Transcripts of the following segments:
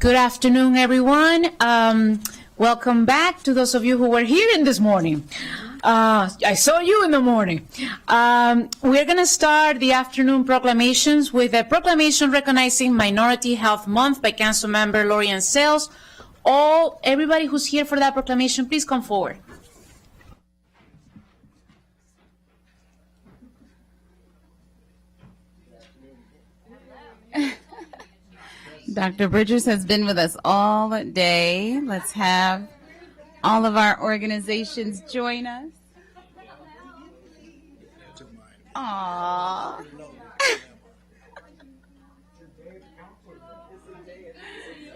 Good afternoon, everyone. Welcome back to those of you who were here in this morning. I saw you in the morning. We're going to start the afternoon proclamations with a proclamation recognizing Minority Health Month by Councilmember Lorian Sales. Everybody who's here for that proclamation, please come forward. Dr. Bridgers has been with us all day. Let's have all of our organizations join us. Aww.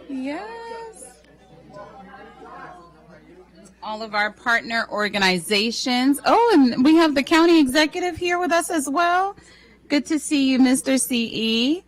Yes. All of our partner organizations. Oh, and we have the county executive here with us as well. Good to see you, Mr. CE.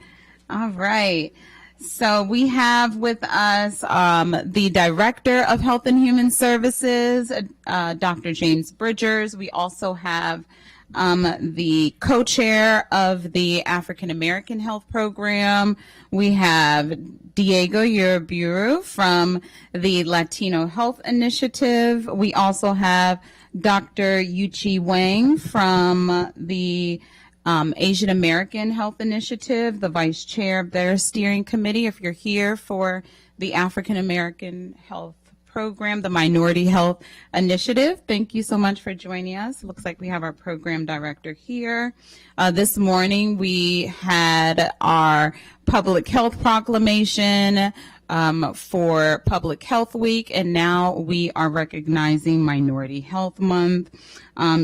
All right. So we have with us the Director of Health and Human Services, Dr. James Bridgers. We also have the co-chair of the African American Health Program. We have Diego Uriburu from the Latino Health Initiative. We also have Dr. Yuchi Wang from the Asian American Health Initiative, the vice chair of their steering committee. If you're here for the African American Health Program, the Minority Health Initiative, thank you so much for joining us. Looks like we have our program director here. This morning we had our public health proclamation for Public Health Week, and now we are recognizing Minority Health Month.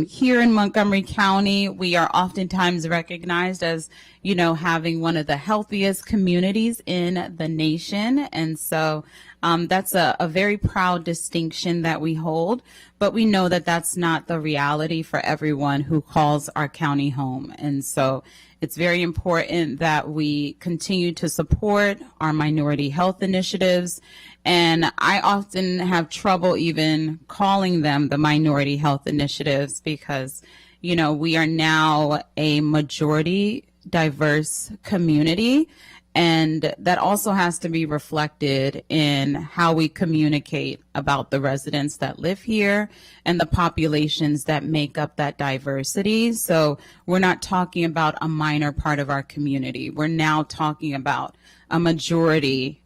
Here in Montgomery County, we are oftentimes recognized as, having one of the healthiest communities in the nation. And so that's a very proud distinction that we hold. But we know that that's not the reality for everyone who calls our county home. And so it's very important that we continue to support our minority health initiatives. And I often have trouble even calling them the minority health initiatives because, we are now a majority diverse community. And that also has to be reflected in how we communicate about the residents that live here and the populations that make up that diversity. So we're not talking about a minor part of our community. We're now talking about a majority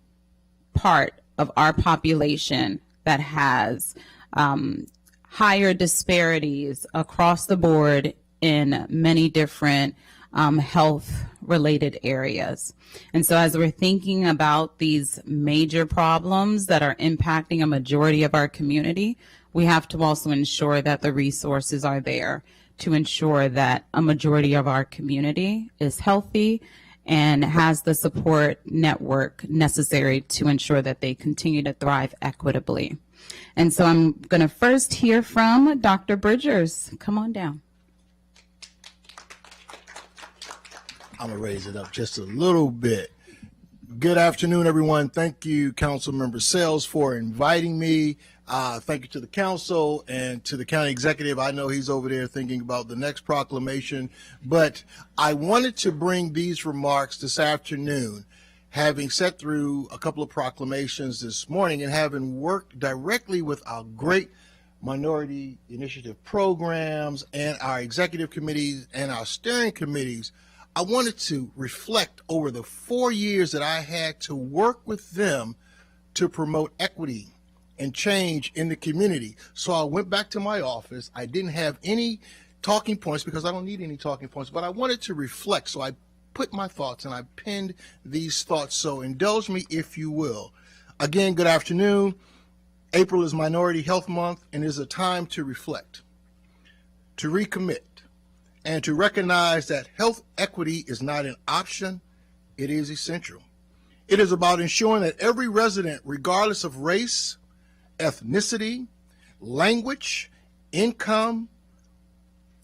part of our population that has higher disparities across the board in many different health-related areas. And so as we're thinking about these major problems that are impacting a majority of our community, we have to also ensure that the resources are there to ensure that a majority of our community is healthy and has the support network necessary to ensure that they continue to thrive equitably. And so I'm going to first hear from Dr. Bridgers. Come on down. I'm going to raise it up just a little bit. Good afternoon, everyone. Thank you, Councilmember Sales, for inviting me. Thank you to the council and to the county executive. I know he's over there thinking about the next proclamation, but I wanted to bring these remarks this afternoon, having sat through a couple of proclamations this morning and having worked directly with our great minority initiative programs and our executive committees and our steering committees. I wanted to reflect over the 4 years that I had to work with them to promote equity and change in the community. So I went back to my office. I didn't have any talking points because I don't need any talking points, but I wanted to reflect. So I put my thoughts and I penned these thoughts. So indulge me if you will. Again, good afternoon. April is Minority Health Month and is a time to reflect, to recommit, and to recognize that health equity is not an option, it is essential. It is about ensuring that every resident, regardless of race, ethnicity, language, income,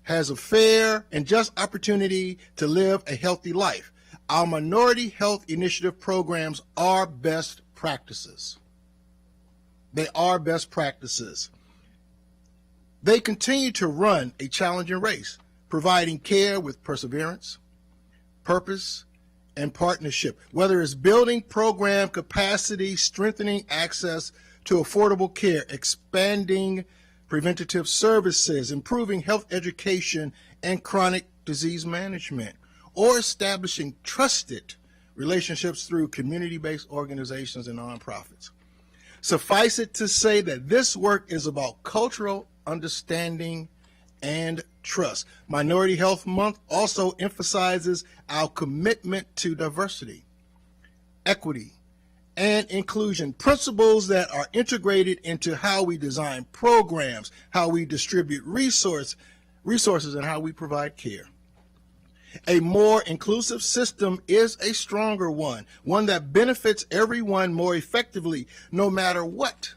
has a fair and just opportunity to live a healthy life. Our Minority Health Initiative programs are best practices. They are best practices. They continue to run a challenging race, providing care with perseverance, purpose, and partnership, whether it's building program capacity, strengthening access to affordable care, expanding preventative services, improving health education and chronic disease management, or establishing trusted relationships through community-based organizations and nonprofits. Suffice it to say that this work is about cultural understanding and trust. Minority Health Month also emphasizes our commitment to diversity, equity, and inclusion, principles that are integrated into how we design programs, how we distribute resources, and how we provide care. A more inclusive system is a stronger one that benefits everyone more effectively, no matter what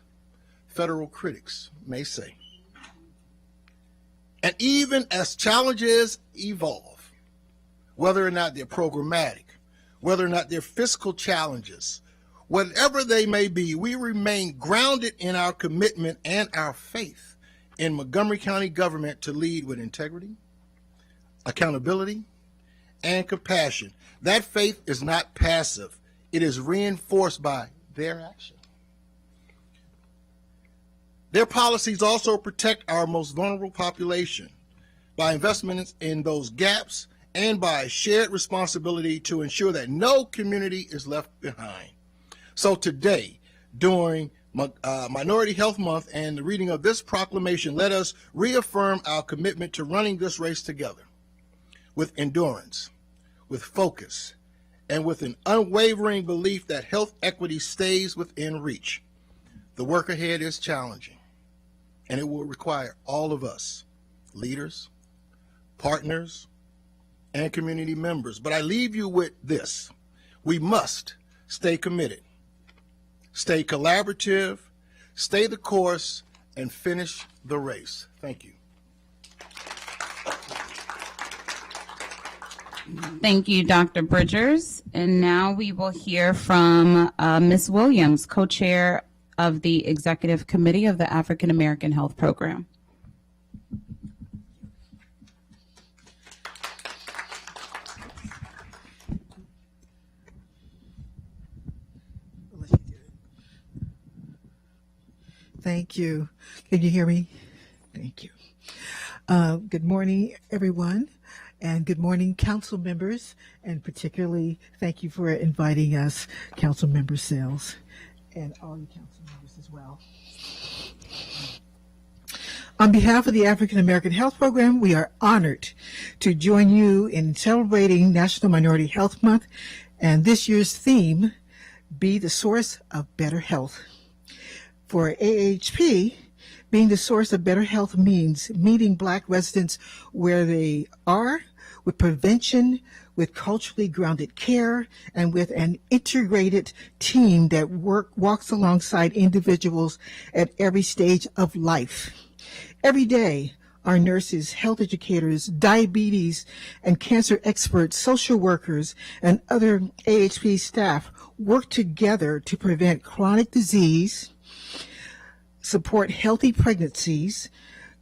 federal critics may say. And even as challenges evolve, whether or not they're programmatic, whether or not they're fiscal challenges, whatever they may be, we remain grounded in our commitment and our faith in Montgomery County government to lead with integrity, accountability, and compassion. That faith is not passive. It is reinforced by their action. Their policies also protect our most vulnerable population by investments in those gaps and by shared responsibility to ensure that no community is left behind. So today, during Minority Health Month and the reading of this proclamation, let us reaffirm our commitment to running this race together with endurance, with focus, and with an unwavering belief that health equity stays within reach. The work ahead is challenging, and it will require all of us, leaders, partners, and community members. But I leave you with this. We must stay committed, stay collaborative, stay the course, and finish the race. Thank you. Thank you, Dr. Bridgers. And now we will hear from Ms. Williams, co-chair of the Executive Committee of the African American Health Program. Thank you. Can you hear me? Thank you. Good morning, everyone, and good morning, council members, and particularly thank you for inviting us, Council Member Sales, and all you council members as well. On behalf of the African American Health Program, we are honored to join you in celebrating National Minority Health Month and this year's theme, Be the Source of Better Health. For AHP, being the source of better health means meeting Black residents where they are with prevention, with culturally grounded care, and with an integrated team that walks alongside individuals at every stage of life. Every day, our nurses, health educators, diabetes and cancer experts, social workers, and other AHP staff work together to prevent chronic disease, support healthy pregnancies,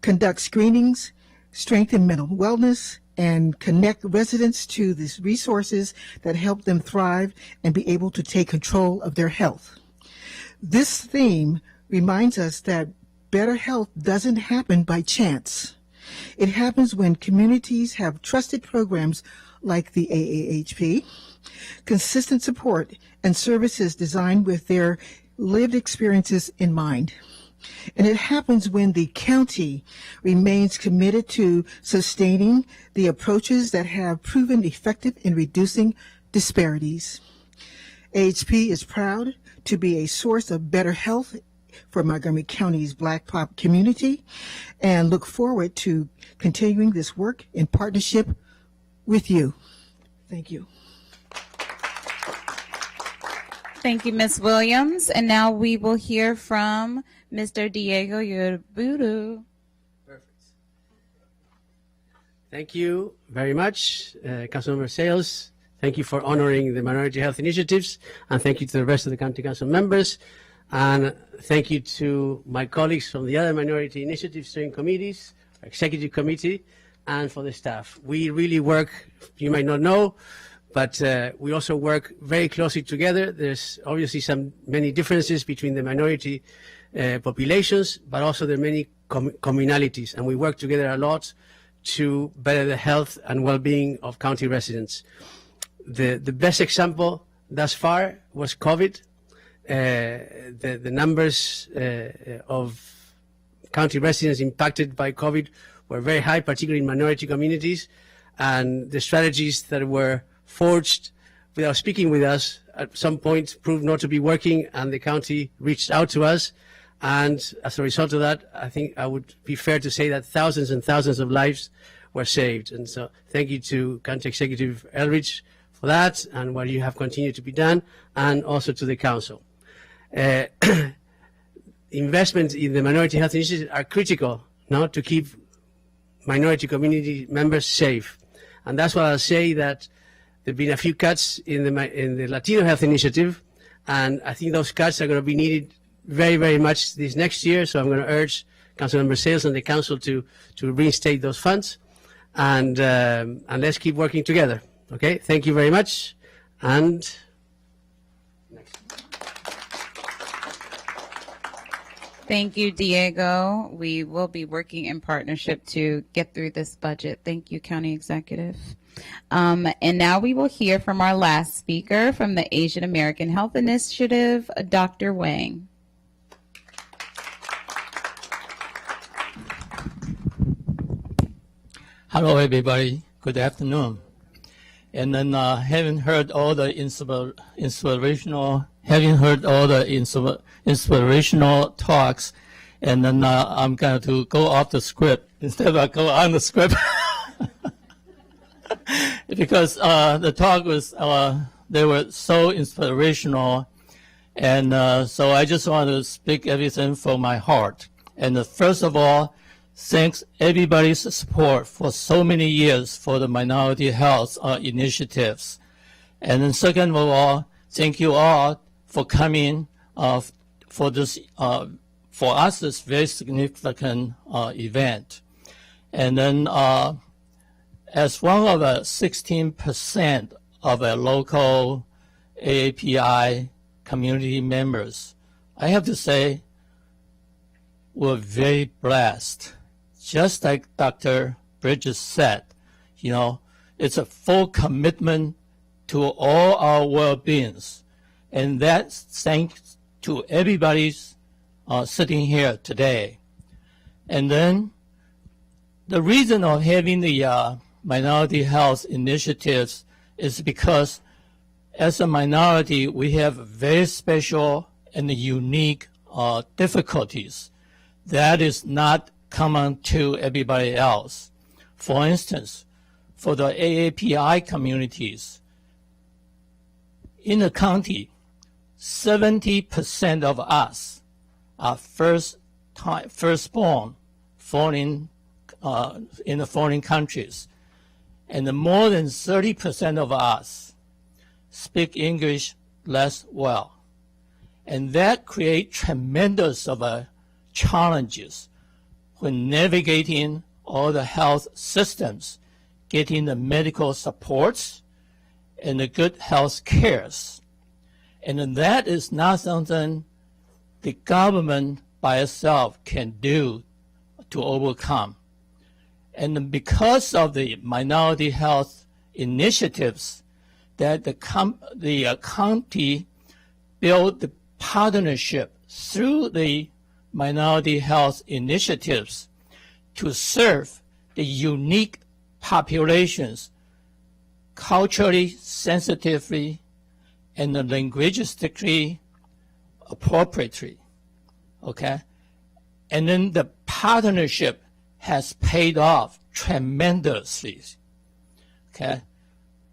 conduct screenings, strengthen mental wellness, and connect residents to the resources that help them thrive and be able to take control of their health. This theme reminds us that better health doesn't happen by chance. It happens when communities have trusted programs like the AAHP, consistent support, and services designed with their lived experiences in mind. And it happens when the county remains committed to sustaining the approaches that have proven effective in reducing disparities. AHP is proud to be a source of better health for Montgomery County's Black pop community and look forward to continuing this work in partnership with you. Thank you. Thank you, Ms. Williams. And now we will hear from Mr. Diego Yorubudu. Perfect. Thank you very much, Councilmember Sales. Thank you for honoring the minority health initiatives, and thank you to the rest of the county council members. And thank you to my colleagues from the other minority initiative steering committees, executive committee, and for the staff. We really work, you might not know, but we also work very closely together. There's obviously many differences between the minority populations, but also there are many communalities, and we work together a lot to better the health and well-being of county residents. The best example thus far was COVID. The numbers of county residents impacted by COVID were very high, particularly in minority communities, and the strategies that were forged without speaking with us at some point proved not to be working, and the county reached out to us. And as a result of that, I think I would be fair to say that thousands and thousands of lives were saved. And so thank you to County Executive Eldridge for that and what you have continued to be done, and also to the council. Investments in the Minority Health Initiative are critical now to keep minority community members safe. And that's why I'll say that there have been a few cuts in the Latino Health Initiative, and I think those cuts are going to be needed very, very much this next year. So I'm going to urge Councilmember Sales and the council to reinstate those funds, and let's keep working together. Okay, thank you very much. And Thank you, Diego. We will be working in partnership to get through this budget. Thank you, County Executive. And now we will hear from our last speaker from the Asian American Health Initiative, Dr. Wang. Hello, everybody. Good afternoon. And then, having heard all the inspirational talks, and then I'm going to go off the script instead of go on the script, because the talk was they were so inspirational, and so I just want to speak everything from my heart. And first of all, thanks everybody's support for so many years for the minority health initiatives. And then second of all, thank you all for coming for this, for us, this very significant event. And then as one of the 16% of a local AAPI community members, I have to say we're very blessed. Just like Dr. Bridges said, you know, it's a full commitment to all our well-beings. And that's thanks to everybody's sitting here today. And then the reason of having the minority health initiatives is because as a minority, we have very special and unique difficulties that is not common to everybody else. For instance, for the AAPI communities, in the county, 70% of us are firstborn in the foreign countries, and more than 30% of us speak English less well. And that creates tremendous challenges when navigating all the health systems, getting the medical supports and the good health cares. And that is not something the government by itself can do to overcome. And because of the minority health initiatives that the county built the partnership through the minority health initiatives to serve the unique populations culturally sensitively and linguistically appropriately, okay? And then the partnership has paid off tremendously, okay?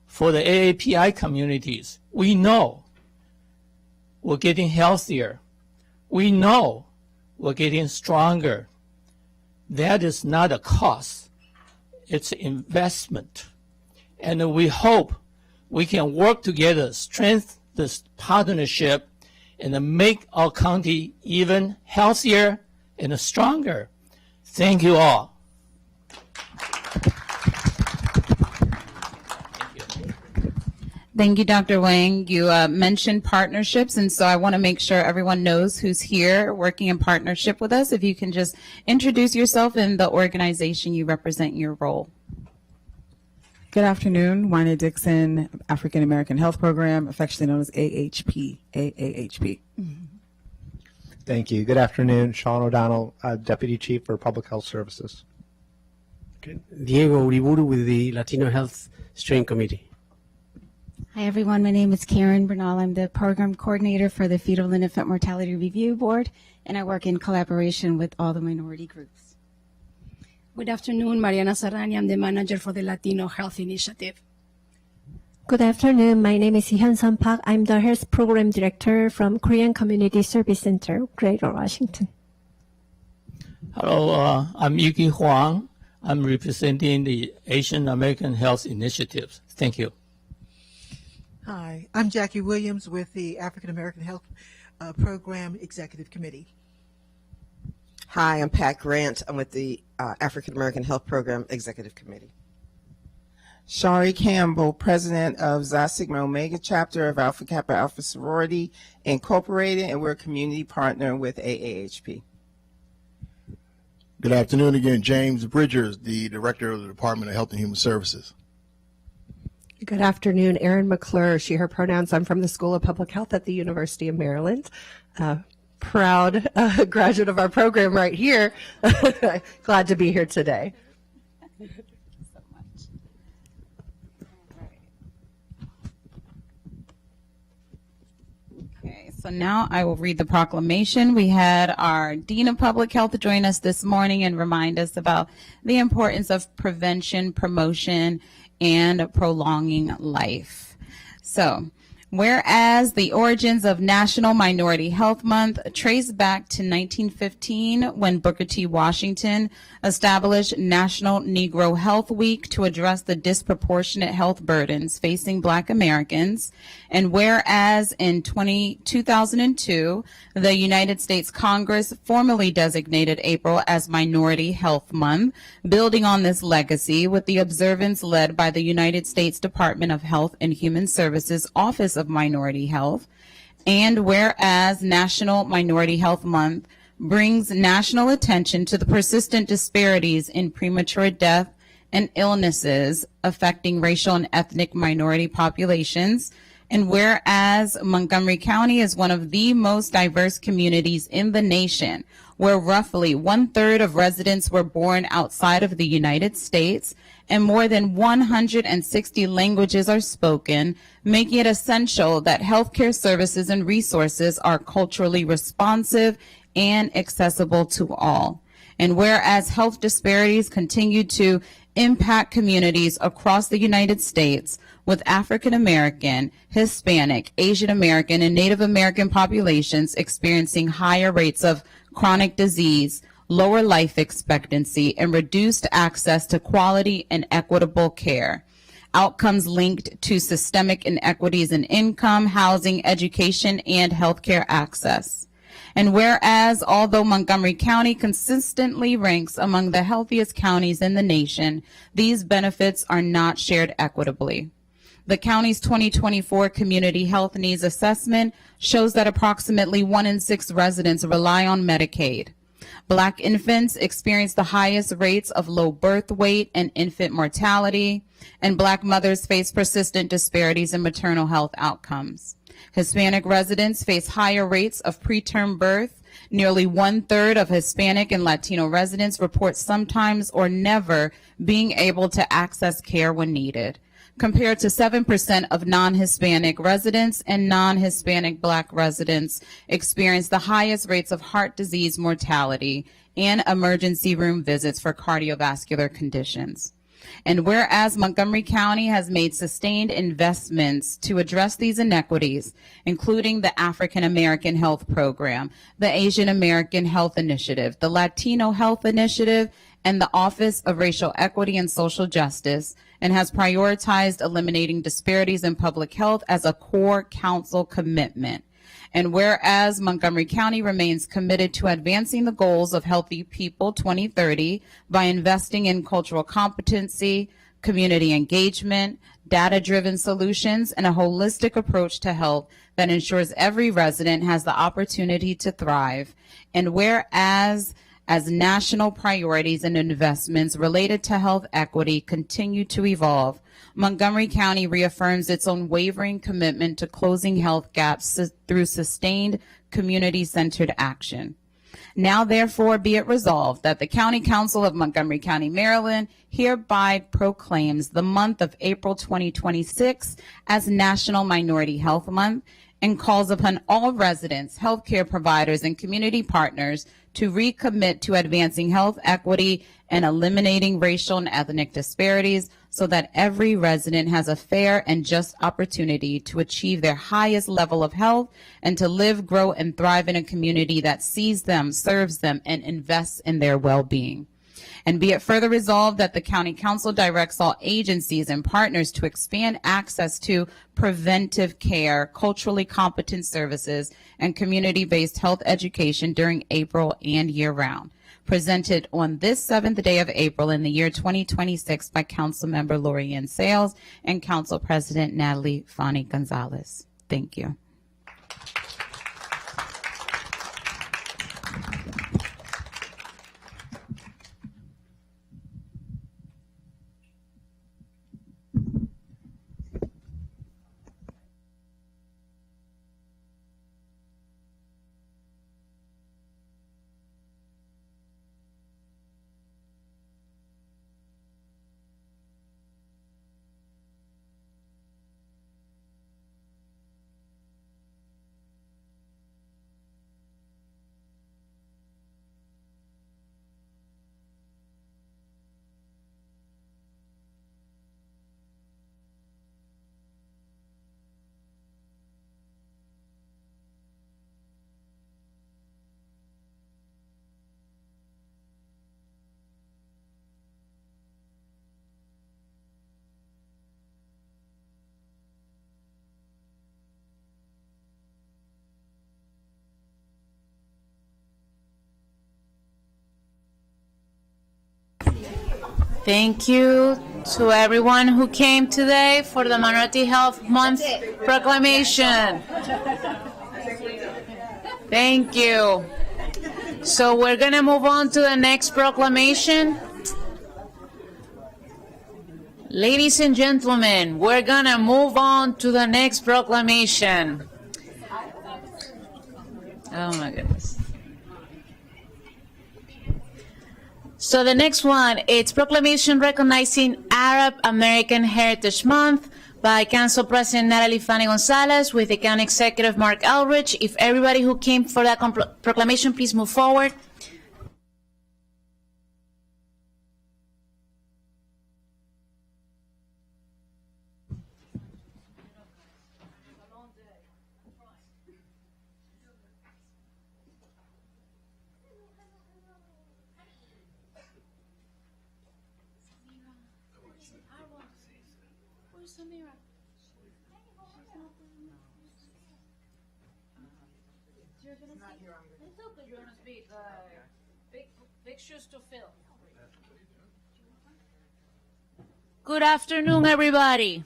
For the AAPI communities, we know we're getting healthier. We know we're getting stronger. That is not a cost. It's an investment. And we hope we can work together, strengthen this partnership, and make our county even healthier and stronger. Thank you all. Thank you, Dr. Wang. You mentioned partnerships, and so I want to make sure everyone knows who's here working in partnership with us. If you can just introduce yourself and the organization you represent in your role. Good afternoon. Wynette Dixon, African American Health Program, affectionately known as AAHP. AAHP. Thank you. Good afternoon. Sean O'Donnell, Deputy Chief for Public Health Services. Okay. Diego Uriburu with the Latino Health Steering Committee. Hi, everyone. My name is Karen Bernal. I'm the program coordinator for the Fetal and Infant Mortality Review Board, and I work in collaboration with all the minority groups. Good afternoon, Mariana Sarrani. I'm the manager for the Latino Health Initiative. Good afternoon. My name is Hyun-Sun Park. I'm the Health Program Director from Korean Community Service Center, Greater Washington. Hello, I'm Yuki Huang. I'm representing the Asian American Health Initiative. Thank you. Hi, I'm Jackie Williams with the African American Health Program Executive Committee. Hi, I'm Pat Grant. I'm with the African American Health Program Executive Committee. Shari Campbell, President of Xi Sigma Omega Chapter of Alpha Kappa Alpha Sorority Incorporated, and we're a community partner with AAHP. Good afternoon again. James Bridgers, the Director of the Department of Health and Human Services. Good afternoon, Erin McClure, she, her pronouns. I'm from the School of Public Health at the University of Maryland. Proud graduate of our program right here. Glad to be here today. Thank you so much. Okay, so now I will read the proclamation. We had our Dean of Public Health join us this morning and remind us about the importance of prevention, promotion, and prolonging life. So, whereas the origins of National Minority Health Month trace back to 1915 when Booker T. Washington established National Negro Health Week to address the disproportionate health burdens facing Black Americans, and whereas in 2002, the United States Congress formally designated April as Minority Health Month, building on this legacy with the observance led by the United States Department of Health and Human Services Office of Minority Health, and whereas National Minority Health Month brings national attention to the persistent disparities in premature death and illnesses affecting racial and ethnic minority populations, and whereas Montgomery County is one of the most diverse communities in the nation, where roughly 1/3 of residents were born outside of the United States, and more than 160 languages are spoken, making it essential that healthcare services and resources are culturally responsive and accessible to all. And whereas health disparities continue to impact communities across the United States, with African American, Hispanic, Asian American, and Native American populations experiencing higher rates of chronic disease, lower life expectancy, and reduced access to quality and equitable care. Outcomes linked to systemic inequities in income, housing, education, and healthcare access. And whereas, although Montgomery County consistently ranks among the healthiest counties in the nation, these benefits are not shared equitably. The county's 2024 Community Health Needs Assessment shows that approximately 1 in 6 residents rely on Medicaid. Black infants experience the highest rates of low birth weight and infant mortality, and Black mothers face persistent disparities in maternal health outcomes. Hispanic residents face higher rates of preterm birth. Nearly 1/3 of Hispanic and Latino residents report sometimes or never being able to access care when needed, compared to 7% of non-Hispanic residents, and non-Hispanic Black residents experience the highest rates of heart disease mortality and emergency room visits for cardiovascular conditions. And whereas Montgomery County has made sustained investments to address these inequities, including the African American Health Program, the Asian American Health Initiative, the Latino Health Initiative, and the Office of Racial Equity and Social Justice, and has prioritized eliminating disparities in public health as a core council commitment. And whereas Montgomery County remains committed to advancing the goals of Healthy People 2030 by investing in cultural competency, community engagement, data-driven solutions, and a holistic approach to health that ensures every resident has the opportunity to thrive. And whereas as national priorities and investments related to health equity continue to evolve, Montgomery County reaffirms its unwavering commitment to closing health gaps through sustained community-centered action. Now, therefore, be it resolved that the County Council of Montgomery County, Maryland, hereby proclaims the month of April 2026 as National Minority Health Month and calls upon all residents, healthcare providers, and community partners to recommit to advancing health equity and eliminating racial and ethnic disparities so that every resident has a fair and just opportunity to achieve their highest level of health and to live, grow, and thrive in a community that sees them, serves them, and invests in their well-being. And be it further resolved that the County Council directs all agencies and partners to expand access to preventive care, culturally competent services, and community-based health education during April and year-round. Presented on this 7th day of April in the year 2026 by Councilmember Lorianne Sales and Council President Natalie Fani Gonzalez. Thank you. Thank you to everyone who came today for the Minority Health Month proclamation. Thank you. So we're going to move on to the next proclamation. Ladies and gentlemen, we're going to move on to the next proclamation. Oh my goodness. So the next one, it's proclamation recognizing Arab American Heritage Month by Council President Natalie Fani Gonzalez with the County Executive Mark Elrich. If everybody who came for that proclamation, please move forward. Big shoes to fill. Good afternoon, everybody.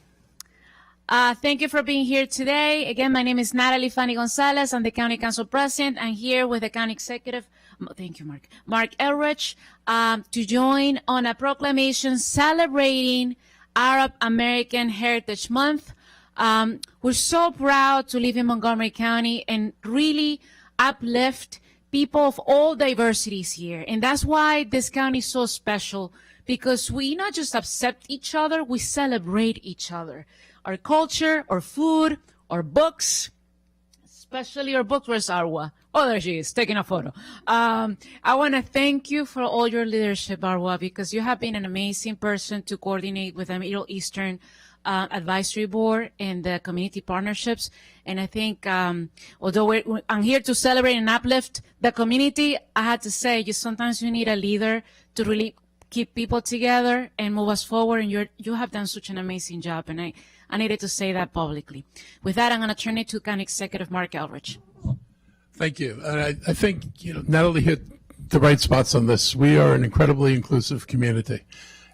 Thank you for being here today. Again, my name is Natalie Fani Gonzalez. I'm the County Council President. I'm here with the County Executive, thank you, Mark Elrich, to join on a proclamation celebrating Arab American Heritage Month. We're so proud to live in Montgomery County and really uplift people of all diversities here. And that's why this county is so special, because we not just accept each other, we celebrate each other. Our culture, our food, our books, especially our books. Where's Arwa? Oh, there she is, taking a photo. I want to thank you for all your leadership, Arwa, because you have been an amazing person to coordinate with the Middle Eastern Advisory Board and the community partnerships. And I think, although I'm here to celebrate and uplift the community, I had to say, sometimes you need a leader to really keep people together and move us forward. And you have done such an amazing job. And I needed to say that publicly. With that, I'm going to turn it to County Executive Mark Elrich. Thank you. And I think, Natalie hit the right spots on this. We are an incredibly inclusive community.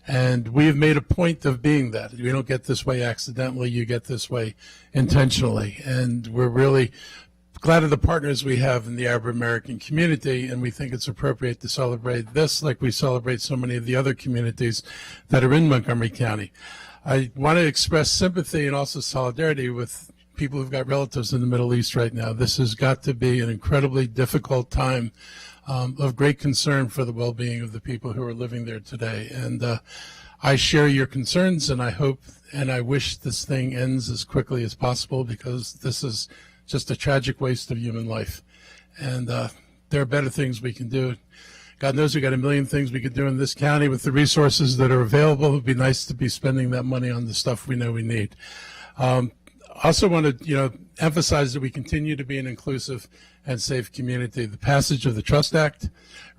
And we have made a point of being that. We don't get this way accidentally, you get this way intentionally. And we're really glad of the partners we have in the Arab American community, and we think it's appropriate to celebrate this like we celebrate so many of the other communities that are in Montgomery County. I want to express sympathy and also solidarity with people who've got relatives in the Middle East right now. This has got to be an incredibly difficult time of great concern for the well-being of the people who are living there today. And I share your concerns, and I hope and I wish this thing ends as quickly as possible, because this is just a tragic waste of human life. And there are better things we can do. God knows we got a million things we could do in this county with the resources that are available. It would be nice to be spending that money on the stuff we know we need. I also want to, emphasize that we continue to be an inclusive and safe community. The passage of the Trust Act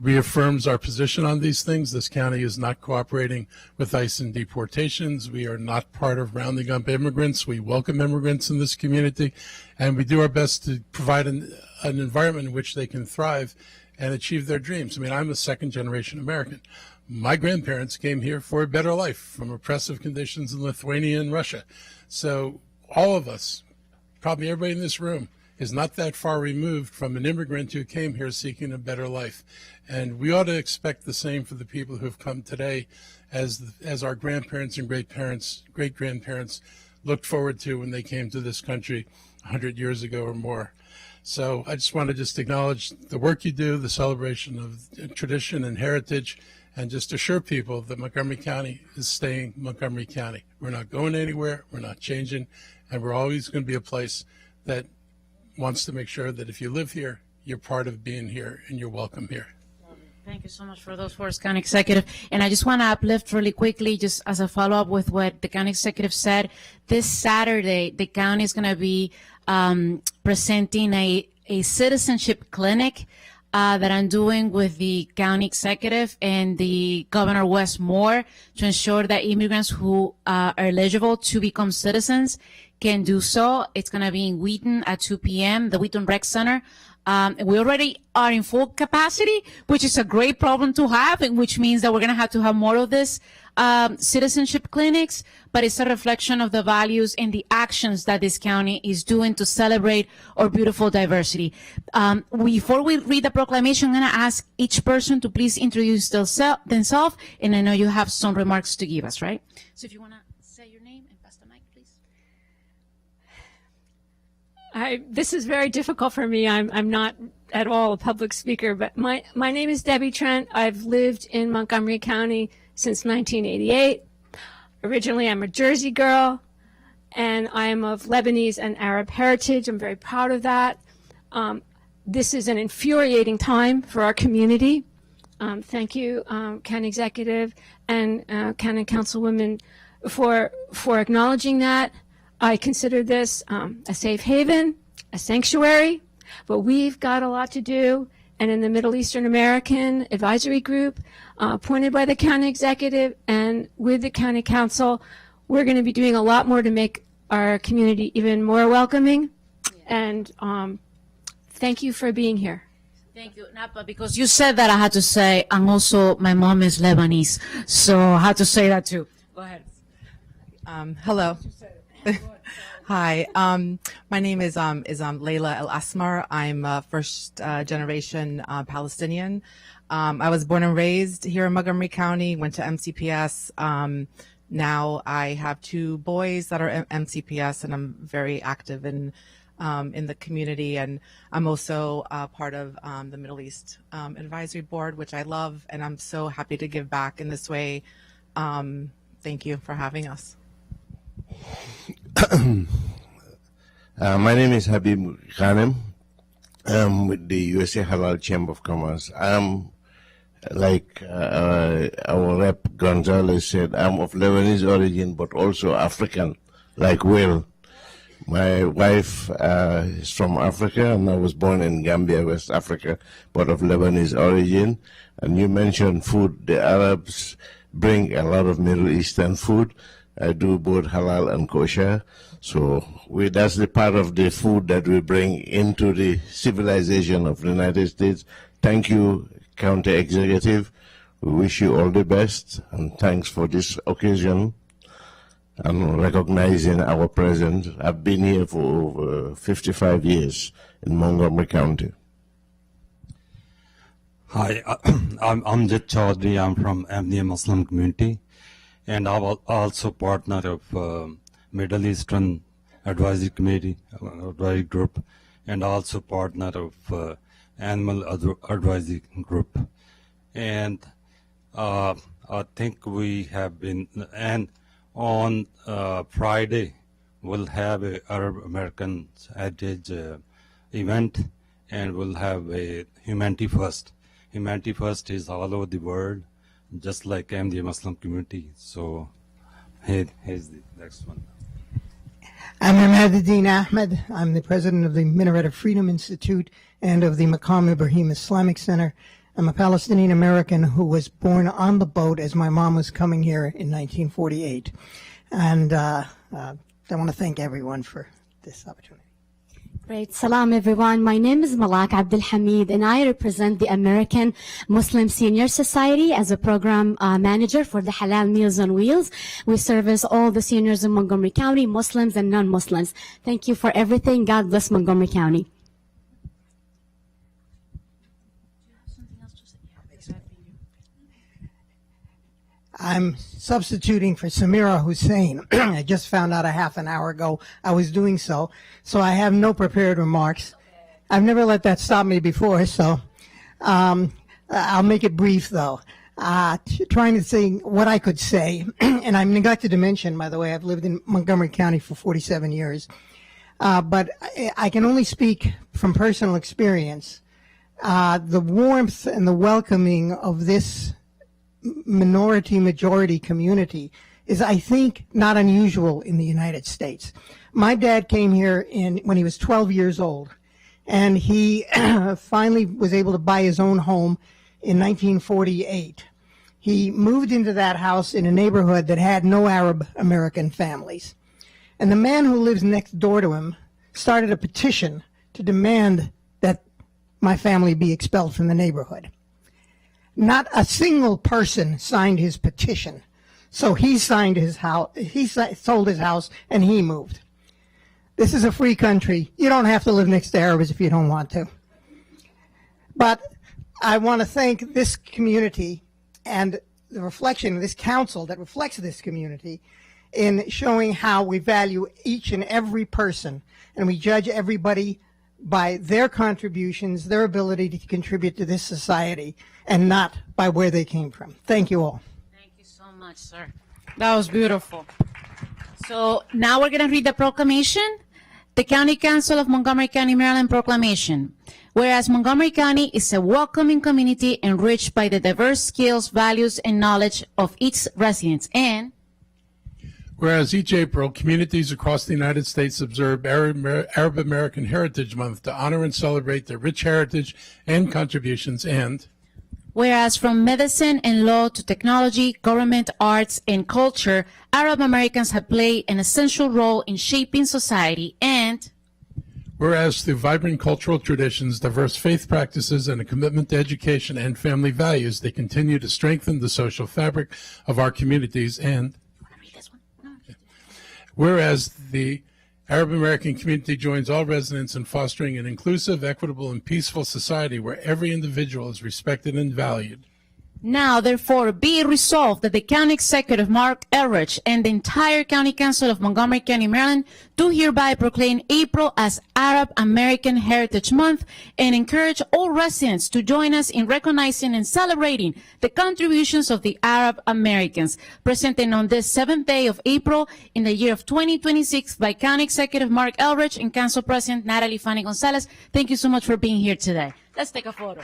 reaffirms our position on these things. This county is not cooperating with ICE in deportations. We are not part of rounding up immigrants. We welcome immigrants in this community, and we do our best to provide an environment in which they can thrive and achieve their dreams. I mean, I'm a second-generation American. My grandparents came here for a better life from oppressive conditions in Lithuania and Russia. So all of us, probably everybody in this room, is not that far removed from an immigrant who came here seeking a better life. And we ought to expect the same for the people who have come today as our grandparents and great-grandparents looked forward to when they came to this country 100 years ago or more. So I just want to acknowledge the work you do, the celebration of tradition and heritage, and just assure people that Montgomery County is staying Montgomery County. We're not going anywhere, we're not changing, and we're always going to be a place that wants to make sure that if you live here, you're part of being here and you're welcome here. Thank you so much for those words, County Executive. And I just want to uplift really quickly, just as a follow-up with what the County Executive said. This Saturday, the county is going to be presenting a citizenship clinic that I'm doing with the County Executive and the Governor Wes Moore to ensure that immigrants who are eligible to become citizens can do so. It's going to be in Wheaton at 2 p.m., the Wheaton Rec Center. We already are in full capacity, which is a great problem to have, and which means that we're going to have more of this citizenship clinics, but it's a reflection of the values and the actions that this county is doing to celebrate our beautiful diversity. Before we read the proclamation, I'm going to ask each person to please introduce themselves, and I know you have some remarks to give us, right? So if you want to say your name and pass the mic, please. This is very difficult for me. I'm not at all a public speaker, but my name is Debbie Trent. I've lived in Montgomery County since 1988. Originally, I'm a Jersey girl, and I'm of Lebanese and Arab heritage. I'm very proud of that. This is an infuriating time for our community. Thank you, County Executive and County Councilwoman, for acknowledging that. I consider this a safe haven, a sanctuary, but we've got a lot to do. And in the Middle Eastern American Advisory Group, appointed by the County Executive and with the County Council, we're going to be doing a lot more to make our community even more welcoming. And thank you for being here. Thank you, Napa, because you said that, I had to say, and also my mom is Lebanese, so I had to say that too. Go ahead. Hello. Hi, my name is Layla El Asmar. I'm first generation Palestinian. I was born and raised here in Montgomery County, went to MCPS. Now I have two boys that are MCPS, and I'm very active in the community. And I'm also part of the Middle East Advisory Board, which I love, and I'm so happy to give back in this way. Thank you for having us. My name is Habib Ghanem. I'm with the USA Halal Chamber of Commerce. I'm, like our rep Gonzalez said, I'm of Lebanese origin, but also African, like Will. My wife is from Africa, and I was born in Gambia, West Africa, but of Lebanese origin. And you mentioned food. The Arabs bring a lot of Middle Eastern food. I do both halal and kosher. So that's the part of the food that we bring into the civilization of the United States. Thank you, County Executive, We wish you all the best, and thanks for this occasion and recognizing our presence. I've been here for over 55 years in Montgomery County. Hi, I'm Amjad Chaudhry. I'm from Ahmadiyya Muslim community, and I'm also partner of Middle Eastern Advisory Committee, Advisory Group, and also partner of Animal Advisory Group. And I think we have been, and on Friday, we'll have a Arab American Heritage event, and we'll have a Humanity First. Humanity First is all over the world, just like the Muslim community. So here's the next one. I'm Ahmaduddin Ahmed. I'm the president of the Minaret of Freedom Institute and of the Maqam Ibrahim Islamic Center. I'm a Palestinian American who was born on the boat as my mom was coming here in 1948. And I want to thank everyone for this opportunity. Great. Salam, everyone. My name is Malak Abdul Hamid, and I represent the American Muslim Senior Society as a program manager for the Halal Meals on Wheels. We service all the seniors in Montgomery County, Muslims and non-Muslims. Thank you for everything. God bless Montgomery County. I'm substituting for Samira Hussein. I just found out a half an hour ago I was doing so, so I have no prepared remarks. I've never let that stop me before, so I'll make it brief, though. Trying to think what I could say, and I neglected to mention, by the way, I've lived in Montgomery County for 47 years, but I can only speak from personal experience. The warmth and the welcoming of this majority community is, I think, not unusual in the United States. My dad came here when he was 12 years old, and he finally was able to buy his own home in 1948. He moved into that house in a neighborhood that had no Arab American families. And the man who lives next door to him started a petition to demand that my family be expelled from the neighborhood. Not a single person signed his petition. So he signed his house, sold his house, and he moved. This is a free country. You don't have to live next to Arabs if you don't want to. But I want to thank this community and the reflection of this council that reflects this community in showing how we value each and every person, and we judge everybody by their contributions, their ability to contribute to this society, and not by where they came from. Thank you all. Thank you so much, sir. That was beautiful. So now we're going to read the proclamation. The County Council of Montgomery County, Maryland proclamation. Whereas Montgomery County is a welcoming community enriched by the diverse skills, values, and knowledge of its residents. And whereas each April, communities across the United States observe Arab American Heritage Month to honor and celebrate their rich heritage and contributions. And whereas from medicine and law to technology, government, arts, and culture, Arab Americans have played an essential role in shaping society. And whereas through vibrant cultural traditions, diverse faith practices, and a commitment to education and family values, they continue to strengthen the social fabric of our communities. And whereas the Arab American community joins all residents in fostering an inclusive, equitable, and peaceful society where every individual is respected and valued. now, therefore, be it resolved that the County Executive, Mark Elrich, and the entire County Council of Montgomery County, Maryland, do hereby proclaim April as Arab American Heritage Month and encourage all residents to join us in recognizing and celebrating the contributions of the Arab Americans, presented on this 7th day of April in the year of 2026 by County Executive Mark Elrich and Council President Natalie Fanny Gonzalez. Thank you so much for being here today. Let's take a photo.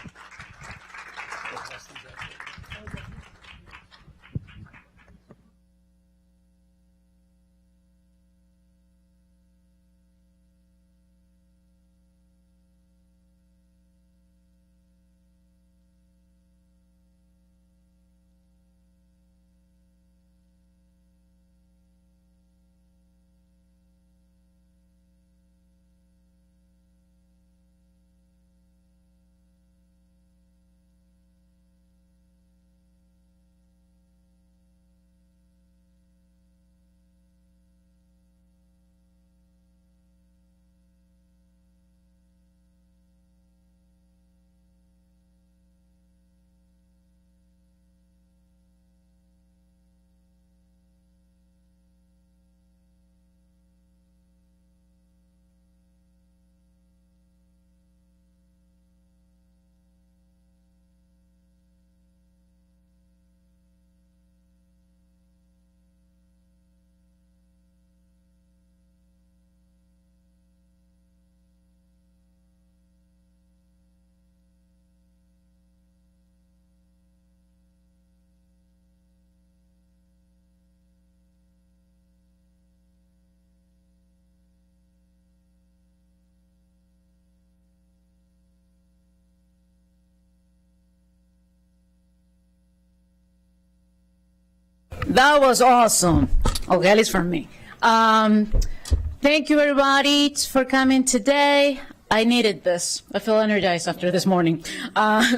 That was awesome. Okay, at least for me. Thank you, everybody, for coming today. I needed this. I feel energized after this morning. We're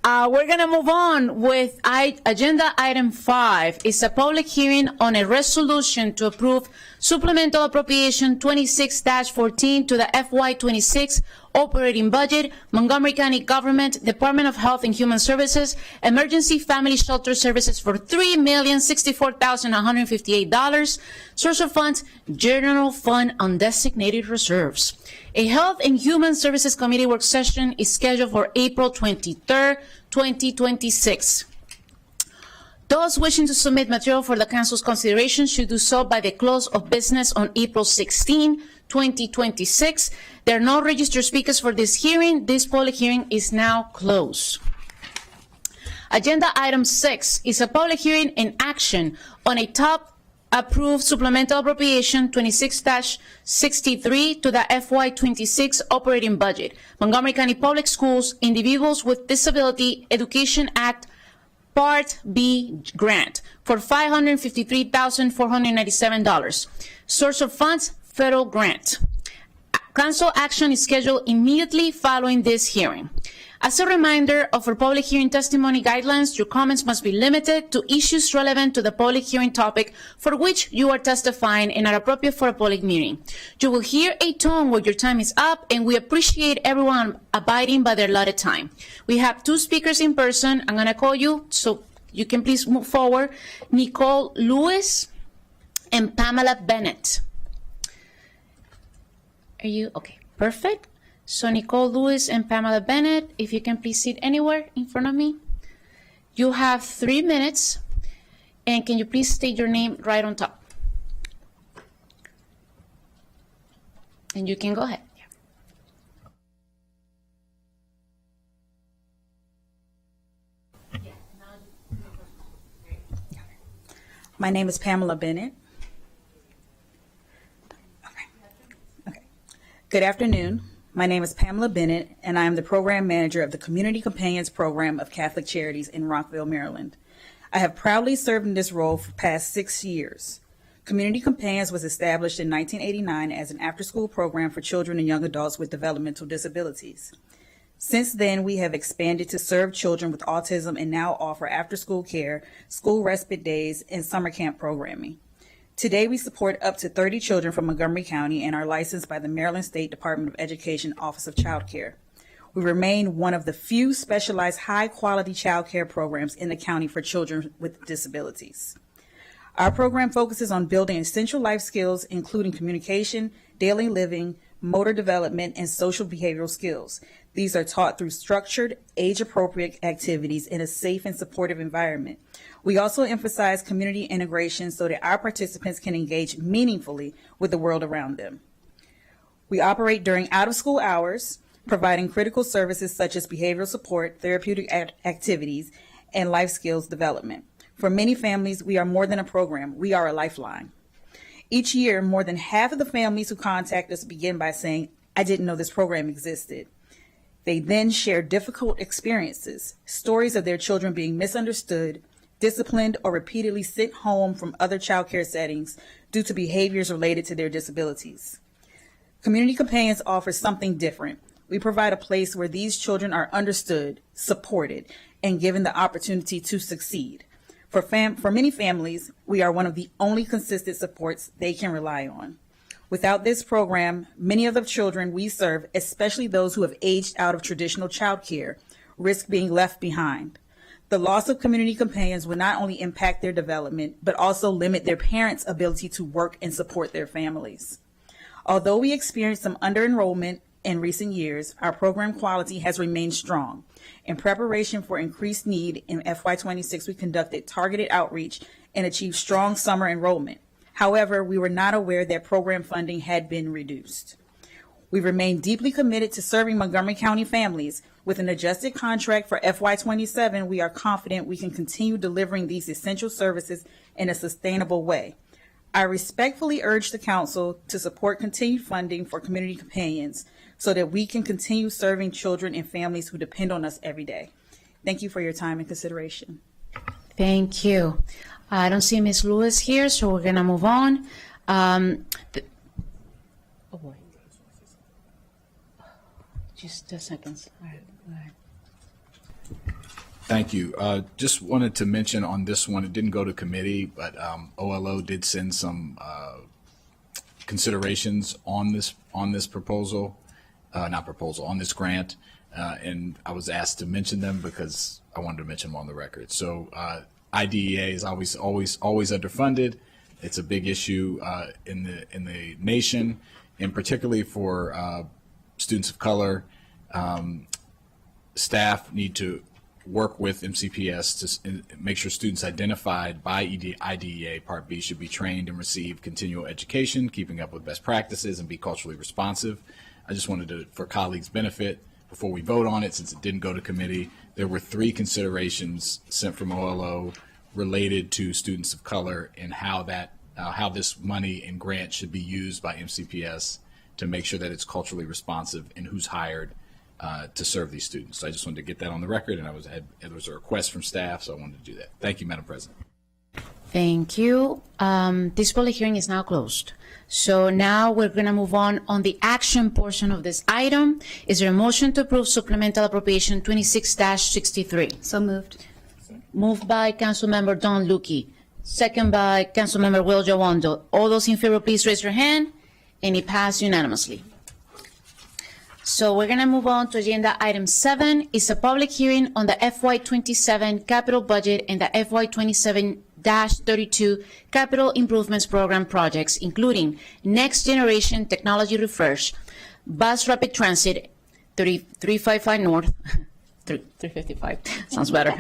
going to move on with agenda item 5. It's a public hearing on a resolution to approve supplemental appropriation 26-14 to the FY26 operating budget, Montgomery County Government, Department of Health and Human Services, Emergency Family Shelter Services for $3,064,158. Source of funds, General Fund Undesignated Reserves. A Health and Human Services Committee work session is scheduled for April 23rd, 2026. Those wishing to submit material for the Council's consideration should do so by the close of business on April 16, 2026. There are no registered speakers for this hearing. This public hearing is now closed. Agenda item 6 is a public hearing in action on a top approved supplemental appropriation 26-63 to the FY26 operating budget, Montgomery County Public Schools, Individuals with Disability Education Act, Part B grant for $553,497. Source of funds, federal grant. Council action is scheduled immediately following this hearing. As a reminder of our public hearing testimony guidelines, your comments must be limited to issues relevant to the public hearing topic for which you are testifying and are appropriate for a public meeting. You will hear a tone when your time is up, and we appreciate everyone abiding by their allotted time. We have 2 speakers in person. I'm going to call you, so you can please move forward. Nicole Lewis and Pamela Bennett. Are you okay? Perfect. So Nicole Lewis and Pamela Bennett, if you can please sit anywhere in front of me. You have 3 minutes, and can you please state your name right on top? And you can go ahead. My name is Pamela Bennett. Okay. Good afternoon. My name is Pamela Bennett, and I am the program manager of the Community Companions Program of Catholic Charities in Rockville, Maryland. I have proudly served in this role for the past 6 years. Community Companions was established in 1989 as an after-school program for children and young adults with developmental disabilities. Since then, we have expanded to serve children with autism and now offer after-school care, school respite days, and summer camp programming. Today, we support up to 30 children from Montgomery County and are licensed by the Maryland State Department of Education Office of Child Care. We remain one of the few specialized high-quality child care programs in the county for children with disabilities. Our program focuses on building essential life skills, including communication, daily living, motor development, and social behavioral skills. These are taught through structured, age-appropriate activities in a safe and supportive environment. We also emphasize community integration so that our participants can engage meaningfully with the world around them. We operate during out-of-school hours, providing critical services such as behavioral support, therapeutic activities, and life skills development. For many families, we are more than a program. We are a lifeline. Each year, more than half of the families who contact us begin by saying, "I didn't know this program existed." They then share difficult experiences, stories of their children being misunderstood, disciplined, or repeatedly sent home from other child care settings due to behaviors related to their disabilities. Community Companions offers something different. We provide a place where these children are understood, supported, and given the opportunity to succeed. For many families, we are one of the only consistent supports they can rely on. Without this program, many of the children we serve, especially those who have aged out of traditional child care, risk being left behind. The loss of Community Companions will not only impact their development, but also limit their parents' ability to work and support their families. Although we experienced some under-enrollment in recent years, our program quality has remained strong. In preparation for increased need in FY26, we conducted targeted outreach and achieved strong summer enrollment. However, we were not aware that program funding had been reduced. We remain deeply committed to serving Montgomery County families. With an adjusted contract for FY27, we are confident we can continue delivering these essential services in a sustainable way. I respectfully urge the Council to support continued funding for Community Companions so that we can continue serving children and families who depend on us every day. Thank you for your time and consideration. Thank you. I don't see Ms. Lewis here, so we're going to move on. Just a second. All right, go ahead. Thank you. Just wanted to mention on this one, it didn't go to committee, but OLO did send some considerations on this proposal, on this grant, and I was asked to mention them because I wanted to mention them on the record. So IDEA is always underfunded. It's a big issue in the nation, and particularly for students of color. Staff need to work with MCPS to make sure students identified by IDEA Part B should be trained and receive continual education, keeping up with best practices, and be culturally responsive. I just wanted to, for colleagues' benefit, before we vote on it, since it didn't go to committee, there were 3 considerations sent from OLO related to students of color and how this money and grant should be used by MCPS to make sure that it's culturally responsive and who's hired to serve these students. So I just wanted to get that on the record, and there was a request from staff, so I wanted to do that. Thank you, Madam President. Thank you. This public hearing is now closed. So now we're going to move on the action portion of this item. Is there a motion to approve supplemental appropriation 26-63? So moved. Moved by Councilmember Don Lukey, second by Councilmember Will Jawando. All those in favor, please raise your hand, and it passed unanimously. So we're going to move on to agenda item 7. It's a public hearing on the FY27 capital budget and the FY27-32 capital improvements program projects, including next generation technology refresh, bus rapid transit 355 North, 355, sounds better,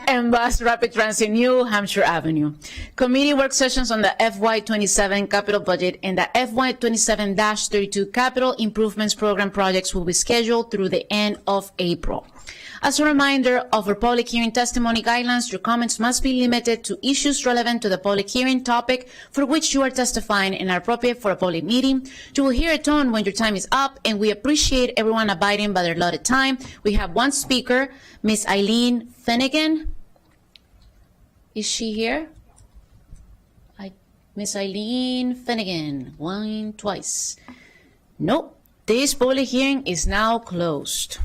and bus rapid transit New Hampshire Avenue. Committee work sessions on the FY27 capital budget and the FY27-32 capital improvements program projects will be scheduled through the end of April. As a reminder of our public hearing testimony guidelines, your comments must be limited to issues relevant to the public hearing topic for which you are testifying and are appropriate for a public meeting. You will hear a tone when your time is up, and we appreciate everyone abiding by their allotted time. We have one speaker, Ms. Eileen Finnegan. Is she here? Ms. Eileen Finnegan, one, twice. Nope. This public hearing is now closed.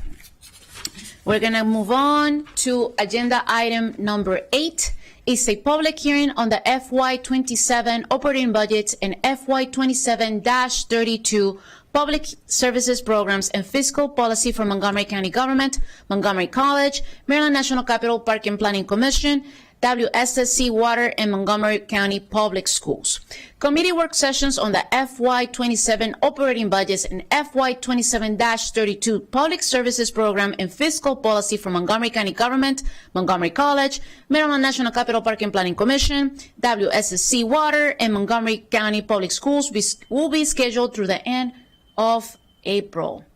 We're going to move on to agenda item number 8. It's a public hearing on the FY27 operating budgets and FY27-32 public services programs and fiscal policy for Montgomery County Government, Montgomery College, Maryland National Capital Park and Planning Commission, WSSC Water, and Montgomery County Public Schools. Committee work sessions on the FY27 operating budgets and FY27-32 public services program and fiscal policy for Montgomery County Government, Montgomery College, Maryland National Capital Park and Planning Commission, WSSC Water, and Montgomery County Public Schools will be scheduled through the end of April.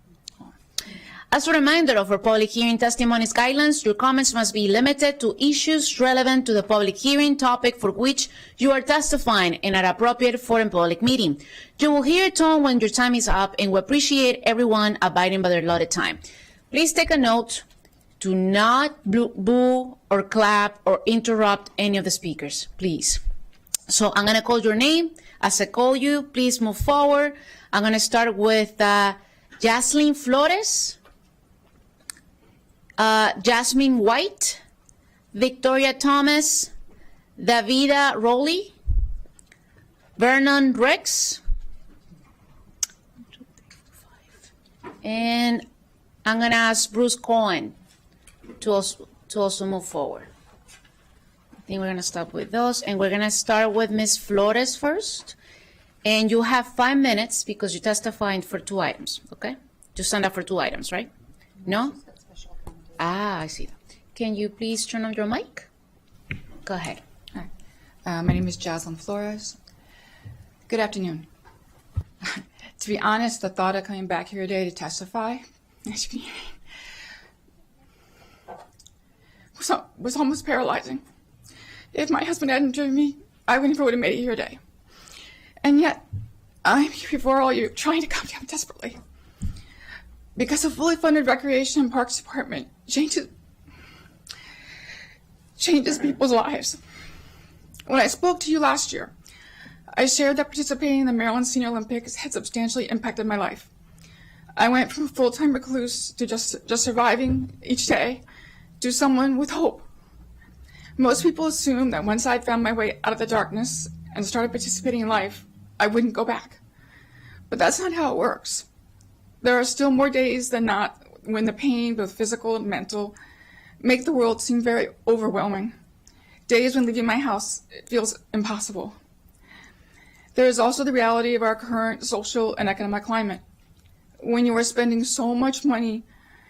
As a reminder of our public hearing testimonies guidelines, your comments must be limited to issues relevant to the public hearing topic for which you are testifying and are appropriate for a public meeting. You will hear a tone when your time is up, and we appreciate everyone abiding by their allotted time. Please take a note. Do not boo or clap or interrupt any of the speakers, please. So I'm going to call your name. As I call you, please move forward. I'm going to start with Jaslyn Flores. Jasmine White, Victoria Thomas, Davida Rowley, Vernon Rex, and I'm going to ask Bruce Cohen to also move forward. I think we're going to stop with those, and we're going to start with Ms. Flores first. And you have 5 minutes because you're testifying for 2 items, okay? You signed up for 2 items, right? No? I see. Can you please turn on your mic? Go ahead. Hi. My name is Jaslyn Flores. Good afternoon. To be honest, the thought of coming back here today to testify, as you can hear, was almost paralyzing. If my husband hadn't joined me, I never would have made it here today. And yet, I'm here before all you, trying to come down desperately. Because a fully funded Recreation and Parks Department changes people's lives. When I spoke to you last year, I shared that participating in the Maryland Senior Olympics had substantially impacted my life. I went from a full-time recluse to just surviving each day to someone with hope. Most people assume that once I'd found my way out of the darkness and started participating in life, I wouldn't go back. But that's not how it works. There are still more days than not when the pain, both physical and mental, make the world seem very overwhelming. Days when leaving my house it feels impossible. There is also the reality of our current social and economic climate. When you are spending so much money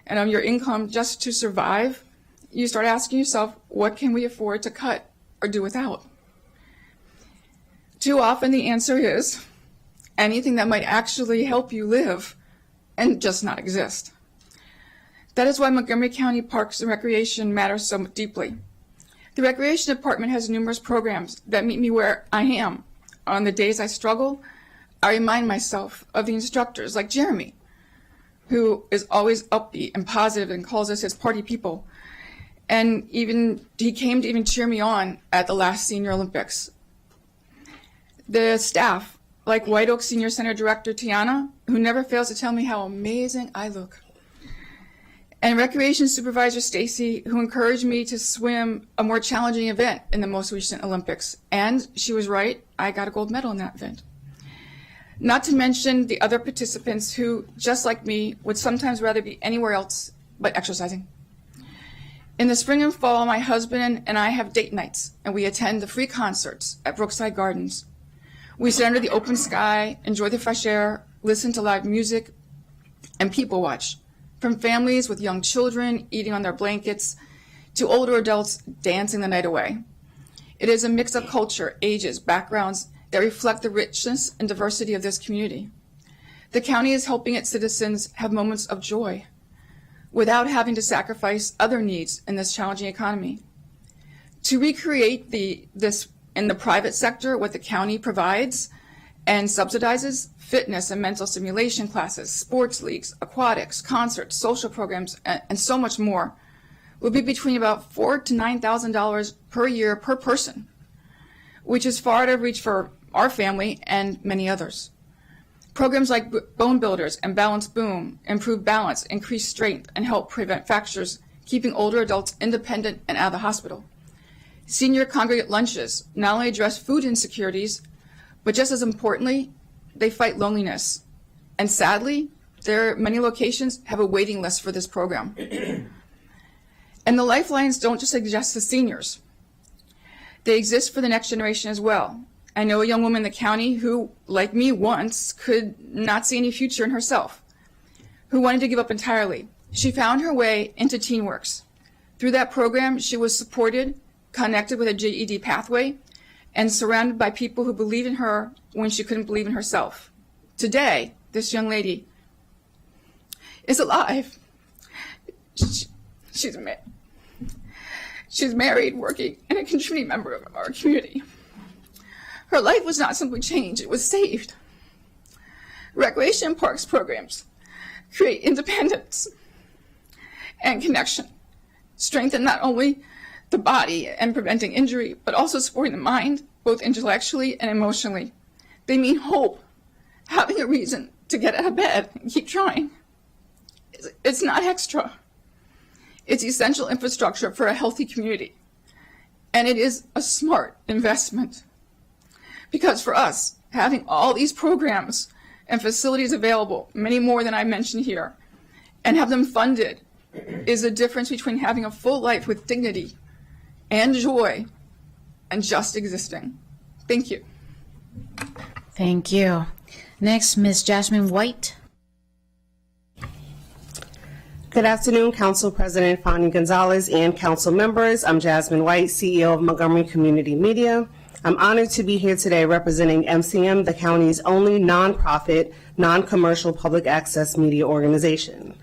and of your income just to survive, you start asking yourself, what can we afford to cut or do without? Too often the answer is anything that might actually help you live and just not exist. That is why Montgomery County Parks and Recreation matters so deeply. The Recreation Department has numerous programs that meet me where I am. On the days I struggle, I remind myself of the instructors like Jeremy, who is always upbeat and positive and calls us his party people. And he came to even cheer me on at the last Senior Olympics. The staff, like White Oak Senior Center Director Tiana, who never fails to tell me how amazing I look. And Recreation Supervisor Stacy, who encouraged me to swim a more challenging event in the most recent Olympics. And she was right, I got a gold medal in that event. Not to mention the other participants who, just like me, would sometimes rather be anywhere else but exercising. In the spring and fall, my husband and I have date nights, and we attend the free concerts at Brookside Gardens. We sit under the open sky, enjoy the fresh air, listen to live music, and people watch. From families with young children eating on their blankets to older adults dancing the night away. It is a mix of culture, ages, backgrounds that reflect the richness and diversity of this community. The county is helping its citizens have moments of joy without having to sacrifice other needs in this challenging economy. To recreate this in the private sector, what the county provides and subsidizes, fitness and mental stimulation classes, sports leagues, aquatics, concerts, social programs, and so much more, will be between about $4,000 to $9,000 per year per person, which is far out of reach for our family and many others. Programs like Bone Builders and Balance Boom improve balance, increase strength, and help prevent fractures, keeping older adults independent and out of the hospital. Senior congregate lunches not only address food insecurities, but just as importantly, they fight loneliness. And sadly, many locations have a waiting list for this program. And the lifelines don't just exist to seniors. They exist for the next generation as well. I know a young woman in the county who, like me once, could not see any future in herself, who wanted to give up entirely. She found her way into TeenWorks. Through that program, she was supported, connected with a GED pathway, and surrounded by people who believed in her when she couldn't believe in herself. Today, this young lady is alive. She's married, working, and a contributing member of our community. Her life was not simply changed, it was saved. Recreation and parks programs create independence and connection, strengthen not only the body and preventing injury, but also supporting the mind, both intellectually and emotionally. They mean hope, having a reason to get out of bed and keep trying. It's not extra. It's essential infrastructure for a healthy community. And it is a smart investment. Because for us, having all these programs and facilities available, many more than I mentioned here, and have them funded is the difference between having a full life with dignity and joy and just existing. Thank you. Thank you. Next, Ms. Jasmine White. Good afternoon, Council President Fanny Gonzalez and Council members. I'm Jasmine White, CEO of Montgomery Community Media. I'm honored to be here today representing MCM, the county's only nonprofit, non-commercial public access media organization.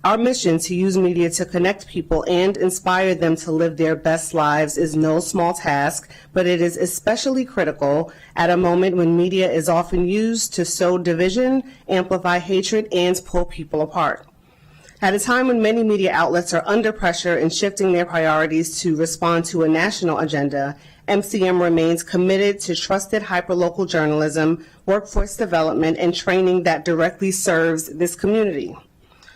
Our mission to use media to connect people and inspire them to live their best lives is no small task, but it is especially critical at a moment when media is often used to sow division, amplify hatred, and pull people apart. At a time when many media outlets are under pressure and shifting their priorities to respond to a national agenda, MCM remains committed to trusted hyperlocal journalism, workforce development, and training that directly serves this community.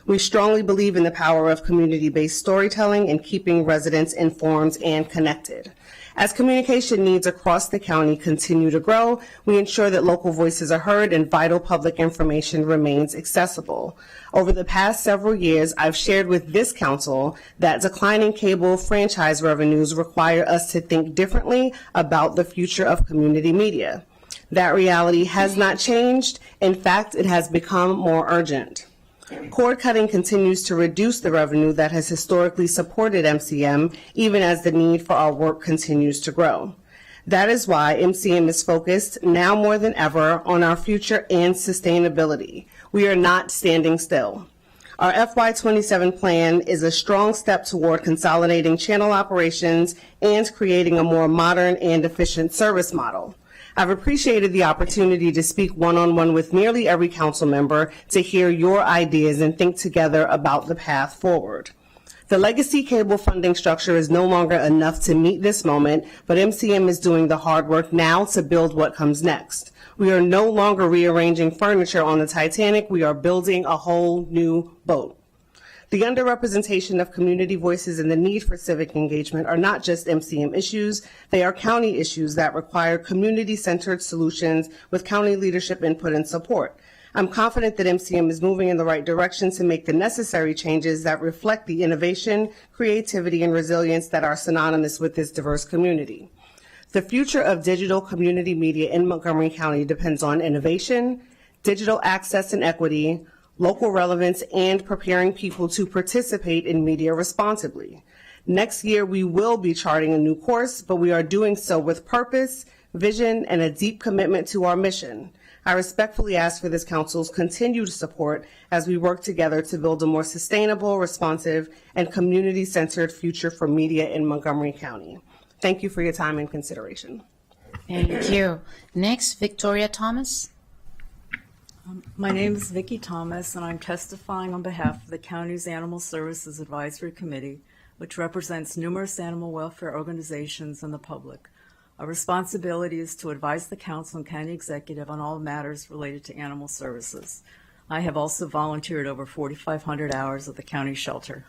We strongly believe in the power of community-based storytelling and keeping residents informed and connected. As communication needs across the county continue to grow, we ensure that local voices are heard and vital public information remains accessible. Over the past several years, I've shared with this council that declining cable franchise revenues require us to think differently about the future of community media. That reality has not changed. In fact, it has become more urgent. Cord cutting continues to reduce the revenue that has historically supported MCM, even as the need for our work continues to grow. That is why MCM is focused now more than ever on our future and sustainability. We are not standing still. Our FY27 plan is a strong step toward consolidating channel operations and creating a more modern and efficient service model. I've appreciated the opportunity to speak one-on-one with nearly every council member to hear your ideas and think together about the path forward. The legacy cable funding structure is no longer enough to meet this moment, but MCM is doing the hard work now to build what comes next. We are no longer rearranging furniture on the Titanic. We are building a whole new boat. The underrepresentation of community voices and the need for civic engagement are not just MCM issues, they are county issues that require community-centered solutions with county leadership input and support. I'm confident that MCM is moving in the right direction to make the necessary changes that reflect the innovation, creativity, and resilience that are synonymous with this diverse community. The future of digital community media in Montgomery County depends on innovation, digital access and equity, local relevance, and preparing people to participate in media responsibly. Next year, we will be charting a new course, but we are doing so with purpose, vision, and a deep commitment to our mission. I respectfully ask for this council's continued support as we work together to build a more sustainable, responsive, and community-centered future for media in Montgomery County. Thank you for your time and consideration. Thank you. Next, Victoria Thomas. My name is Vicki Thomas, and I'm testifying on behalf of the county's Animal Services Advisory Committee, which represents numerous animal welfare organizations and the public. Our responsibility is to advise the council and county executive on all matters related to animal services. I have also volunteered over 4,500 hours at the county shelter.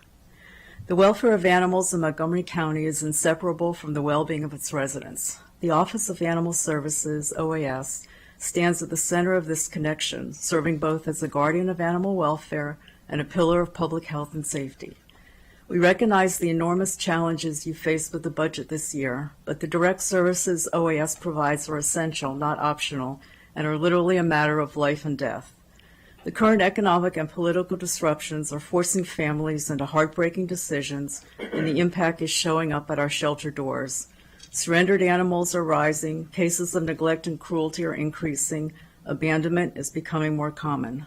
The welfare of animals in Montgomery County is inseparable from the well-being of its residents. The Office of Animal Services, OAS, stands at the center of this connection, serving both as a guardian of animal welfare and a pillar of public health and safety. We recognize the enormous challenges you face with the budget this year, but the direct services OAS provides are essential, not optional, and are literally a matter of life and death. The current economic and political disruptions are forcing families into heartbreaking decisions, and the impact is showing up at our shelter doors. Surrendered animals are rising, cases of neglect and cruelty are increasing, abandonment is becoming more common.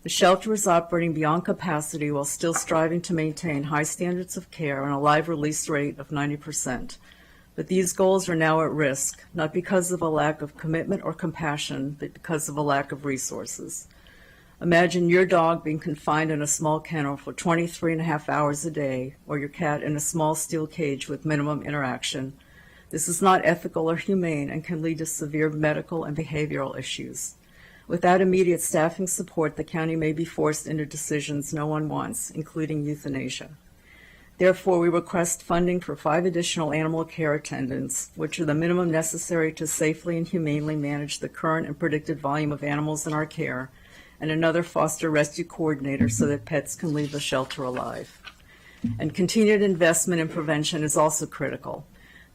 The shelter is operating beyond capacity while still striving to maintain high standards of care and a live release rate of 90%. But these goals are now at risk, not because of a lack of commitment or compassion, but because of a lack of resources. Imagine your dog being confined in a small kennel for 23.5 hours a day, or your cat in a small steel cage with minimum interaction. This is not ethical or humane and can lead to severe medical and behavioral issues. Without immediate staffing support, the county may be forced into decisions no one wants, including euthanasia. Therefore, we request funding for 5 additional animal care attendants, which are the minimum necessary to safely and humanely manage the current and predicted volume of animals in our care, and another foster rescue coordinator so that pets can leave the shelter alive. And continued investment in prevention is also critical.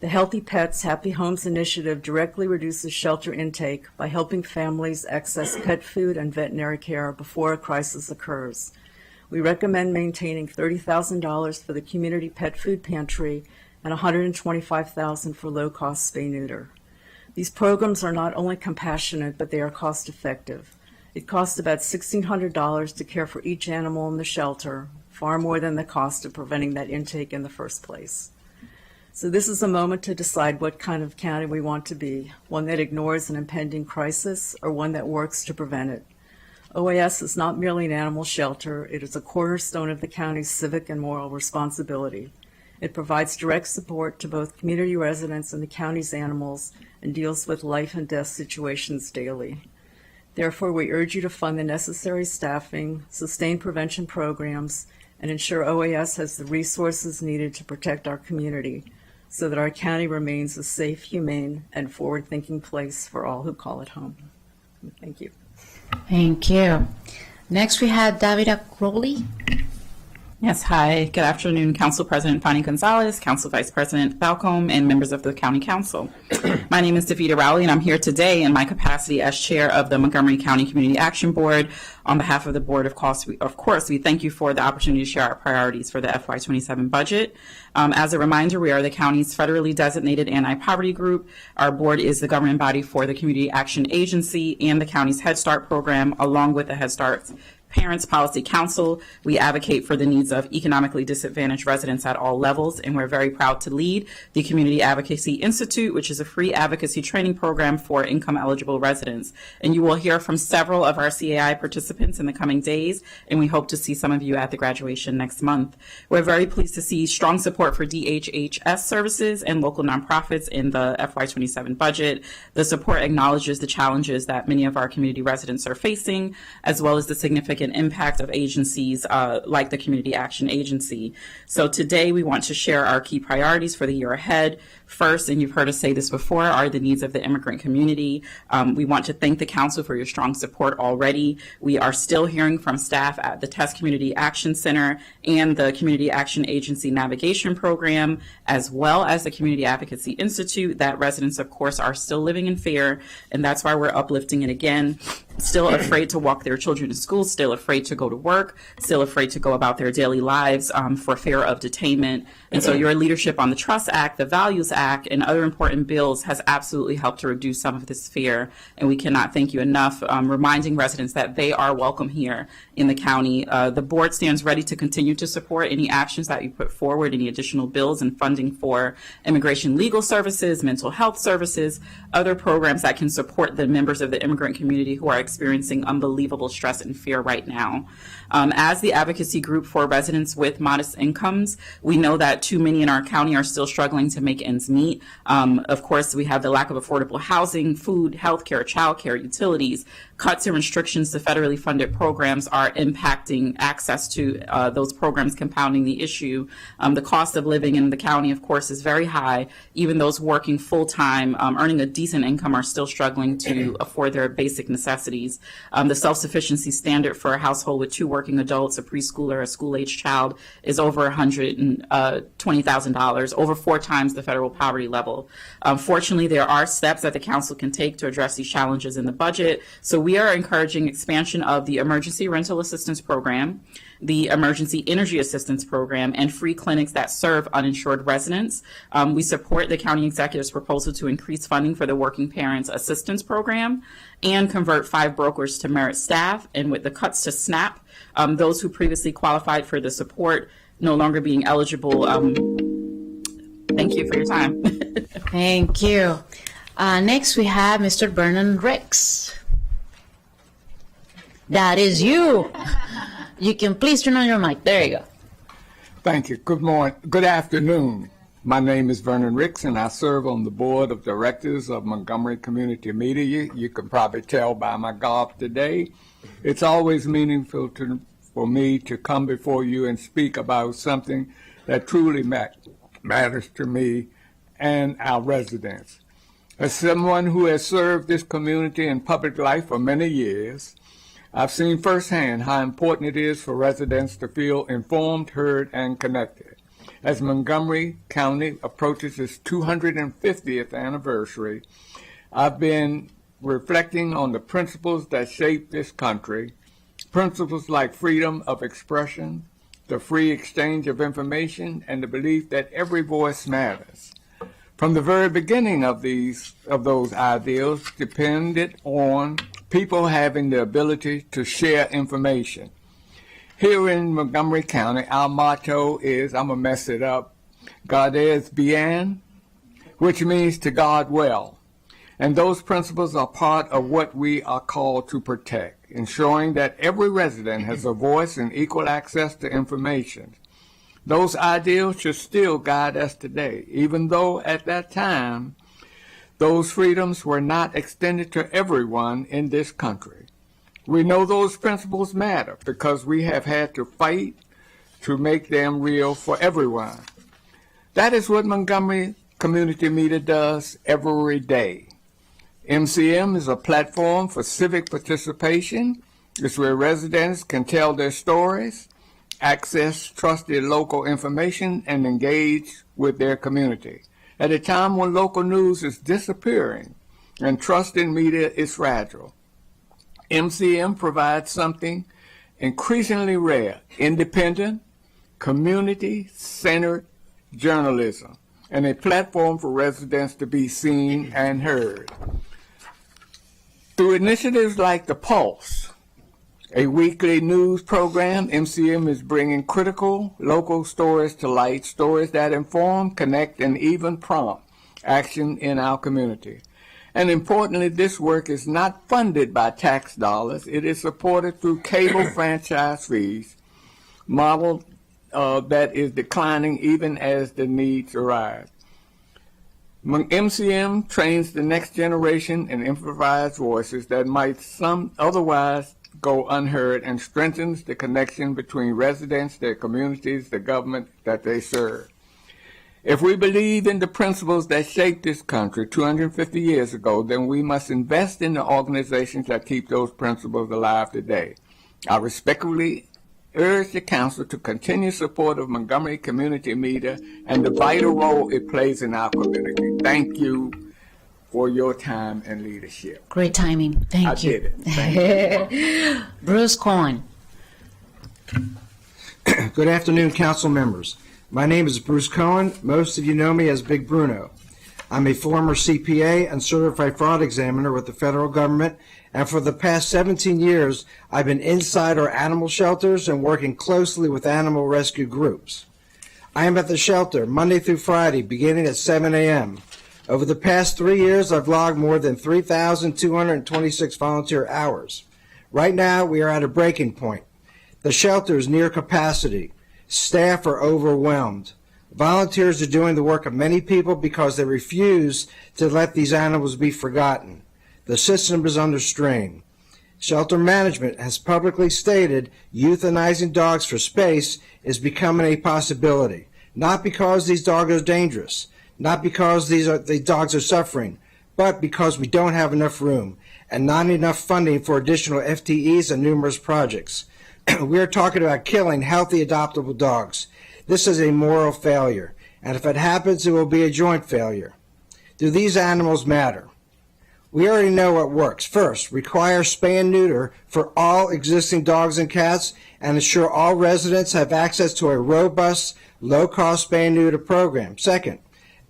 The Healthy Pets, Happy Homes initiative directly reduces shelter intake by helping families access pet food and veterinary care before a crisis occurs. We recommend maintaining $30,000 for the community pet food pantry and $125,000 for low-cost spay-neuter. These programs are not only compassionate, but they are cost-effective. It costs about $1,600 to care for each animal in the shelter, far more than the cost of preventing that intake in the first place. So this is a moment to decide what kind of county we want to be, one that ignores an impending crisis or one that works to prevent it. OAS is not merely an animal shelter, it is a cornerstone of the county's civic and moral responsibility. It provides direct support to both community residents and the county's animals and deals with life and death situations daily. Therefore, we urge you to fund the necessary staffing, sustain prevention programs, and ensure OAS has the resources needed to protect our community so that our county remains a safe, humane, and forward-thinking place for all who call it home. Thank you. Thank you. Next, we have Davida Crowley. Yes, hi. Good afternoon, Council President Fanny Gonzalez, Council Vice President Falcom, and members of the County Council. My name is Davida Rowley, and I'm here today in my capacity as Chair of the Montgomery County Community Action Board. On behalf of the Board, of course, we thank you for the opportunity to share our priorities for the FY27 budget. As a reminder, we are the county's federally designated anti-poverty group. Our board is the governing body for the Community Action Agency and the county's Head Start program, along with the Head Start Parents Policy Council. We advocate for the needs of economically disadvantaged residents at all levels, and we're very proud to lead the Community Advocacy Institute, which is a free advocacy training program for income-eligible residents. And you will hear from several of our CAI participants in the coming days, and we hope to see some of you at the graduation next month. We're very pleased to see strong support for DHHS services and local nonprofits in the FY27 budget. The support acknowledges the challenges that many of our community residents are facing, as well as the significant impact of agencies like the Community Action Agency. So today we want to share our key priorities for the year ahead. First, and you've heard us say this before, are the needs of the immigrant community. We want to thank the Council for your strong support already. We are still hearing from staff at the Test Community Action Center and the Community Action Agency Navigation Program, as well as the Community Advocacy Institute, that residents, of course, are still living in fear, and that's why we're uplifting it again. Still afraid to walk their children to school, still afraid to go to work, still afraid to go about their daily lives for fear of detainment. And so your leadership on the Trust Act, the Values Act, and other important bills has absolutely helped to reduce some of this fear. And we cannot thank you enough, reminding residents that they are welcome here in the county. The board stands ready to continue to support any actions that you put forward, any additional bills and funding for immigration legal services, mental health services, other programs that can support the members of the immigrant community who are experiencing unbelievable stress and fear right now. As the advocacy group for residents with modest incomes, we know that too many in our county are still struggling to make ends meet. Of course, we have the lack of affordable housing, food, healthcare, childcare, utilities. Cuts and restrictions to federally funded programs are impacting access to those programs, compounding the issue. The cost of living in the county, of course, is very high. Even those working full-time, earning a decent income, are still struggling to afford their basic necessities. The self-sufficiency standard for a household with 2 working adults, a preschooler, a school-age child, is over $120,000, over 4 times the federal poverty level. Fortunately, there are steps that the council can take to address these challenges in the budget. So we are encouraging expansion of the Emergency Rental Assistance Program, the Emergency Energy Assistance Program, and free clinics that serve uninsured residents. We support the county executive's proposal to increase funding for the Working Parents Assistance Program and convert 5 brokers to merit staff. And with the cuts to SNAP, those who previously qualified for the support no longer being eligible. Thank you for your time. Thank you. Next, we have Mr. Vernon Ricks. That is you. You can please turn on your mic. There you go. Thank you. Good morning. Good afternoon. My name is Vernon Ricks, and I serve on the board of directors of Montgomery Community Media. You can probably tell by my garb today. It's always meaningful for me to come before you and speak about something that truly matters to me and our residents. As someone who has served this community in public life for many years, I've seen firsthand how important it is for residents to feel informed, heard, and connected. As Montgomery County approaches its 250th anniversary, I've been reflecting on the principles that shape this country, principles like freedom of expression, the free exchange of information, and the belief that every voice matters. From the very beginning of those ideals depended on people having the ability to share information. Here in Montgomery County, our motto is, I'm going to mess it up, Gardez Bien, which means to guard well. And those principles are part of what we are called to protect, ensuring that every resident has a voice and equal access to information. Those ideals should still guide us today, even though at that time those freedoms were not extended to everyone in this country. We know those principles matter because we have had to fight to make them real for everyone. That is what Montgomery Community Media does every day. MCM is a platform for civic participation. It's where residents can tell their stories, access trusted local information, and engage with their community. At a time when local news is disappearing and trust in media is fragile, MCM provides something increasingly rare: independent, community-centered journalism, and a platform for residents to be seen and heard. Through initiatives like The Pulse, a weekly news program, MCM is bringing critical local stories to light, stories that inform, connect, and even prompt action in our community. And importantly, this work is not funded by tax dollars. It is supported through cable franchise fees, model that is declining even as the needs arise. MCM trains the next generation in improvised voices that might some otherwise go unheard, and strengthens the connection between residents, their communities, the government that they serve. If we believe in the principles that shaped this country 250 years ago, then we must invest in the organizations that keep those principles alive today. I respectfully urge the Council to continue support of Montgomery Community Media and the vital role it plays in our community. Thank you for your time and leadership. Great timing. Thank I you. did it. Thank you. Bruce Cohen. Good afternoon, council members. My name is Bruce Cohen. Most of you know me as Big Bruno. I'm a former CPA and certified fraud examiner with the federal government, and for the past 17 years, I've been inside our animal shelters and working closely with animal rescue groups. I am at the shelter Monday through Friday, beginning at 7 a.m. Over the past 3 years, I've logged more than 3,226 volunteer hours. Right now, we are at a breaking point. The shelter is near capacity. Staff are overwhelmed. Volunteers are doing the work of many people because they refuse to let these animals be forgotten. The system is under strain. Shelter management has publicly stated euthanizing dogs for space is becoming a possibility, not because these dogs are dangerous, not because the dogs are suffering, but because we don't have enough room and not enough funding for additional FTEs and numerous projects. We are talking about killing healthy adoptable dogs. This is a moral failure, and if it happens, it will be a joint failure. Do these animals matter? We already know what works. First, require spay and neuter for all existing dogs and cats and ensure all residents have access to a robust, low-cost spay and neuter program. Second,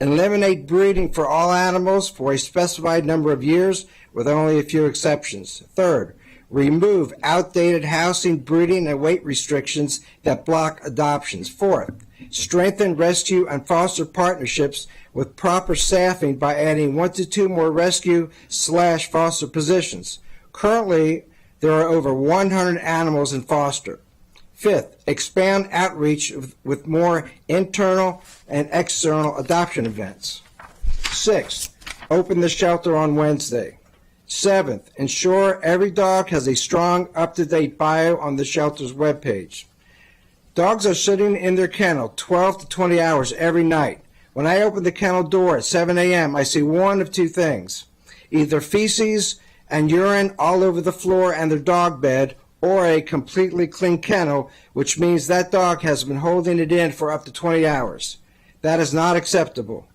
eliminate breeding for all animals for a specified number of years with only a few exceptions. Third, remove outdated housing, breeding, and weight restrictions that block adoptions. Fourth, strengthen rescue and foster partnerships with proper staffing by adding 1 to 2 more rescue/foster positions. Currently, there are over 100 animals in foster. Fifth, expand outreach with more internal and external adoption events. Sixth, open the shelter on Wednesday. Seventh, ensure every dog has a strong, up-to-date bio on the shelter's webpage. Dogs are sitting in their kennel 12 to 20 hours every night. When I open the kennel door at 7 a.m., I see one of two things: either feces and urine all over the floor and their dog bed, or a completely clean kennel, which means that dog has been holding it in for up to 20 hours. That is not acceptable.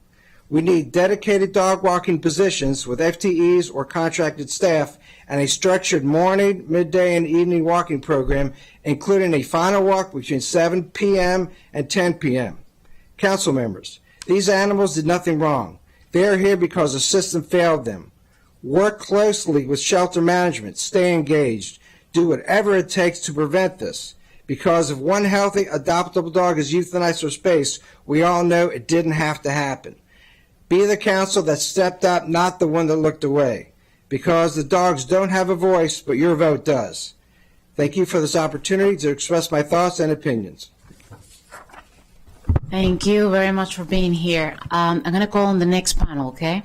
We need dedicated dog walking positions with FTEs or contracted staff and a structured morning, midday, and evening walking program, including a final walk between 7 p.m. and 10 p.m. Council members, these animals did nothing wrong. They are here because the system failed them. Work closely with shelter management. Stay engaged. Do whatever it takes to prevent this. Because if one healthy, adoptable dog is euthanized for space, we all know it didn't have to happen. Be the council that stepped up, not the one that looked away. Because the dogs don't have a voice, but your vote does. Thank you for this opportunity to express my thoughts and opinions. Thank you very much for being here. I'm going to call on the next panel, okay?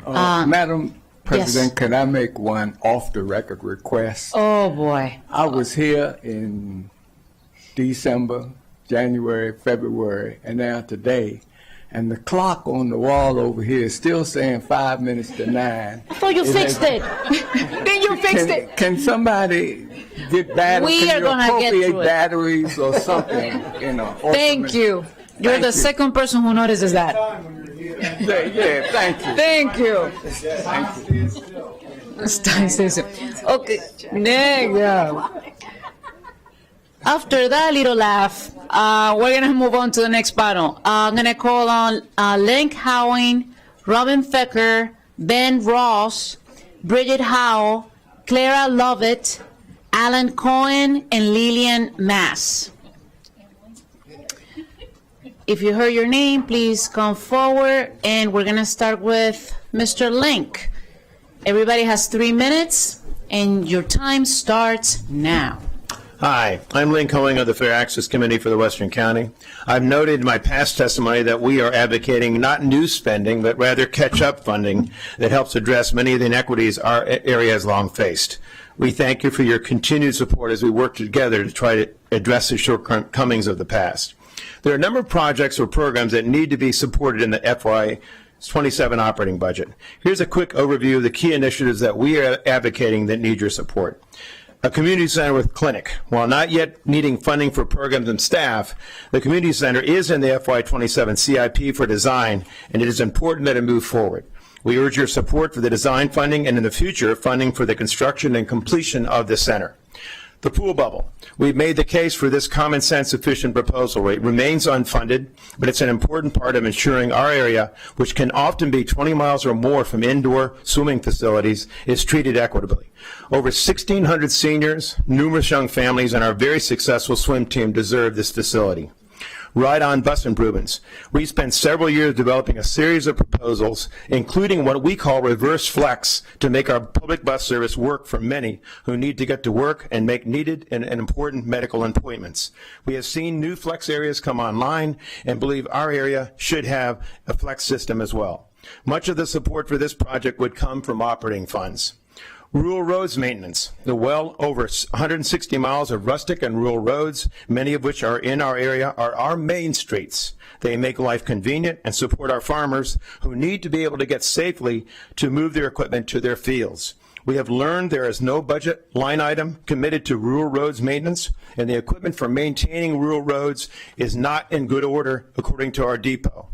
Madam President, yes. can I make one off-the-record request? Oh, boy. I was here in December, January, February, and now today, and the clock on the wall over here is still saying 5 minutes to 9. I thought you fixed it. Then you fixed it. Can somebody get batteries? We are going to get to it. Batteries or something, you know. Thank you. You're the second person who notices that. Yeah, thank you. Thank you. Thank you. Okay. There you go. After that little laugh, we're going to move on to the next panel. I'm going to call on Link Howing, Robin Fecker, Ben Ross, Bridget Howell, Clara Lovett, Alan Cohen, and Lillian Mass. If you heard your name, please come forward, and we're going to start with Mr. Link. Everybody has 3 minutes, and your time starts now. Hi, I'm Lynn Cohen of the Fair Access Committee for the Western County. I've noted in my past testimony that we are advocating not new spending, but rather catch-up funding that helps address many of the inequities our area has long faced. We thank you for your continued support as we work together to try to address the shortcomings of the past. There are a number of projects or programs that need to be supported in the FY27 operating budget. Here's a quick overview of the key initiatives that we are advocating that need your support. A community center with clinic. While not yet needing funding for programs and staff, the community center is in the FY27 CIP for design, and it is important that it move forward. We urge your support for the design funding and in the future funding for the construction and completion of the center. The pool bubble. We've made the case for this common sense efficient proposal. It remains unfunded, but it's an important part of ensuring our area, which can often be 20 miles or more from indoor swimming facilities, is treated equitably. Over 1,600 seniors, numerous young families, and our very successful swim team deserve this facility. Ride-on bus improvements. We spent several years developing a series of proposals, including what we call reverse flex, to make our public bus service work for many who need to get to work and make needed and important medical appointments. We have seen new flex areas come online and believe our area should have a flex system as well. Much of the support for this project would come from operating funds. Rural roads maintenance. The well over 160 miles of rustic and rural roads, many of which are in our area, are our main streets. They make life convenient and support our farmers who need to be able to get safely to move their equipment to their fields. We have learned there is no budget line item committed to rural roads maintenance, and the equipment for maintaining rural roads is not in good order according to our depot.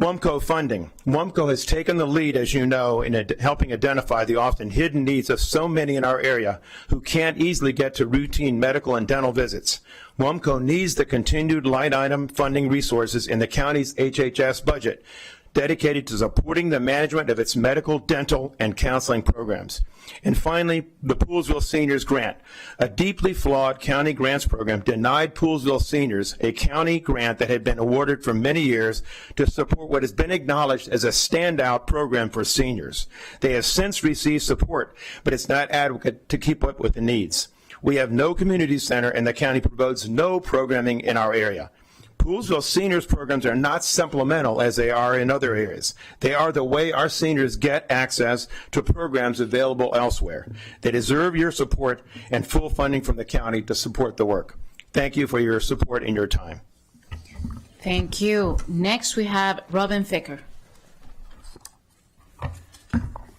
WUMCO funding. WUMCO has taken the lead, as you know, in helping identify the often hidden needs of so many in our area who can't easily get to routine medical and dental visits. WUMCO needs the continued line item funding resources in the county's HHS budget dedicated to supporting the management of its medical, dental, and counseling programs. And finally, the Poolesville Seniors Grant. A deeply flawed county grants program denied Poolesville seniors a county grant that had been awarded for many years to support what has been acknowledged as a standout program for seniors. They have since received support, but it's not adequate to keep up with the needs. We have no community center, and the county promotes no programming in our area. Poolesville seniors programs are not supplemental as they are in other areas. They are the way our seniors get access to programs available elsewhere. They deserve your support and full funding from the county to support the work. Thank you for your support and your time. Thank you. Next, we have Robin Ficker.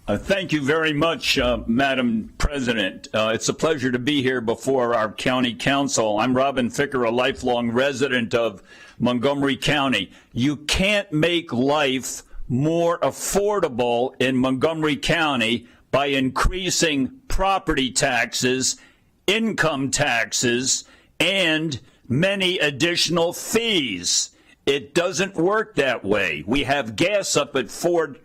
Thank you very much, Madam President. It's a pleasure to be here before our county council. I'm Robin Ficker, a lifelong resident of Montgomery County. You can't make life more affordable in Montgomery County by increasing property taxes, income taxes, and many additional fees. It doesn't work that way. We have gas up at $4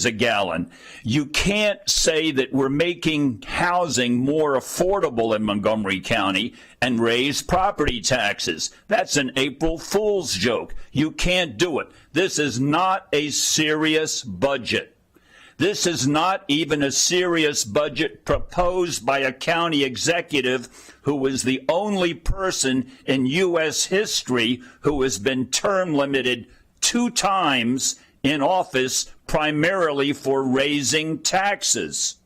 a gallon. You can't say that we're making housing more affordable in Montgomery County and raise property taxes. That's an April Fool's joke. You can't do it. This is not a serious budget. This is not even a serious budget proposed by a county executive who was the only person in U.S. history who has been term limited 2 times in office, primarily for raising taxes.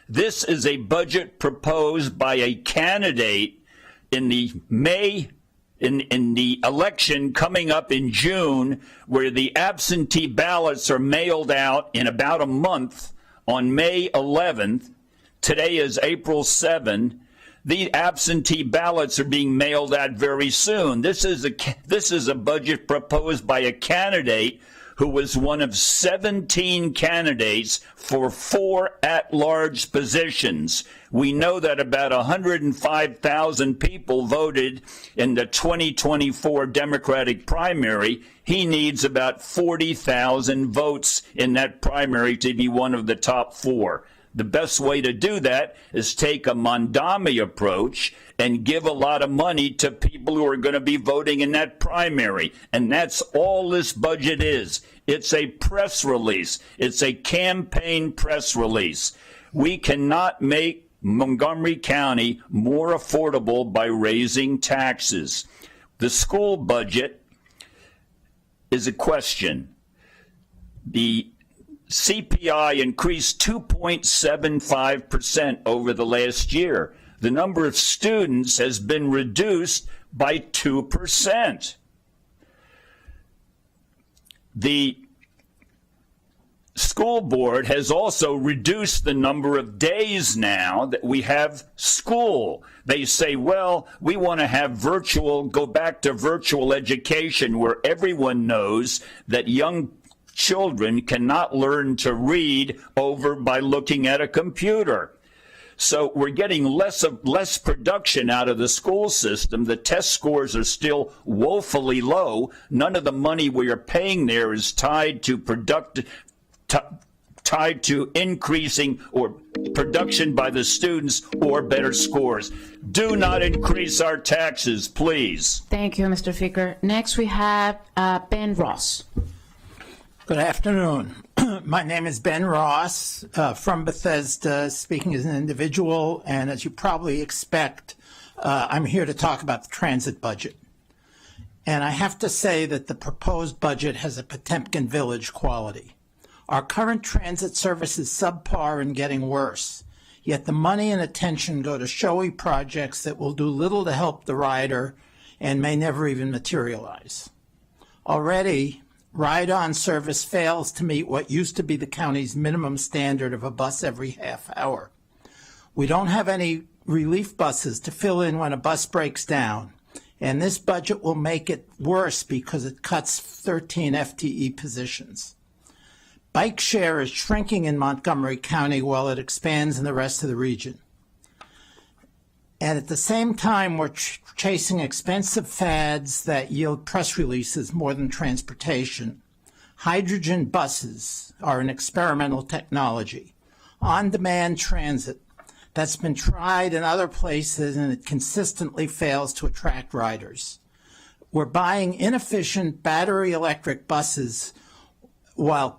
This is a budget proposed by a candidate in the in the election coming up in June, where the absentee ballots are mailed out in about a month on May 11th. Today is April 7. The absentee ballots are being mailed out very soon. This is a budget proposed by a candidate who was one of 17 candidates for 4 at-large positions. We know that about 105,000 people voted in the 2024 Democratic primary. He needs about 40,000 votes in that primary to be one of the top 4. The best way to do that is take a Mondami approach and give a lot of money to people who are going to be voting in that primary. And that's all this budget is. It's a press release. It's a campaign press release. We cannot make Montgomery County more affordable by raising taxes. The school budget is a question. The CPI increased 2.75% over the last year. The number of students has been reduced by 2%. The school board has also reduced the number of days now that we have school. They say, well, we want to have go back to virtual education, where everyone knows that young children cannot learn to read by looking at a computer. So we're getting less production out of the school system. The test scores are still woefully low. None of the money we are paying there is tied to increasing or production by the students or better scores. Do not increase our taxes, please. Thank you, Mr. Ficker. Next, we have Ben Ross. Good afternoon. My name is Ben Ross from Bethesda, speaking as an individual, and as you probably expect, I'm here to talk about the transit budget. And I have to say that the proposed budget has a Potemkin Village quality. Our current transit service is subpar and getting worse, yet the money and attention go to showy projects that will do little to help the rider and may never even materialize. Already, ride-on service fails to meet what used to be the county's minimum standard of a bus every half hour. We don't have any relief buses to fill in when a bus breaks down, and this budget will make it worse because it cuts 13 FTE positions. Bike share is shrinking in Montgomery County while it expands in the rest of the region. And at the same time, we're chasing expensive fads that yield press releases more than transportation. Hydrogen buses are an experimental technology. On-demand transit that's been tried in other places, and it consistently fails to attract riders. We're buying inefficient battery electric buses while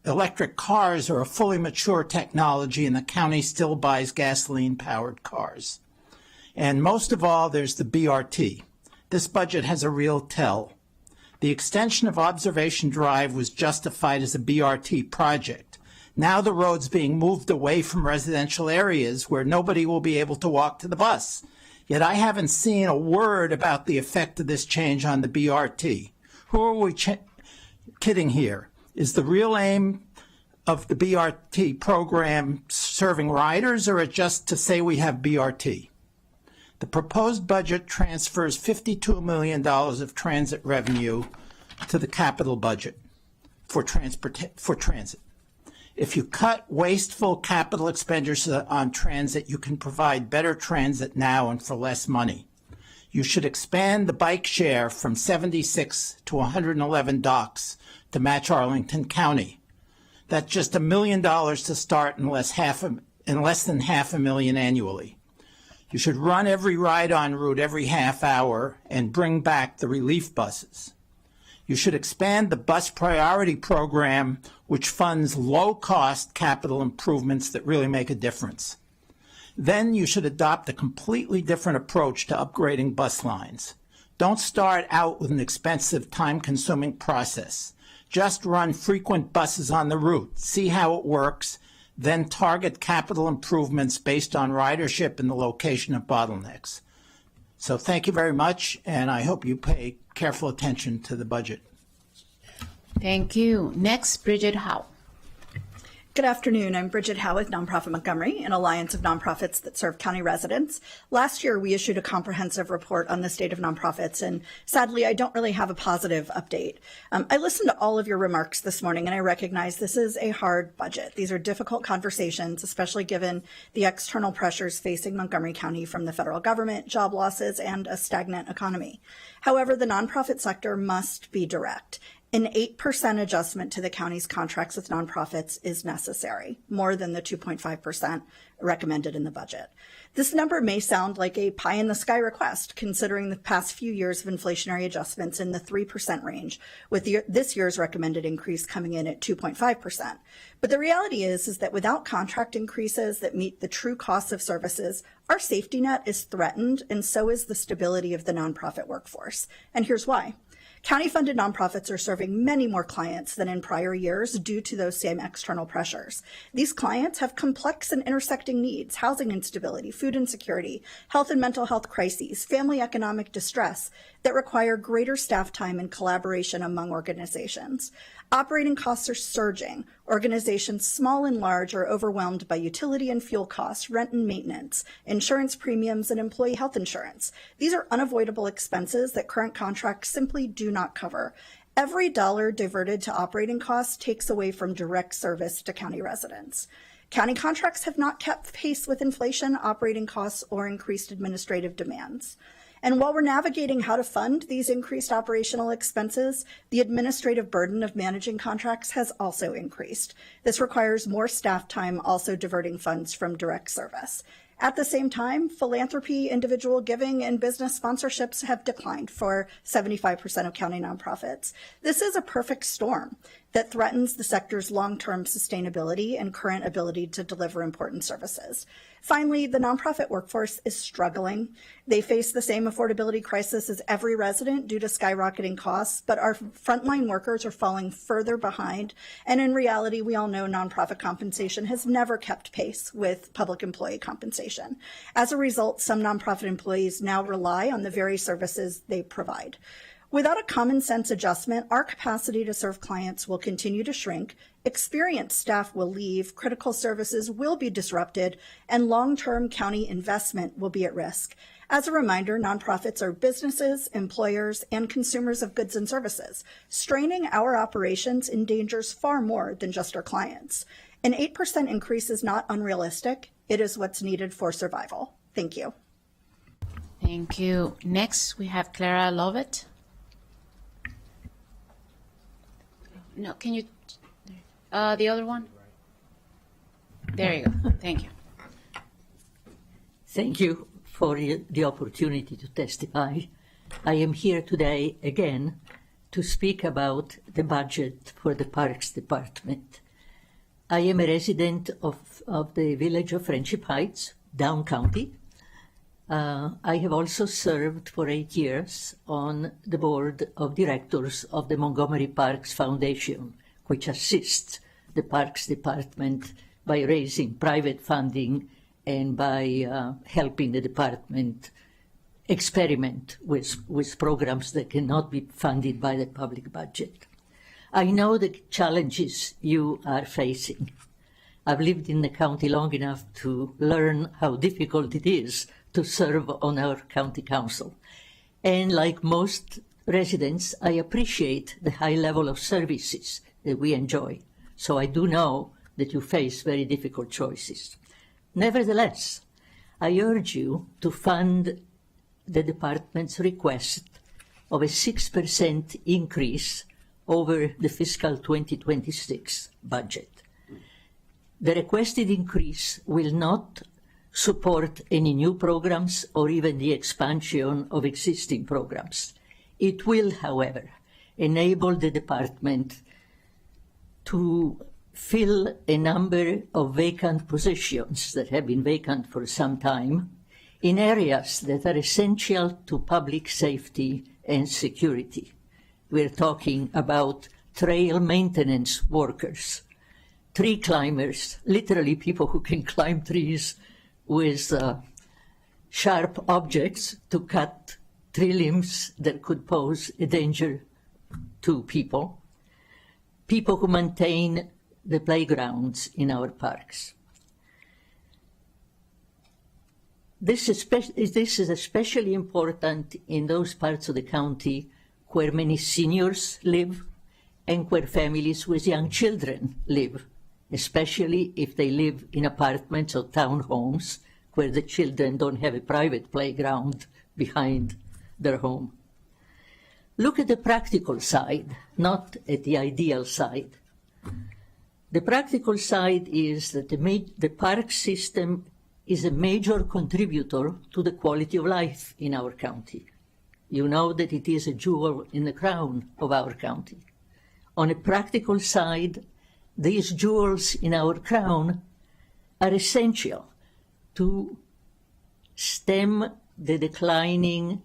electric cars are a fully mature technology, and the county still buys gasoline-powered cars. And most of all, there's the BRT. This budget has a real tell. The extension of Observation Drive was justified as a BRT project. Now the road's being moved away from residential areas where nobody will be able to walk to the bus. Yet I haven't seen a word about the effect of this change on the BRT. Who are we kidding here? Is the real aim of the BRT program serving riders, or just to say we have BRT? The proposed budget transfers $52 million of transit revenue to the capital budget for transit. If you cut wasteful capital expenditures on transit, you can provide better transit now and for less money. You should expand the bike share from 76 to 111 docks to match Arlington County. That's just $1 million to start and less than $500,000 annually. You should run every ride-on route every half hour and bring back the relief buses. You should expand the Bus Priority Program, which funds low-cost capital improvements that really make a difference. Then you should adopt a completely different approach to upgrading bus lines. Don't start out with an expensive, time-consuming process. Just run frequent buses on the route, see how it works, then target capital improvements based on ridership and the location of bottlenecks. So thank you very much, and I hope you pay careful attention to the budget. Thank you. Next, Bridget Howe. Good afternoon. I'm Bridget Howe with Nonprofit Montgomery, an alliance of nonprofits that serve county residents. Last year, we issued a comprehensive report on the state of nonprofits, and sadly, I don't really have a positive update. I listened to all of your remarks this morning, and I recognize this is a hard budget. These are difficult conversations, especially given the external pressures facing Montgomery County from the federal government, job losses, and a stagnant economy. However, the nonprofit sector must be direct. An 8% adjustment to the county's contracts with nonprofits is necessary, more than the 2.5% recommended in the budget. This number may sound like a pie-in-the-sky request, considering the past few years of inflationary adjustments in the 3% range, with this year's recommended increase coming in at 2.5%. But the reality is that without contract increases that meet the true costs of services, our safety net is threatened, and so is the stability of the nonprofit workforce. And here's why. County-funded nonprofits are serving many more clients than in prior years due to those same external pressures. These clients have complex and intersecting needs: housing instability, food insecurity, health and mental health crises, family economic distress that require greater staff time and collaboration among organizations. Operating costs are surging. Organizations small and large are overwhelmed by utility and fuel costs, rent and maintenance, insurance premiums, and employee health insurance. These are unavoidable expenses that current contracts simply do not cover. Every dollar diverted to operating costs takes away from direct service to county residents. County contracts have not kept pace with inflation, operating costs, or increased administrative demands. And while we're navigating how to fund these increased operational expenses, the administrative burden of managing contracts has also increased. This requires more staff time, also diverting funds from direct service. At the same time, philanthropy, individual giving, and business sponsorships have declined for 75% of county nonprofits. This is a perfect storm that threatens the sector's long-term sustainability and current ability to deliver important services. Finally, the nonprofit workforce is struggling. They face the same affordability crisis as every resident due to skyrocketing costs, but our frontline workers are falling further behind. And in reality, we all know nonprofit compensation has never kept pace with public employee compensation. As a result, some nonprofit employees now rely on the very services they provide. Without a common sense adjustment, our capacity to serve clients will continue to shrink, experienced staff will leave, critical services will be disrupted, and long-term county investment will be at risk. As a reminder, nonprofits are businesses, employers, and consumers of goods and services. Straining our operations endangers far more than just our clients. An 8% increase is not unrealistic. It is what's needed for survival. Thank you. Thank you. Next, we have Clara Lovett. No, can you, the other one? There you go. Thank you. Thank you for the opportunity to testify. I am here today again to speak about the budget for the Parks Department. I am a resident of the village of Friendship Heights, Down County. I have also served for 8 years on the board of directors of the Montgomery Parks Foundation, which assists the Parks Department by raising private funding and by helping the department experiment with programs that cannot be funded by the public budget. I know the challenges you are facing. I've lived in the county long enough to learn how difficult it is to serve on our county council. And like most residents, I appreciate the high level of services that we enjoy. So I do know that you face very difficult choices. Nevertheless, I urge you to fund the department's request of a 6% increase over the fiscal 2026 budget. The requested increase will not support any new programs or even the expansion of existing programs. It will, however, enable the department to fill a number of vacant positions that have been vacant for some time in areas that are essential to public safety and security. We're talking about trail maintenance workers, tree climbers, literally people who can climb trees with sharp objects to cut tree limbs that could pose a danger to people, people who maintain the playgrounds in our parks. This is especially important in those parts of the county where many seniors live and where families with young children live, especially if they live in apartments or townhomes where the children don't have a private playground behind their home. Look at the practical side, not at the ideal side. The practical side is that the park system is a major contributor to the quality of life in our county. You know that it is a jewel in the crown of our county. On a practical side, these jewels in our crown are essential to stem the declining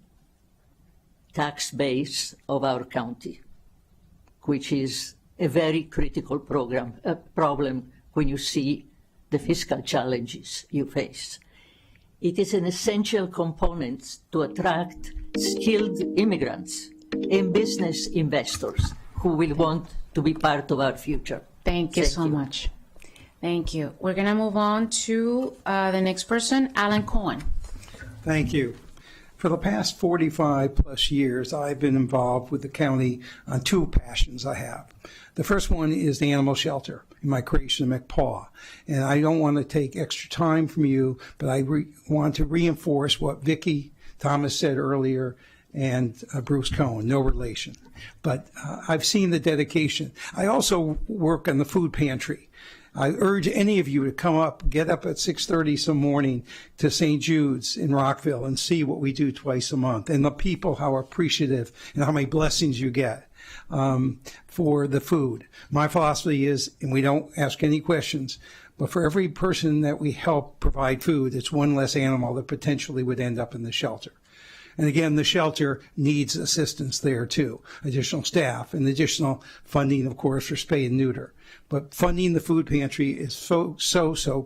tax base of our county, which is a very critical problem when you see the fiscal challenges you face. It is an essential component to attract skilled immigrants and business investors who will want to be part of our future. Thank you so much. Thank you. We're going to move on to the next person, Alan Cohen. Thank you. For the past 45 plus years, I've been involved with the county on two passions I have. The first one is the animal shelter in my creation of McPaw. And I don't want to take extra time from you, but I want to reinforce what Vicki Thomas said earlier and Bruce Cohen, no relation. But I've seen the dedication. I also work on the food pantry. I urge any of you to come up, get up at 6:30 some morning to St. Jude's in Rockville and see what we do twice a month, and the people, how appreciative and how many blessings you get for the food. My philosophy is, and we don't ask any questions, but for every person that we help provide food, it's one less animal that potentially would end up in the shelter. And again, the shelter needs assistance there too, additional staff and additional funding, of course, for spay and neuter. But funding the food pantry is so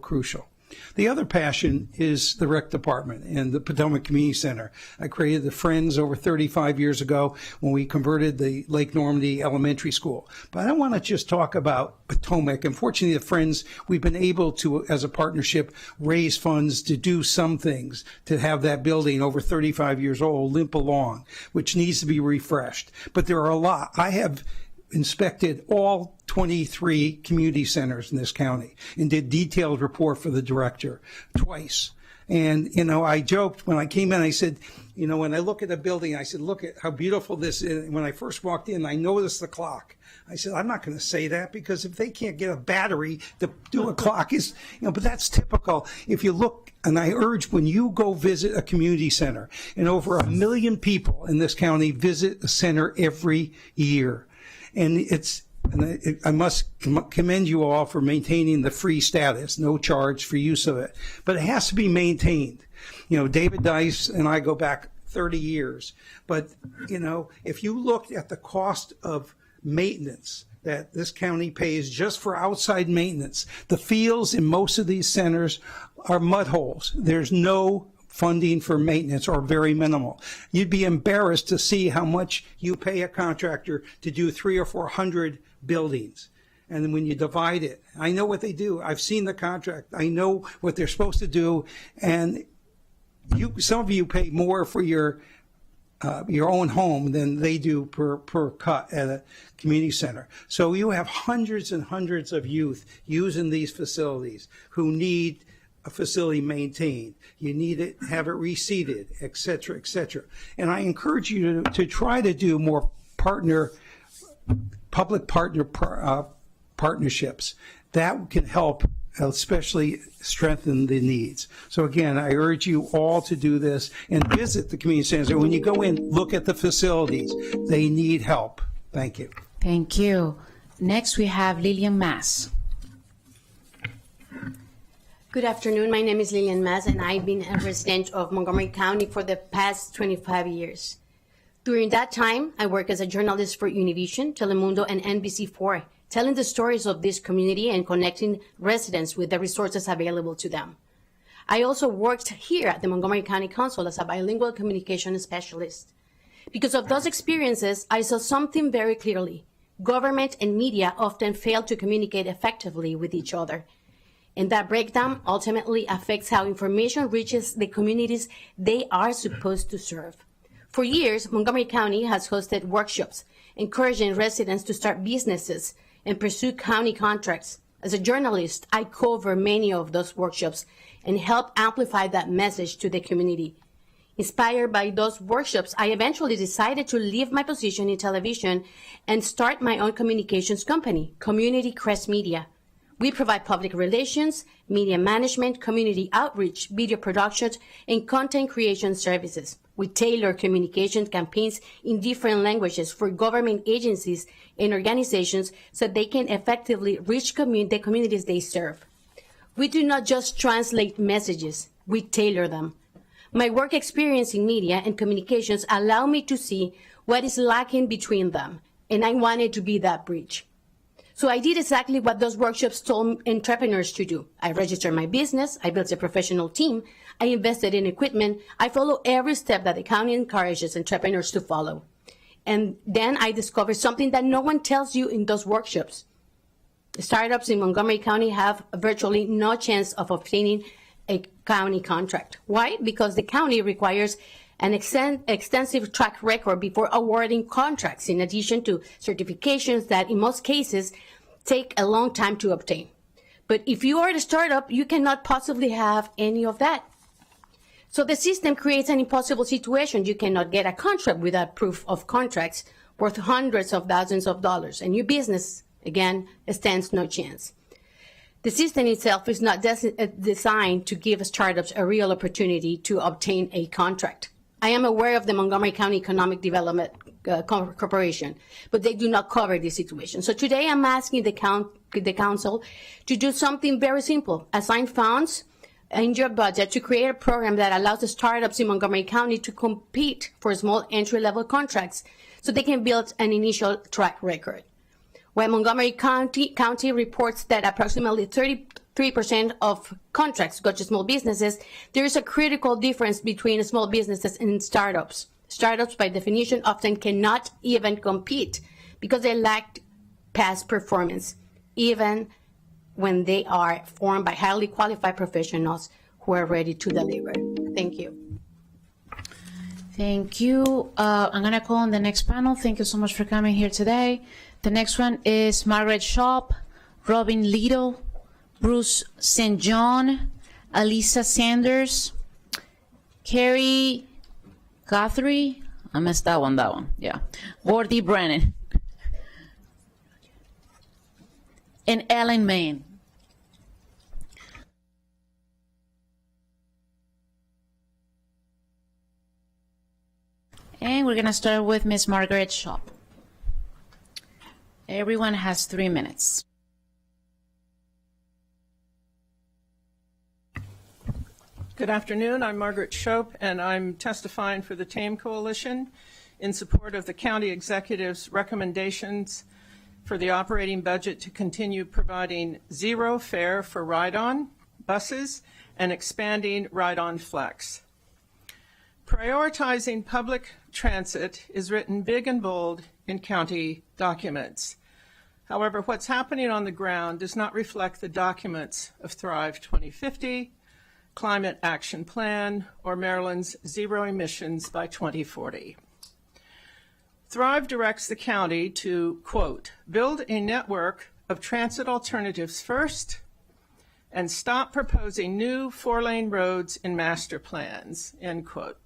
crucial. The other passion is the rec department and the Potomac Community Center. I created the Friends over 35 years ago when we converted the Lake Normandy Elementary School. But I don't want to just talk about Potomac. Unfortunately, the Friends, we've been able to, as a partnership, raise funds to do some things, to have that building over 35 years old limp along, which needs to be refreshed. But there are a lot. I have inspected all 23 community centers in this county and did detailed report for the director twice. And, I joked when I came in, I said, when I look at a building, I said, look at how beautiful this is. And when I first walked in, I noticed the clock. I said, I'm not going to say that because if they can't get a battery to do a clock but that's typical. If you look, and I urge when you go visit a community center, and over 1 million people in this county visit a center every year. And I must commend you all for maintaining the free status, no charge for use of it. But it has to be maintained. David Dice and I go back 30 years. But, if you looked at the cost of maintenance that this county pays just for outside maintenance, the fields in most of these centers are mud holes. There's no funding for maintenance or very minimal. You'd be embarrassed to see how much you pay a contractor to do 300 or 400 buildings. And then when you divide it, I know what they do. I've seen the contract. I know what they're supposed to do. And some of you pay more for your own home than they do per cut at a community center. So you have hundreds and hundreds of youth using these facilities who need a facility maintained. You need it, have it reseeded, et cetera, et cetera. And I encourage you to try to do more public-partner partnerships. That can help, especially strengthen the needs. So again, I urge you all to do this and visit the community centers. And when you go in, look at the facilities. They need help. Thank you. Thank you. Next, we have Lillian Mass. Good afternoon. My name is Lillian Mass, and I've been a resident of Montgomery County for the past 25 years. During that time, I worked as a journalist for Univision, Telemundo, and NBC4, telling the stories of this community and connecting residents with the resources available to them. I also worked here at the Montgomery County Council as a bilingual communication specialist. Because of those experiences, I saw something very clearly. Government and media often fail to communicate effectively with each other. And that breakdown ultimately affects how information reaches the communities they are supposed to serve. For years, Montgomery County has hosted workshops encouraging residents to start businesses and pursue county contracts. As a journalist, I cover many of those workshops and help amplify that message to the community. Inspired by those workshops, I eventually decided to leave my position in television and start my own communications company, Community Crest Media. We provide public relations, media management, community outreach, video productions, and content creation services. We tailor communication campaigns in different languages for government agencies and organizations so they can effectively reach the communities they serve. We do not just translate messages, we tailor them. My work experience in media and communications allow me to see what is lacking between them, and I wanted to be that bridge. So I did exactly what those workshops told entrepreneurs to do. I registered my business, I built a professional team, I invested in equipment, I follow every step that the county encourages entrepreneurs to follow. And then I discovered something that no one tells you in those workshops. The startups in Montgomery County have virtually no chance of obtaining a county contract. Why? Because the county requires an extensive track record before awarding contracts, in addition to certifications that in most cases take a long time to obtain. But if you are a startup, you cannot possibly have any of that. So the system creates an impossible situation. You cannot get a contract without proof of contracts worth hundreds of thousands of dollars, and your business, again, stands no chance. The system itself is not designed to give startups a real opportunity to obtain a contract. I am aware of the Montgomery County Economic Development Corporation, but they do not cover this situation. So today I'm asking the council to do something very simple. Assign funds in your budget to create a program that allows the startups in Montgomery County to compete for small entry-level contracts so they can build an initial track record. When Montgomery County reports that approximately 33% of contracts go to small businesses, there is a critical difference between small businesses and startups. Startups, by definition, often cannot even compete because they lack past performance, even when they are formed by highly qualified professionals who are ready to deliver. Thank you. Thank you. I'm going to call on the next panel. Thank you so much for coming here today. The next one is Margaret Shop, Robin Little, Bruce St. John, Alisa Sanders, Carrie Guthrie, I missed that one, yeah. Gordy Brennan, and Ellen Main. And we're gonna start with Miss Margaret Shop. Everyone has 3 minutes. Good afternoon. I'm Margaret Shope, and I'm testifying for the TAME Coalition in support of the county executive's recommendations for the operating budget to continue providing zero fare for ride-on buses and expanding ride-on flex. Prioritizing public transit is written big and bold in county documents. However, what's happening on the ground does not reflect the documents of Thrive 2050, Climate Action Plan, or Maryland's Zero Emissions by 2040. Thrive directs the county to, quote, build a network of transit alternatives first and stop proposing new 4-lane roads in master plans, end quote.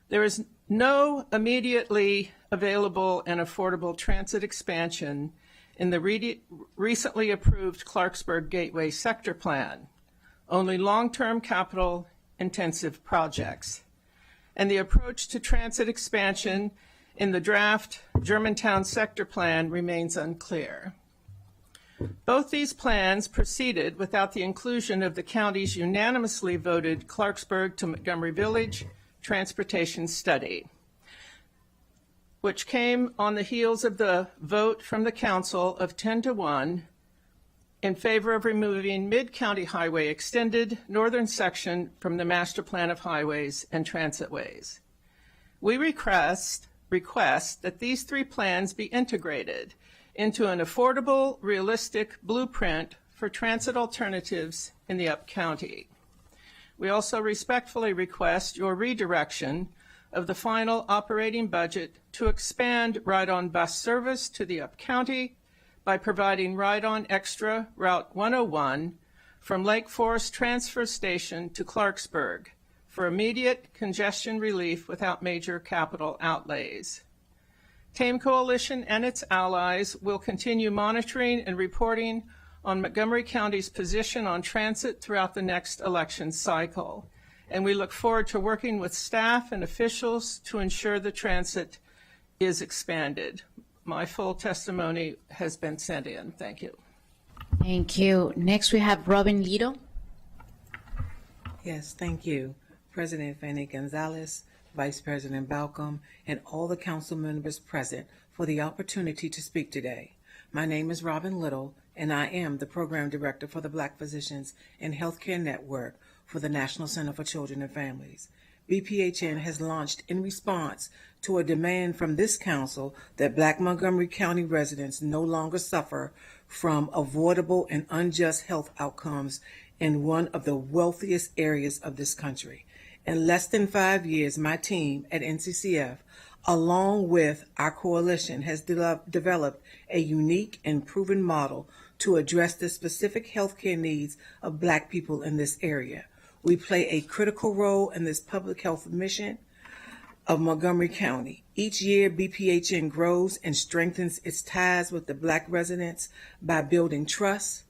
There is no immediately available and affordable transit expansion in the recently approved Clarksburg Gateway Sector Plan, only long-term capital-intensive projects. And the approach to transit expansion in the draft Germantown sector plan remains unclear. Both these plans proceeded without the inclusion of the county's unanimously voted Clarksburg to Montgomery Village transportation study, which came on the heels of the vote from the council of 10-1 in favor of removing Mid-County Highway Extended northern section from the Master Plan of Highways and Transitways. We request that these three plans be integrated into an affordable, realistic blueprint for transit alternatives in the Up-County. We also respectfully request your redirection of the final operating budget to expand ride-on bus service to the Up-County by providing ride-on extra Route 101 from Lake Forest Transfer Station to Clarksburg for immediate congestion relief without major capital outlays. TAME Coalition and its allies will continue monitoring and reporting on Montgomery County's position on transit throughout the next election cycle, and we look forward to working with staff and officials to ensure the transit is expanded. My full testimony has been sent in. Thank you. Thank you. Next, we have Robin Lito. Yes, thank you. President Fanny Gonzalez, Vice President Balcom, and all the council members present for the opportunity to speak today. My name is Robin Little, and I am the Program Director for the Black Physicians and Healthcare Network for the National Center for Children and Families. BPHN has launched in response to a demand from this council that Black Montgomery County residents no longer suffer from avoidable and unjust health outcomes in one of the wealthiest areas of this country. In less than 5 years, my team at NCCF, along with our coalition, has developed a unique and proven model to address the specific healthcare needs of Black people in this area. We play a critical role in this public health mission of Montgomery County. Each year, BPHN grows and strengthens its ties with the Black residents by building trust,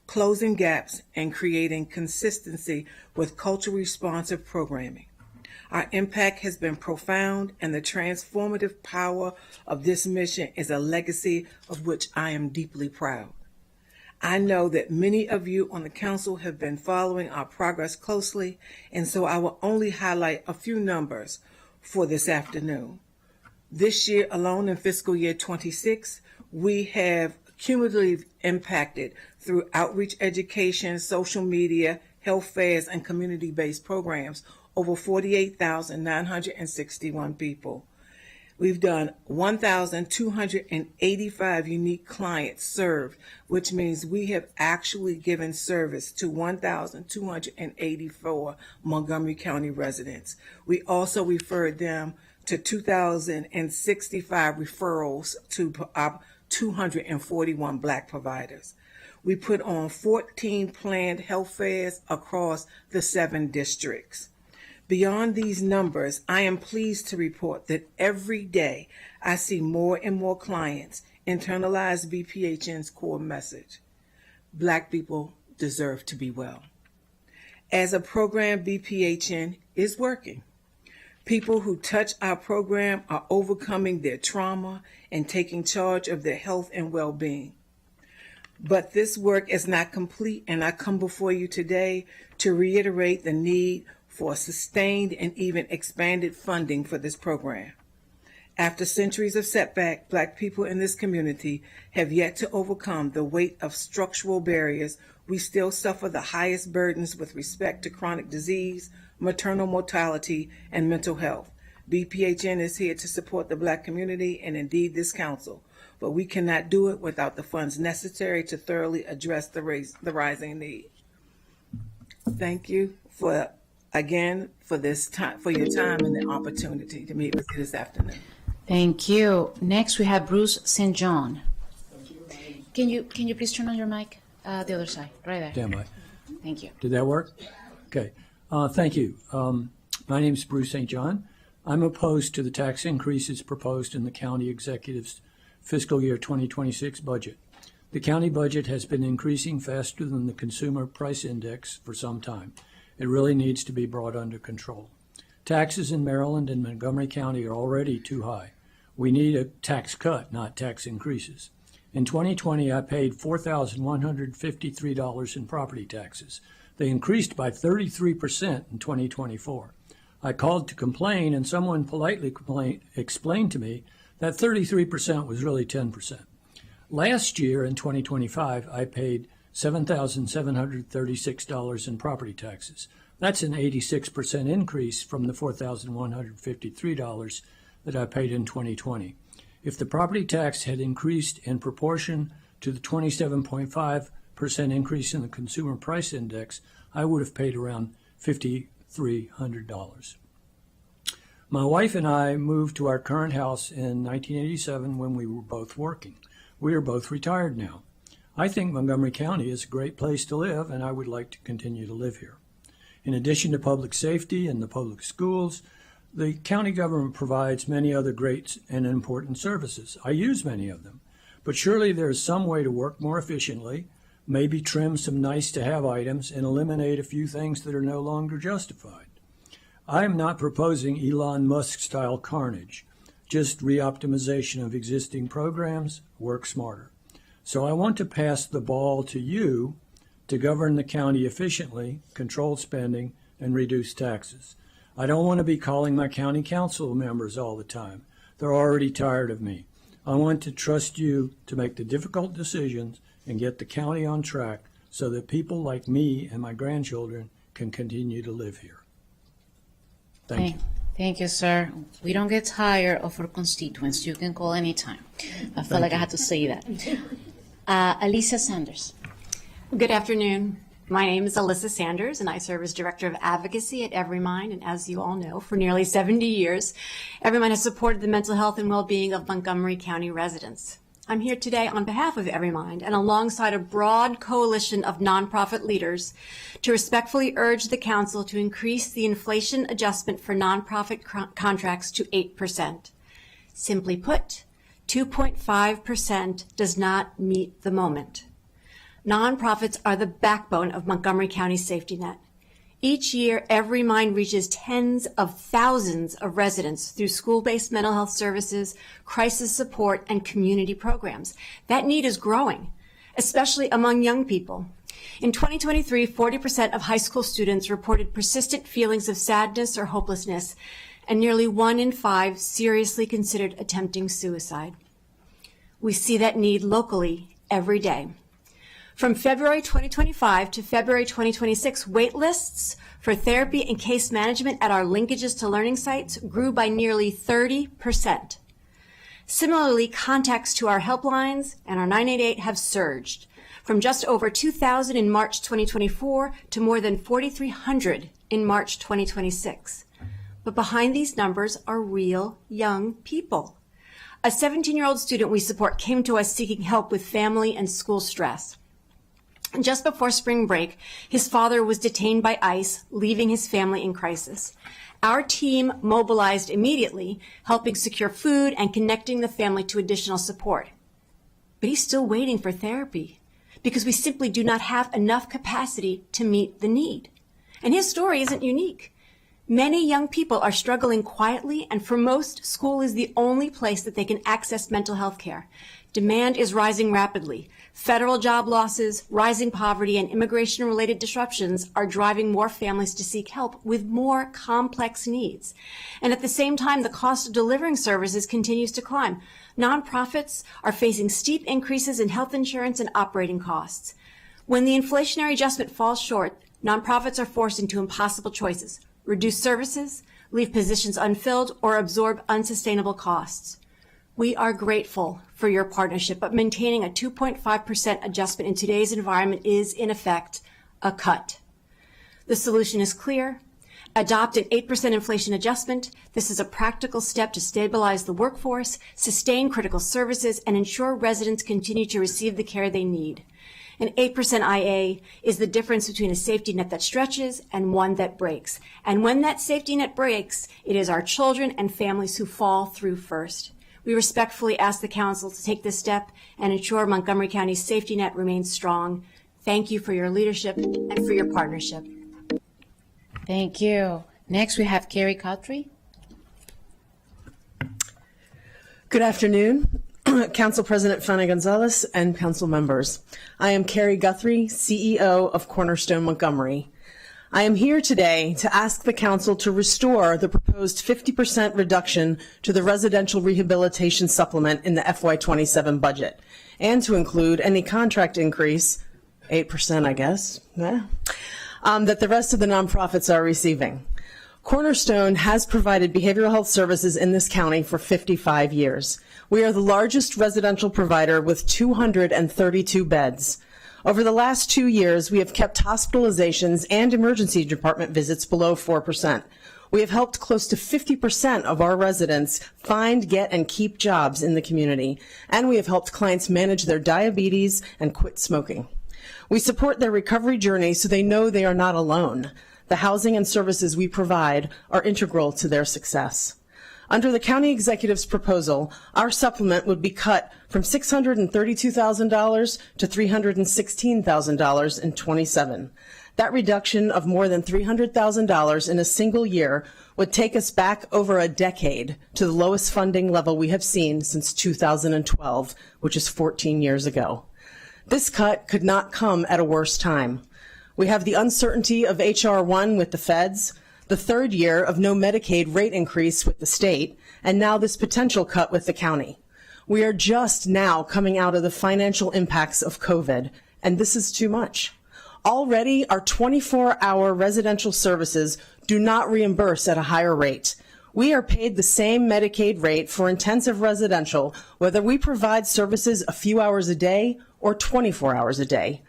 closing gaps, and creating consistency with culturally responsive programming. Our impact has been profound, and the transformative power of this mission is a legacy of which I am deeply proud. I know that many of you on the council have been following our progress closely, and so I will only highlight a few numbers for this afternoon. This year alone, in fiscal year 26, we have cumulatively impacted through outreach education, social media, health fairs, and community-based programs over 48,961 people. We've done 1,285 unique clients served, which means we have actually given service to 1,284 Montgomery County residents. We also referred them to 2,065 referrals to our 241 Black providers. We put on 14 planned health fairs across the 7 districts. Beyond these numbers, I am pleased to report that every day I see more and more clients internalize BPHN's core message. Black people deserve to be well. As a program, BPHN is working. People who touch our program are overcoming their trauma and taking charge of their health and well-being. But this work is not complete, and I come before you today to reiterate the need for sustained and even expanded funding for this program. After centuries of setback, Black people in this community have yet to overcome the weight of structural barriers. We still suffer the highest burdens with respect to chronic disease, maternal mortality, and mental health. BPHN is here to support the Black community and indeed this council, but we cannot do it without the funds necessary to thoroughly address the rising need. Thank you for this time, for your time and the opportunity to meet with you this afternoon. Thank you. Next, we have Bruce St. John. Can you please turn on your mic? The other side, right there. Damn right. Thank you. Did that work? Okay. Thank you. My name is Bruce St. John. I'm opposed to the tax increases proposed in the county executive's fiscal year 2026 budget. The county budget has been increasing faster than the consumer price index for some time. It really needs to be brought under control. Taxes in Maryland and Montgomery County are already too high. We need a tax cut, not tax increases. In 2020, I paid $4,153 in property taxes. They increased by 33% in 2024. I called to complain, and someone politely explained to me that 33% was really 10%. Last year, in 2025, I paid $7,736 in property taxes. That's an 86% increase from the $4,153 that I paid in 2020. If the property tax had increased in proportion to the 27.5% increase in the Consumer Price Index, I would have paid around $5,300. My wife and I moved to our current house in 1987 when we were both working. We are both retired now. I think Montgomery County is a great place to live, and I would like to continue to live here. In addition to public safety and the public schools, the county government provides many other great and important services. I use many of them, but surely there is some way to work more efficiently, maybe trim some nice-to-have items and eliminate a few things that are no longer justified. I am not proposing Elon Musk-style carnage, just re-optimization of existing programs, work smarter. So I want to pass the ball to you to govern the county efficiently, control spending, and reduce taxes. I don't want to be calling my county council members all the time. They're already tired of me. I want to trust you to make the difficult decisions and get the county on track so that people like me and my grandchildren can continue to live here. Thank you. Thank you, sir. We don't get tired of our constituents. You can call anytime. I felt like I had to say that. Alicia Sanders. Good afternoon. My name is Alyssa Sanders, and I serve as Director of Advocacy at Everymind. And as you all know, for nearly 70 years, Everymind has supported the mental health and well-being of Montgomery County residents. I'm here today on behalf of Everymind and alongside a broad coalition of nonprofit leaders to respectfully urge the Council to increase the inflation adjustment for nonprofit contracts to 8%. Simply put, 2.5% does not meet the moment. Nonprofits are the backbone of Montgomery County's safety net. Each year, Everymind reaches tens of thousands of residents through school-based mental health services, crisis support, and community programs. That need is growing, especially among young people. In 2023, 40% of high school students reported persistent feelings of sadness or hopelessness, and nearly 1 in 5 seriously considered attempting suicide. We see that need locally every day. From February 2025 to February 2026, wait lists for therapy and case management at our linkages to learning sites grew by nearly 30%. Similarly, contacts to our helplines and our 988 have surged from just over 2,000 in March 2024 to more than 4,300 in March 2026. But behind these numbers are real young people. A 17-year-old student we support came to us seeking help with family and school stress. Just before spring break, his father was detained by ICE, leaving his family in crisis. Our team mobilized immediately, helping secure food and connecting the family to additional support. But he's still waiting for therapy because we simply do not have enough capacity to meet the need. And his story isn't unique. Many young people are struggling quietly, and for most, school is the only place that they can access mental health care. Demand is rising rapidly. Federal job losses, rising poverty, and immigration-related disruptions are driving more families to seek help with more complex needs. And at the same time, the cost of delivering services continues to climb. Nonprofits are facing steep increases in health insurance and operating costs. When the inflationary adjustment falls short, nonprofits are forced into impossible choices: reduce services, leave positions unfilled, or absorb unsustainable costs. We are grateful for your partnership, but maintaining a 2.5% adjustment in today's environment is, in effect, a cut. The solution is clear. Adopt an 8% inflation adjustment. This is a practical step to stabilize the workforce, sustain critical services, and ensure residents continue to receive the care they need. An 8% IA is the difference between a safety net that stretches and one that breaks. And when that safety net breaks, it is our children and families who fall through first. We respectfully ask the Council to take this step and ensure Montgomery County's safety net remains strong. Thank you for your leadership and for your partnership. Thank you. Next, we have Carrie Cottrey. Good afternoon, Council President Fanny Gonzalez and council members. I am Carrie Guthrie, CEO of Cornerstone Montgomery. I am here today to ask the council to restore the proposed 50% reduction to the residential rehabilitation supplement in the FY27 budget, and to include any contract increase, 8% I guess, that the rest of the nonprofits are receiving. Cornerstone has provided behavioral health services in this county for 55 years. We are the largest residential provider with 232 beds. Over the last 2 years, we have kept hospitalizations and emergency department visits below 4%. We have helped close to 50% of our residents find, get, and keep jobs in the community, and we have helped clients manage their diabetes and quit smoking. We support their recovery journey so they know they are not alone. The housing and services we provide are integral to their success. Under the county executive's proposal, our supplement would be cut from $632,000 to $316,000 in 27. That reduction of more than $300,000 in a single year would take us back over a decade to the lowest funding level we have seen since 2012, which is 14 years ago. This cut could not come at a worse time. We have the uncertainty of H.R. 1 with the feds, the third year of no Medicaid rate increase with the state, and now this potential cut with the county. We are just now coming out of the financial impacts of COVID, and this is too much. Already, our 24-hour residential services do not reimburse at a higher rate. We are paid the same Medicaid rate for intensive residential, whether we provide services a few hours a day or 24 hours a day.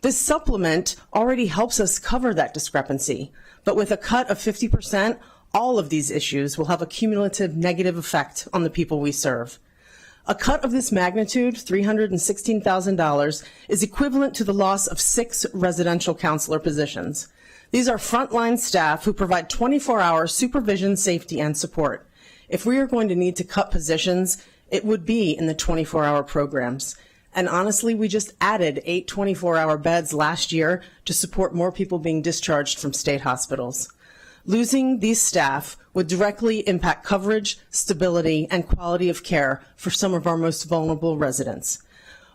This supplement already helps us cover that discrepancy, but with a cut of 50%, all of these issues will have a cumulative negative effect on the people we serve. A cut of this magnitude, $316,000, is equivalent to the loss of 6 residential counselor positions. These are frontline staff who provide 24-hour supervision, safety, and support. If we are going to need to cut positions, it would be in the 24-hour programs. And honestly, we just added 8 24-hour beds last year to support more people being discharged from state hospitals. Losing these staff would directly impact coverage, stability, and quality of care for some of our most vulnerable residents.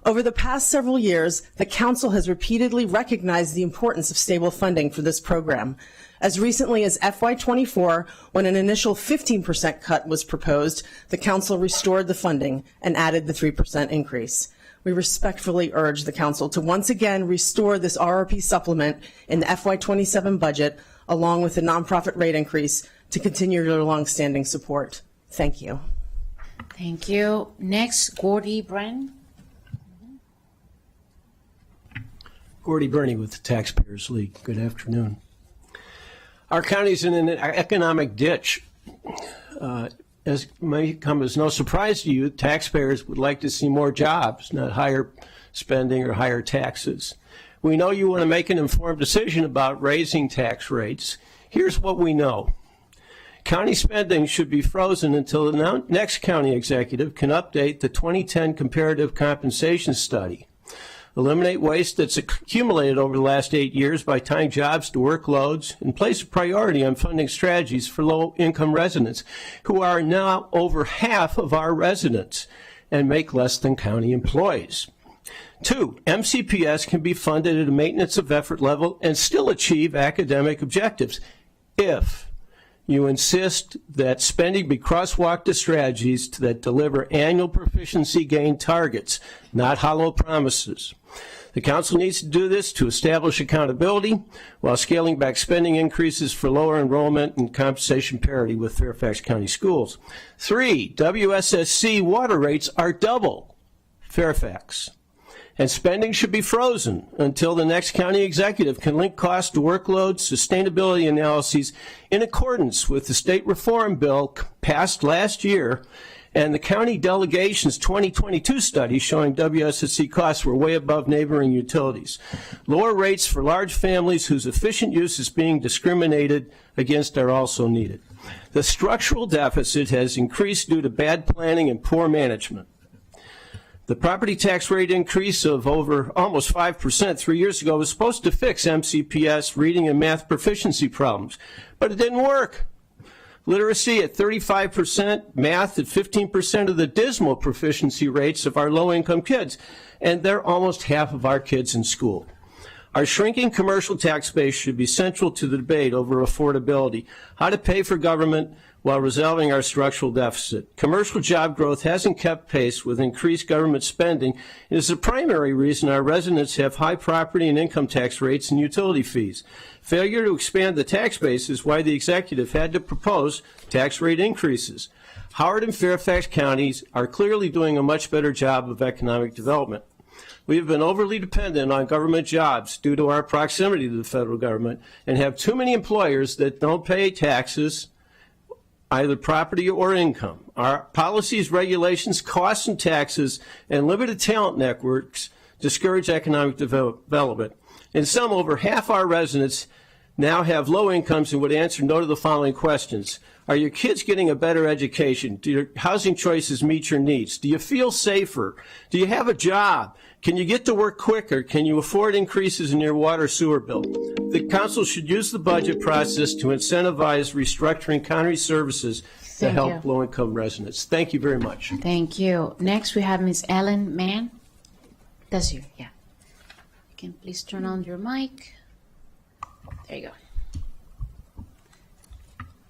Over the past several years, the Council has repeatedly recognized the importance of stable funding for this program. As recently as FY24, when an initial 15% cut was proposed, the Council restored the funding and added the 3% increase. We respectfully urge the Council to once again restore this RRP supplement in the FY27 budget, along with the nonprofit rate increase, to continue your longstanding support. Thank you. Thank you. Next, Gordy Bren. Gordy Burney with the Taxpayers League. Good afternoon. Our county's in an economic ditch. As may come as no surprise to you, taxpayers would like to see more jobs, not higher spending or higher taxes. We know you want to make an informed decision about raising tax rates. Here's what we know. County spending should be frozen until the next county executive can update the 2010 comparative compensation study. Eliminate waste that's accumulated over the last 8 years by tying jobs to workloads, and place a priority on funding strategies for low-income residents, who are now over half of our residents and make less than county employees. 2, MCPS can be funded at a maintenance of effort level and still achieve academic objectives if you insist that spending be crosswalked to strategies that deliver annual proficiency gain targets, not hollow promises. The Council needs to do this to establish accountability while scaling back spending increases for lower enrollment and compensation parity with Fairfax County schools. 3, WSSC water rates are double Fairfax, and spending should be frozen until the next county executive can link cost to workload sustainability analyses in accordance with the state reform bill passed last year and the county delegation's 2022 study showing WSSC costs were way above neighboring utilities. Lower rates for large families whose efficient use is being discriminated against are also needed. The structural deficit has increased due to bad planning and poor management. The property tax rate increase of over almost 5% 3 years ago was supposed to fix MCPS reading and math proficiency problems, but it didn't work. Literacy at 35%, math at 15% of the dismal proficiency rates of our low-income kids, and they're almost half of our kids in school. Our shrinking commercial tax base should be central to the debate over affordability, how to pay for government while resolving our structural deficit. Commercial job growth hasn't kept pace with increased government spending. It is the primary reason our residents have high property and income tax rates and utility fees. Failure to expand the tax base is why the executive had to propose tax rate increases. Howard and Fairfax counties are clearly doing a much better job of economic development. We have been overly dependent on government jobs due to our proximity to the federal government and have too many employers that don't pay taxes, either property or income. Our policies, regulations, costs, and taxes, and limited talent networks discourage economic development. In sum, over half our residents now have low incomes and would answer no to the following questions. Are your kids getting a better education? Do your housing choices meet your needs? Do you feel safer? Do you have a job? Can you get to work quicker? Can you afford increases in your water sewer bill? The council should use the budget process to incentivize restructuring county services to help low-income residents. Thank you very much. Thank you. Next, we have Ms. Ellen Mann. That's you, yeah. You can please turn on your mic. There you go.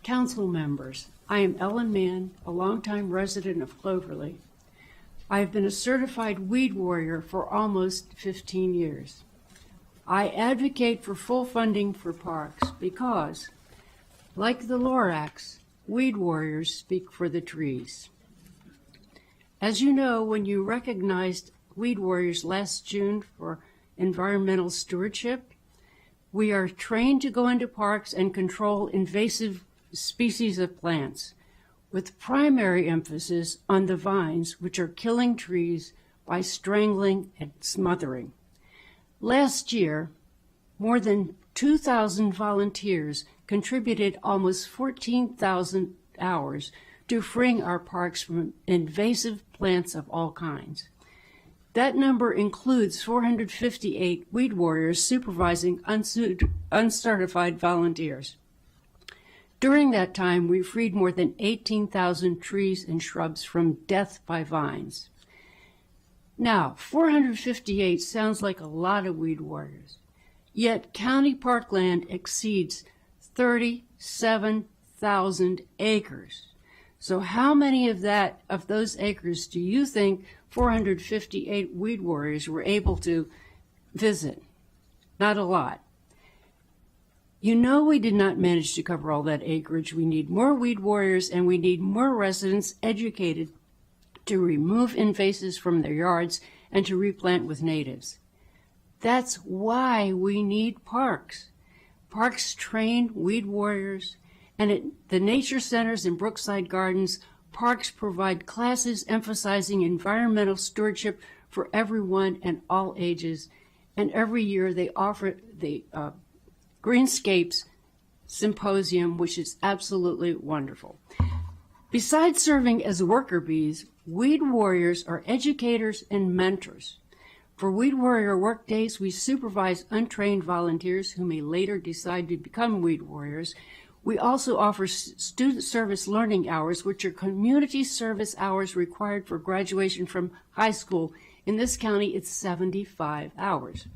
Council members, I am Ellen Mann, a longtime resident of Cloverly. I have been a certified weed warrior for almost 15 years. I advocate for full funding for parks because, like the Lorax, weed warriors speak for the trees. As you know, when you recognized weed warriors last June for environmental stewardship, we are trained to go into parks and control invasive species of plants, with primary emphasis on the vines, which are killing trees by strangling and smothering. Last year, more than 2,000 volunteers contributed almost 14,000 hours to freeing our parks from invasive plants of all kinds. That number includes 458 weed warriors supervising uncertified volunteers. During that time, we freed more than 18,000 trees and shrubs from death by vines. Now, 458 sounds like a lot of weed warriors, yet county parkland exceeds 37,000 acres. So how many of those acres do you think 458 weed warriors were able to visit? Not a lot. You know we did not manage to cover all that acreage. We need more weed warriors, and we need more residents educated to remove invasives from their yards and to replant with natives. That's why we need parks. Parks train weed warriors, and at the nature centers and Brookside Gardens, parks provide classes emphasizing environmental stewardship for everyone and all ages, and every year they offer the Greenscapes Symposium, which is absolutely wonderful. Besides serving as worker bees, weed warriors are educators and mentors. For Weed Warrior work days, we supervise untrained volunteers who may later decide to become weed warriors. We also offer student service learning hours, which are community service hours required for graduation from high school. In this county, it's 75 hours.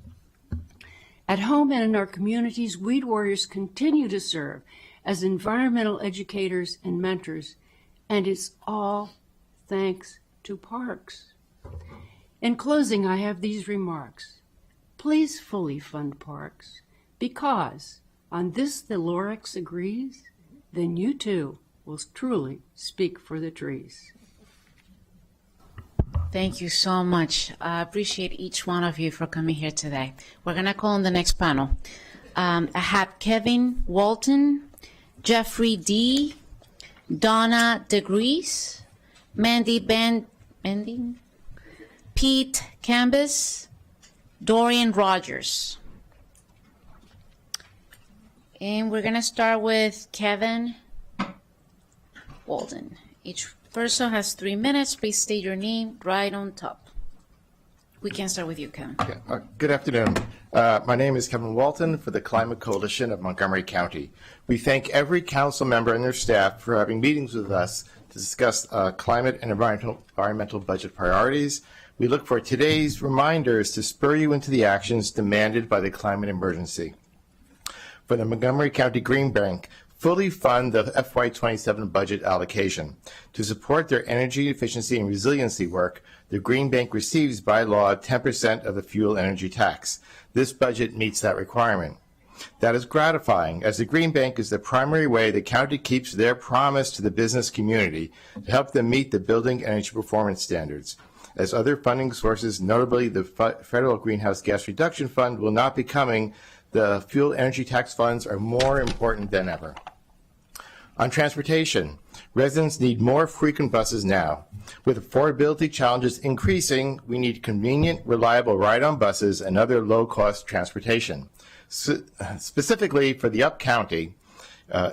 At home and in our communities, weed warriors continue to serve as environmental educators and mentors, and it's all thanks to parks. In closing, I have these remarks. Please fully fund parks, because on this the Lorax agrees, then you too will truly speak for the trees. Thank you so much. I appreciate each one of you for coming here today. We're going to call on the next panel. I have Kevin Walton, Jeffrey D., Donna DeGrease, Mandy, Pete Cambus, Dorian Rogers. And we're going to start with Kevin Walton. Each person has 3 minutes. Please state your name right on top. We can start with you, Kevin. Good afternoon. My name is Kevin Walton for the Climate Coalition of Montgomery County. We thank every council member and their staff for having meetings with us to discuss climate and environmental budget priorities. We look for today's reminders to spur you into the actions demanded by the climate emergency. For the Montgomery County Green Bank, fully fund the FY27 budget allocation. To support their energy efficiency and resiliency work, the Green Bank receives by law 10% of the fuel energy tax. This budget meets that requirement. That is gratifying, as the Green Bank is the primary way the county keeps their promise to the business community to help them meet the building energy performance standards. As other funding sources, notably the Federal Greenhouse Gas Reduction Fund, will not be coming, the fuel energy tax funds are more important than ever. On transportation, residents need more frequent buses now. With affordability challenges increasing, we need convenient, reliable ride-on buses and other low-cost transportation. Specifically for the Up-County,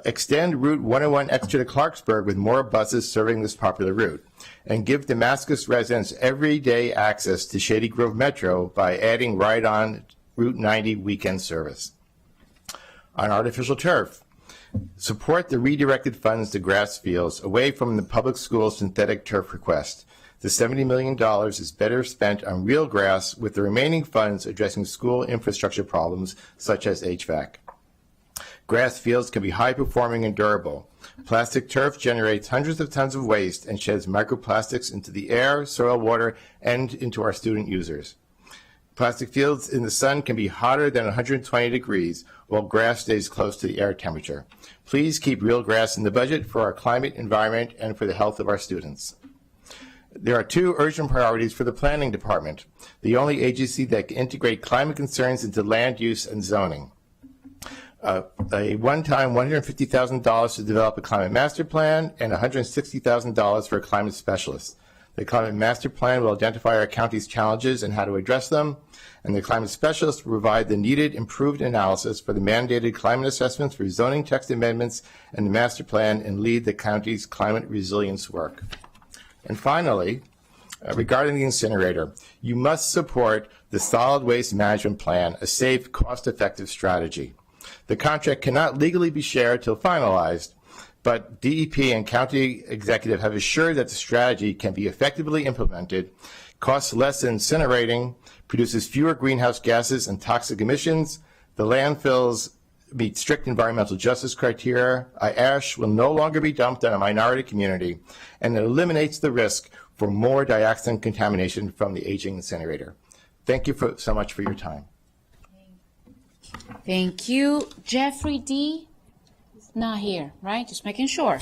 extend Route 101 extra to Clarksburg with more buses serving this popular route, and give Damascus residents everyday access to Shady Grove Metro by adding ride-on Route 90 weekend service. On artificial turf, support the redirected funds to grass fields away from the public school synthetic turf request. The $70 million is better spent on real grass, with the remaining funds addressing school infrastructure problems such as HVAC. Grass fields can be high-performing and durable. Plastic turf generates hundreds of tons of waste and sheds microplastics into the air, soil, water, and into our student users. Plastic fields in the sun can be hotter than 120 degrees, while grass stays close to the air temperature. Please keep real grass in the budget for our climate, environment, and for the health of our students. There are two urgent priorities for the Planning Department, the only agency that can integrate climate concerns into land use and zoning. A one-time $150,000 to develop a climate master plan and $160,000 for a climate specialist. The climate master plan will identify our county's challenges and how to address them, and the climate specialist will provide the needed improved analysis for the mandated climate assessments for zoning text amendments and the master plan, and lead the county's climate resilience work. And finally, regarding the incinerator, you must support the solid waste management plan, a safe, cost-effective strategy. The contract cannot legally be shared till finalized, but DEP and county executive have assured that the strategy can be effectively implemented, costs less than incinerating, produces fewer greenhouse gases and toxic emissions, the landfills meet strict environmental justice criteria, ash will no longer be dumped on a minority community, and it eliminates the risk for more dioxin contamination from the aging incinerator. Thank you so much for your time. Thank you. Jeffrey D. Not here, right? Just making sure.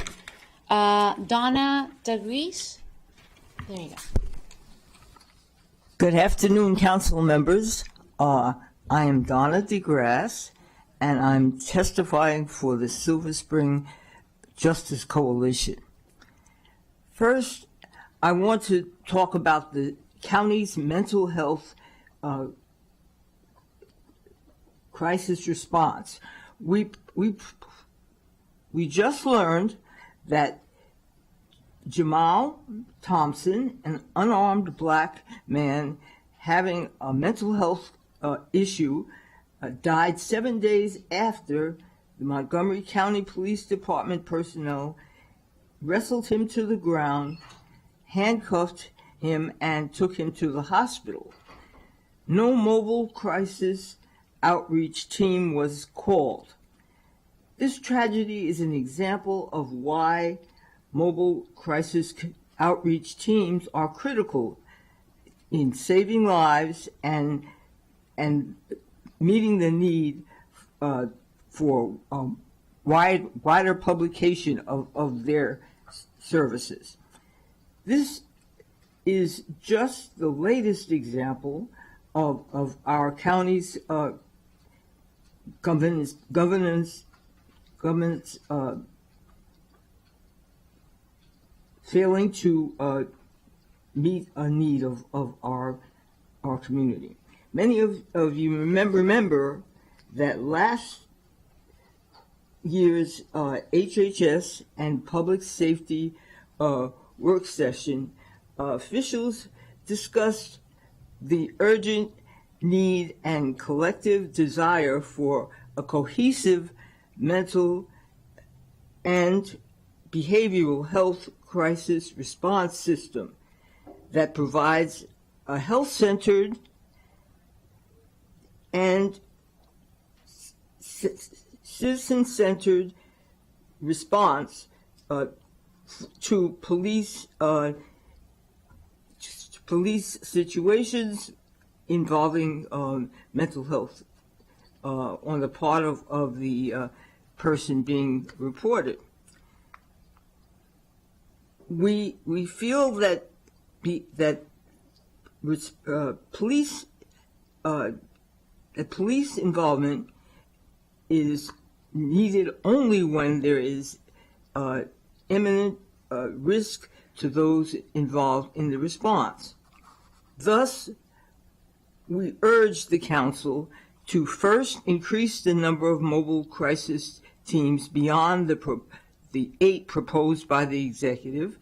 Donna DeGrease. There you go. Good afternoon, council members. I am Donna DeGrasse, and I'm testifying for the Silver Spring Justice Coalition. First, I want to talk about the county's mental health crisis response. We just learned that Jamal Thompson, an unarmed black man having a mental health issue, died 7 days after the Montgomery County Police Department personnel wrestled him to the ground, handcuffed him, and took him to the hospital. No mobile crisis outreach team was called. This tragedy is an example of why mobile crisis outreach teams are critical in saving lives and meeting the need for wider publication of their services. This is just the latest example of our county's governance failing to meet a need of our community. Many of you remember that last year's HHS and public safety work session, officials discussed the urgent need and collective desire for a cohesive mental and behavioral health crisis response system that provides a health-centered and citizen-centered response to police situations involving mental health on the part of the person being reported. We feel that police involvement is needed only when there is imminent risk to those involved in the response. Thus, we urge the Council to first increase the number of mobile crisis teams beyond the 8 proposed by the Executive.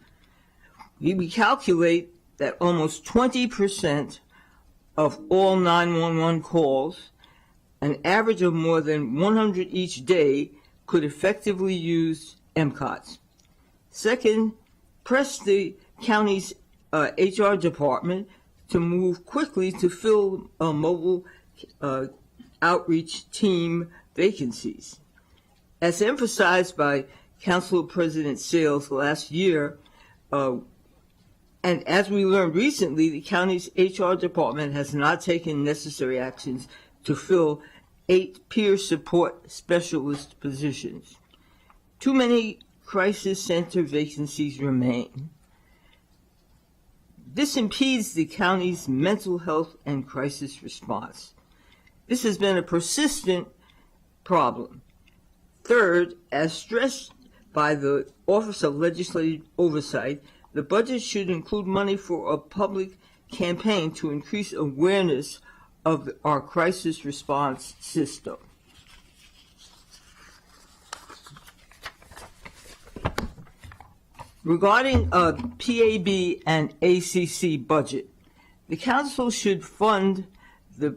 We calculate that almost 20% of all 911 calls, an average of more than 100 each day, could effectively use MCOTs. Second, press the county's HR department to move quickly to fill mobile outreach team vacancies. As emphasized by Council President Sales last year, and as we learned recently, the county's HR department has not taken necessary actions to fill 8 peer support specialist positions. Too many crisis center vacancies remain. This impedes the county's mental health and crisis response. This has been a persistent problem. Third, as stressed by the Office of Legislative Oversight, the budget should include money for a public campaign to increase awareness of our crisis response system. Regarding PAB and ACC budget, the Council should fund the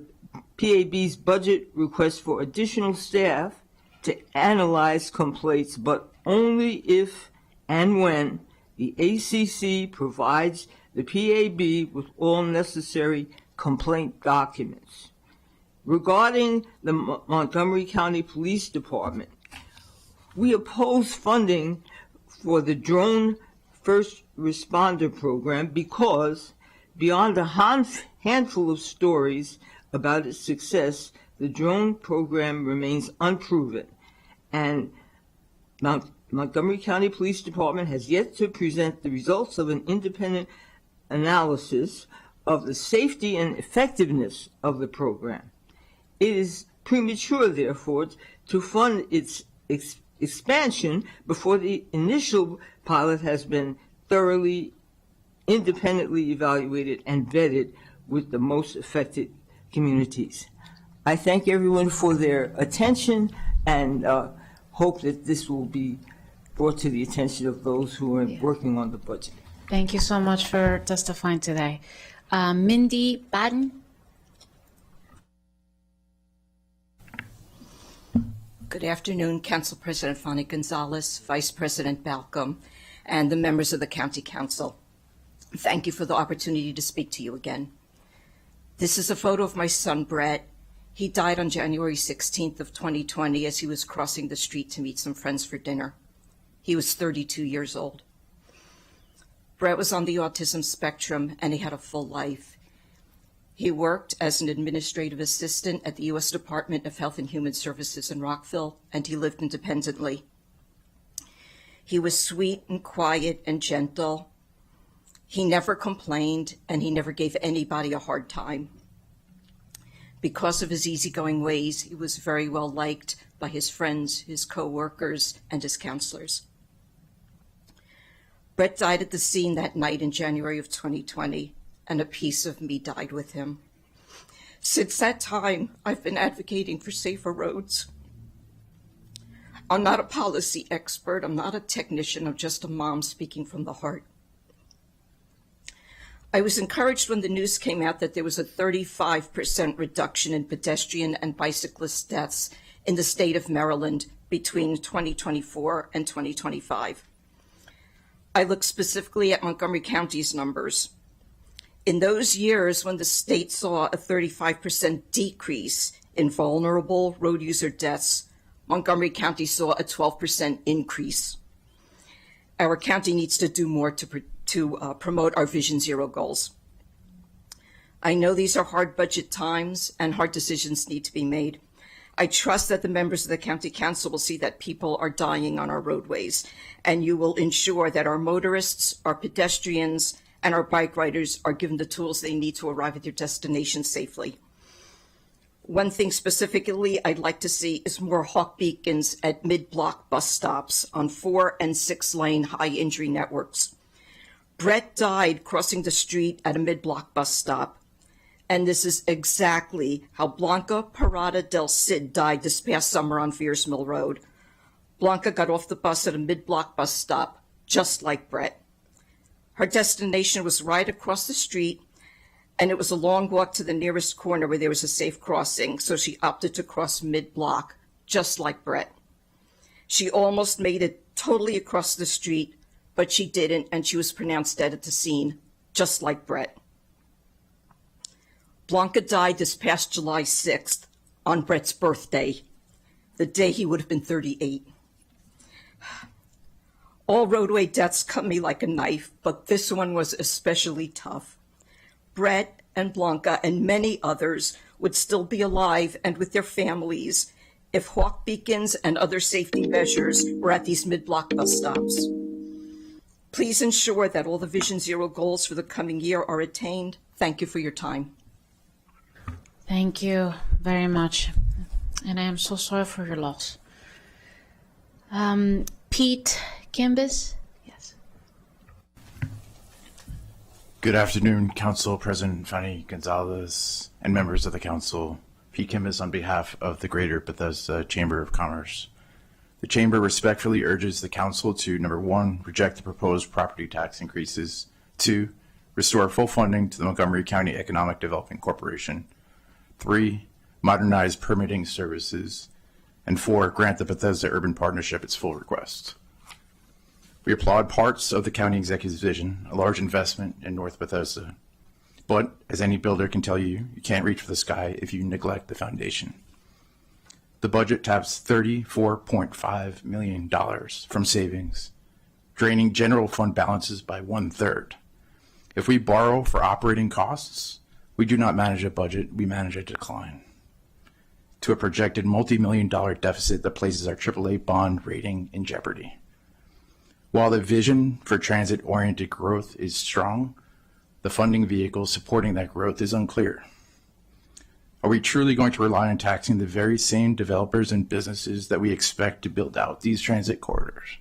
PAB's budget request for additional staff to analyze complaints, but only if and when the ACC provides the PAB with all necessary complaint documents. Regarding the Montgomery County Police Department, we oppose funding for the Drone First Responder Program because, beyond a handful of stories about its success, the drone program remains unproven, and Montgomery County Police Department has yet to present the results of an independent analysis of the safety and effectiveness of the program. It is premature, therefore, to fund its expansion before the initial pilot has been thoroughly, independently evaluated and vetted with the most affected communities. I thank everyone for their attention and hope that this will be brought to the attention of those who are working on the budget. Thank you so much for testifying today. Mindy Batten. Good afternoon, Council President Fanny Gonzalez, Vice President Balcom, and the members of the County Council. Thank you for the opportunity to speak to you again. This is a photo of my son, Brett. He died on January 16th of 2020 as he was crossing the street to meet some friends for dinner. He was 32 years old. Brett was on the autism spectrum and he had a full life. He worked as an administrative assistant at the U.S. Department of Health and Human Services in Rockville, and he lived independently. He was sweet and quiet and gentle. He never complained, and he never gave anybody a hard time. Because of his easygoing ways, he was very well liked by his friends, his co-workers, and his counselors. Brett died at the scene that night in January of 2020, and a piece of me died with him. Since that time, I've been advocating for safer roads. I'm not a policy expert. I'm not a technician. I'm just a mom speaking from the heart. I was encouraged when the news came out that there was a 35% reduction in pedestrian and bicyclist deaths in the state of Maryland between 2024 and 2025. I look specifically at Montgomery County's numbers. In those years when the state saw a 35% decrease in vulnerable road user deaths, Montgomery County saw a 12% increase. Our county needs to do more to promote our Vision Zero goals. I know these are hard budget times and hard decisions need to be made. I trust that the members of the County Council will see that people are dying on our roadways, and you will ensure that our motorists, our pedestrians, and our bike riders are given the tools they need to arrive at their destination safely. One thing specifically I'd like to see is more hawk beacons at mid-block bus stops on 4- and 6-lane high-injury networks. Brett died crossing the street at a mid-block bus stop, and this is exactly how Blanca Parada del Cid died this past summer on Fears Mill Road. Blanca got off the bus at a mid-block bus stop, just like Brett. Her destination was right across the street, and it was a long walk to the nearest corner where there was a safe crossing, so she opted to cross mid-block, just like Brett. She almost made it totally across the street, but she didn't, and she was pronounced dead at the scene, just like Brett. Blanca died this past July 6th, on Brett's birthday, the day he would have been 38. All roadway deaths cut me like a knife, but this one was especially tough. Brett and Blanca and many others would still be alive and with their families if hawk beacons and other safety measures were at these mid-block bus stops. Please ensure that all the Vision Zero goals for the coming year are attained. Thank you for your time. Thank you very much. And I am so sorry for your loss. Pete Kimbis? Yes. Good afternoon, Council President Fanny Gonzalez and members of the Council. Pete Kimbis on behalf of the Greater Bethesda Chamber of Commerce. The Chamber respectfully urges the Council to, number 1, reject the proposed property tax increases, 2, restore full funding to the Montgomery County Economic Development Corporation, 3, modernize permitting services, and 4, grant the Bethesda Urban Partnership its full request. We applaud parts of the county executive's vision, a large investment in North Bethesda. But, as any builder can tell you, you can't reach for the sky if you neglect the foundation. The budget taps $34.5 million from savings, draining general fund balances by 1/3. If we borrow for operating costs, we do not manage a budget, we manage a decline to a projected multi-million-dollar deficit that places our AAA bond rating in jeopardy. While the vision for transit-oriented growth is strong, the funding vehicle supporting that growth is unclear. Are we truly going to rely on taxing the very same developers and businesses that we expect to build out these transit corridors?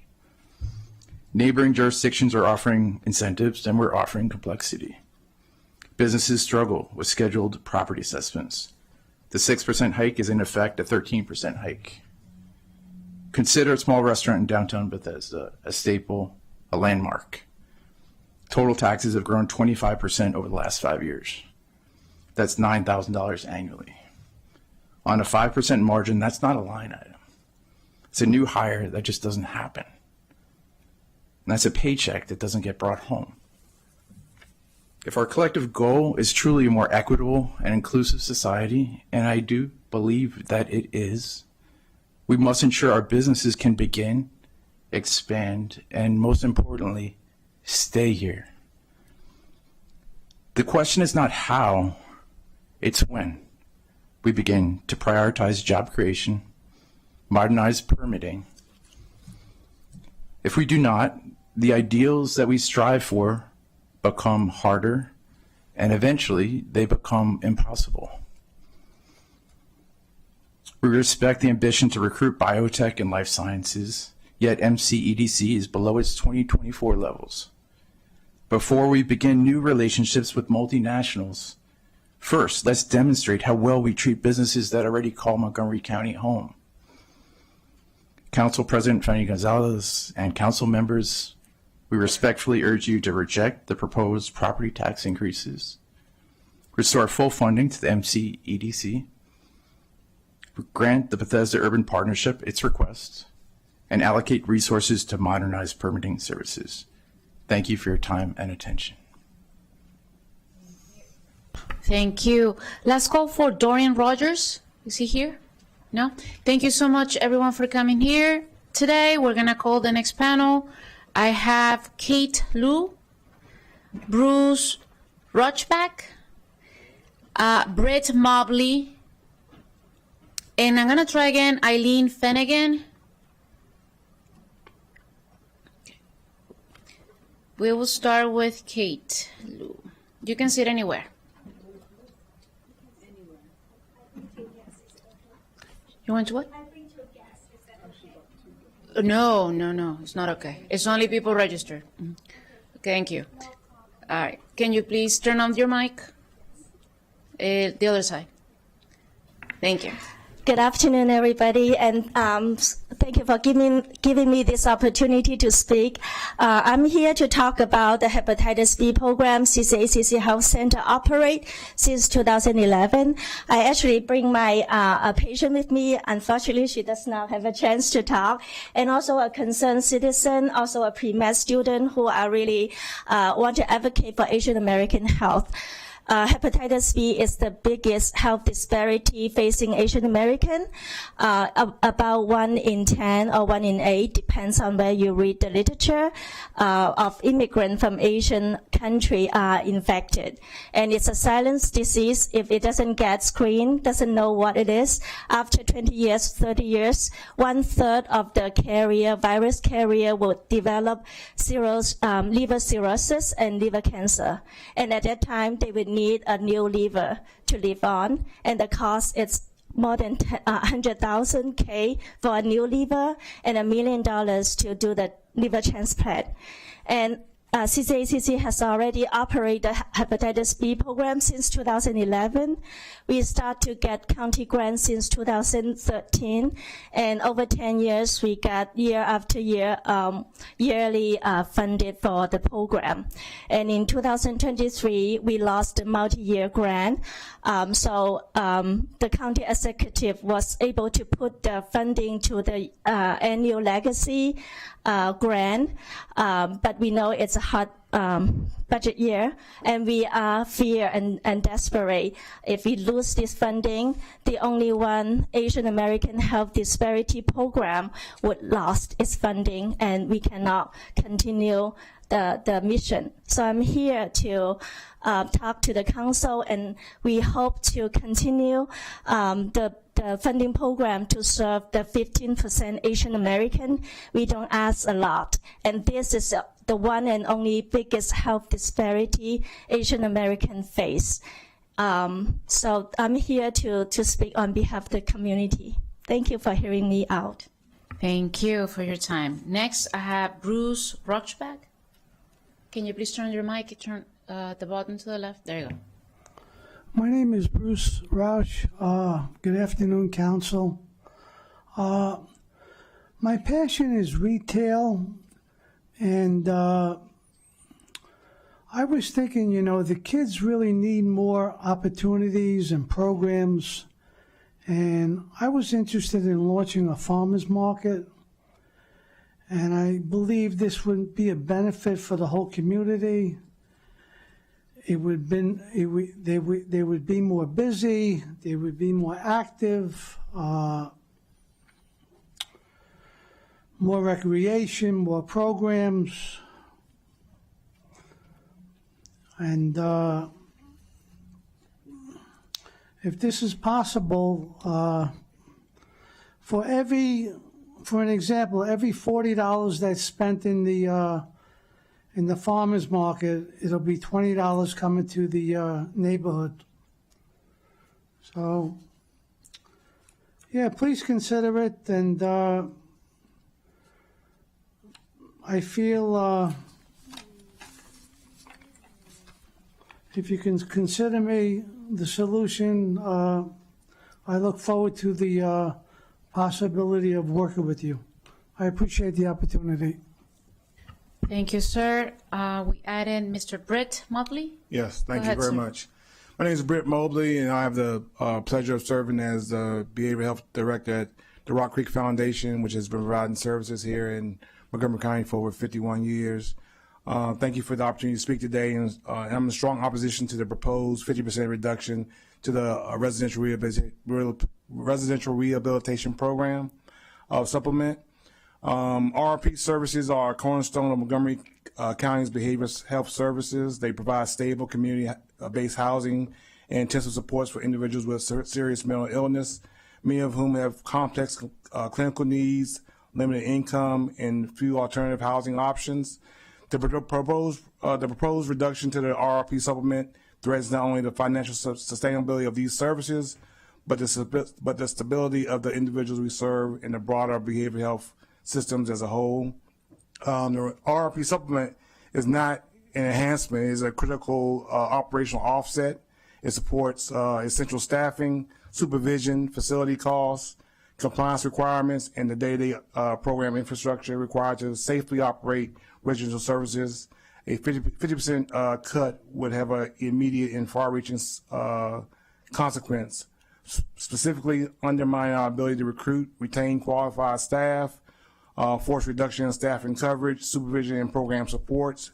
Neighboring jurisdictions are offering incentives and we're offering complexity. Businesses struggle with scheduled property assessments. The 6% hike is in effect a 13% hike. Consider a small restaurant in downtown Bethesda, a staple, a landmark. Total taxes have grown 25% over the last 5 years. That's $9,000 annually. On a 5% margin, that's not a line item. It's a new hire that just doesn't happen. And that's a paycheck that doesn't get brought home. If our collective goal is truly a more equitable and inclusive society, and I do believe that it is, we must ensure our businesses can begin, expand, and most importantly, stay here. The question is not how, it's when we begin to prioritize job creation, modernize permitting. If we do not, the ideals that we strive for become harder, and eventually they become impossible. We respect the ambition to recruit biotech and life sciences, yet MCEDC is below its 2024 levels. Before we begin new relationships with multinationals, first, let's demonstrate how well we treat businesses that already call Montgomery County home. Council President Fanny Gonzalez and council members, We respectfully urge you to reject the proposed property tax increases, restore full funding to the MCEDC, grant the Bethesda Urban Partnership its request, and allocate resources to modernize permitting services. Thank you for your time and attention. Thank you. Last call for Dorian Rogers. Is he here? No? Thank you so much, everyone, for coming here today. We're going to call the next panel. I have Kate Liu, Bruce Rochback, Brett Mobley, and I'm going to try again, Eileen Finnegan. We will start with Kate Liu. You can sit anywhere. You want to what? No, it's not okay. It's only people registered. Thank you. All right. Can you please turn on your mic? The other side. Thank you. Good afternoon, everybody, and thank you for giving me this opportunity to speak. I'm here to talk about the hepatitis B program CCACC Health Center operate since 2011. I actually bring my a patient with me. Unfortunately, she does not have a chance to talk, and also a concerned citizen, also a pre-med student who are really want to advocate for Asian American health. Hepatitis B is the biggest health disparity facing Asian American. About 1 in 10 or 1 in 8, depends on where you read the literature, of immigrants from Asian country are infected. And it's a silent disease. If it doesn't get screened, doesn't know what it is, after 20 years, 30 years, 1/3 of the virus carrier will develop liver cirrhosis and liver cancer. And at that time, they would need a new liver to live on, and the cost is more than 100,000 for a new liver and $1 million to do the liver transplant. And CCACC has already operated the hepatitis B program since 2011. We start to get county grants since 2013, and over 10 years, we got year after year yearly funded for the program. And in 2023, we lost the multi-year grant. So the county executive was able to put the funding to the annual legacy grant, but we know it's a hard budget year, and we are fear and desperate. If we lose this funding, the only one Asian American health disparity program would lose its funding, and we cannot continue the mission. So I'm here to talk to the council, and we hope to continue the funding program to serve the 15% Asian American. We don't ask a lot, and this is the one and only biggest health disparity Asian American face. So I'm here to speak on behalf of the community. Thank you for hearing me out. Thank you for your time. Next, I have Bruce Rochback. Can you please turn your mic, turn the button to the left? There you go. My name is Bruce Roush. Good afternoon, Council. My passion is retail, and I was thinking, the kids really need more opportunities and programs, and I was interested in launching a farmer's market, and I believe this would be a benefit for the whole community. They would be more busy, they would be more active, more recreation, more programs. And if this is possible, for an example, every $40 that's spent in the farmer's market, it'll be $20 coming to the neighborhood. So, yeah, please consider it, and I feel if you can consider me the solution, I look forward to the possibility of working with you. I appreciate the opportunity. Thank you, sir. We add in Mr. Britt Motley. Yes, thank Go you ahead, very sir. much. My name is Britt Mobley, and I have the pleasure of serving as the Behavioral Health Director at the Rock Creek Foundation, which has been providing services here in Montgomery County for over 51 years. Thank you for the opportunity to speak today, and I'm in strong opposition to the proposed 50% reduction to the residential rehabilitation program supplement. RRP services are a cornerstone of Montgomery County's behavioral health services. They provide stable community-based housing and intensive supports for individuals with serious mental illness, many of whom have complex clinical needs, limited income, and few alternative housing options. The proposed reduction to the RRP supplement threatens not only the financial sustainability of these services, but the stability of the individuals we serve and the broader behavioral health systems as a whole. The RRP supplement is not an enhancement; it is a critical operational offset. It supports essential staffing, supervision, facility costs, compliance requirements, and the day-to-day program infrastructure required to safely operate residential services. A 50% cut would have an immediate and far-reaching consequence, specifically undermining our ability to recruit, retain qualified staff, force reduction in staffing coverage, supervision, and program supports,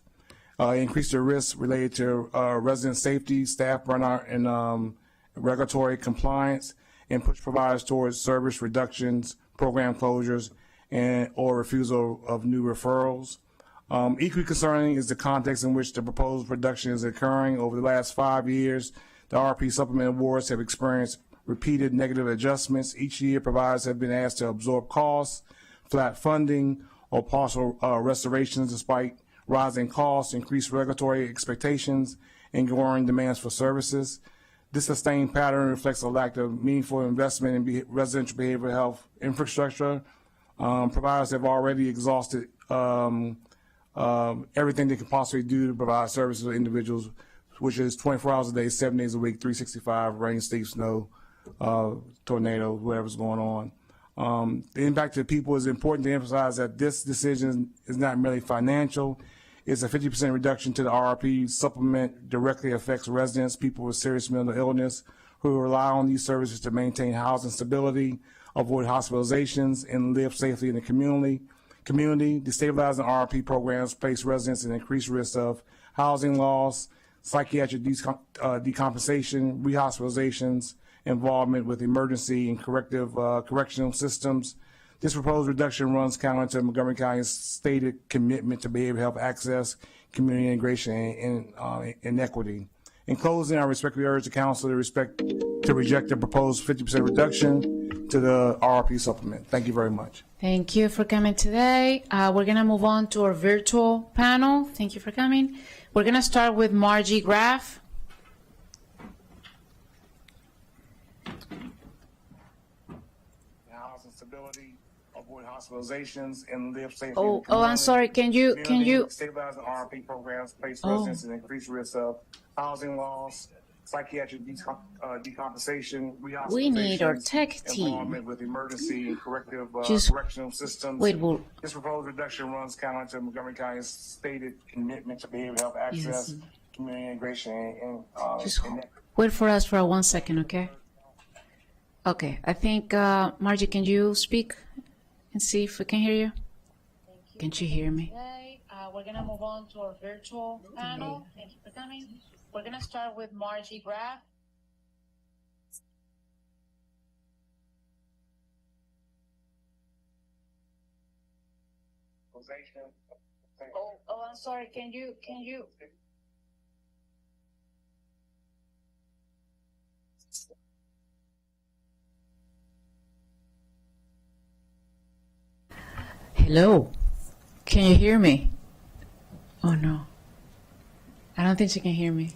increase the risks related to resident safety, staff burnout, and regulatory compliance, and push providers towards service reductions, program closures, or refusal of new referrals. Equally concerning is the context in which the proposed reduction is occurring. Over the last 5 years, the RP supplement awards have experienced repeated negative adjustments. Each year, providers have been asked to absorb costs, flat funding, or partial restorations despite rising costs, increased regulatory expectations, and growing demands for services. This sustained pattern reflects a lack of meaningful investment in residential behavioral health infrastructure. Providers have already exhausted everything they can possibly do to provide services to individuals, which is 24 hours a day, 7 days a week, 365, rain, sleet, snow, tornado, whatever's going on. The impact to people is important to emphasize that this decision is not merely financial. It's a 50% reduction to the RRP supplement directly affects residents, people with serious mental illness who rely on these services to maintain housing stability, avoid hospitalizations, and live safely in the community. Destabilizing RRP programs place residents in increased risk of housing loss, psychiatric decompensation, rehospitalizations, involvement with emergency and correctional systems. This proposed reduction runs counter to Montgomery County's stated commitment to behavioral health access, community integration, and equity. In closing, I respectfully urge the council to reject the proposed 50% reduction to the RRP supplement. Thank you very much. Thank you for coming today. We're going to move on to our virtual panel. Thank you for coming. We're going to start with Margie Graff. Housing stability, avoid hospitalizations, and live safely. Oh, I'm sorry. Can you? Stabilize the RRP programs, place Oh. residents in increased risk of housing loss, psychiatric decompensation, We need our tech team. involvement with emergency and Just- correctional systems. Wait, well- This proposed reduction runs counter to Montgomery County's stated commitment to behavioral health access, Yes. community integration, and Just wait for us for 1 second, okay? Okay, I think, Margie, can you speak and see if we can hear you? Can she hear me? We're going to move on to our virtual panel. Thank you for coming. We're going to start with Margie Graff. Oh, I'm sorry. Can you? Hello. Can you hear me? Oh no. I don't think she can hear me.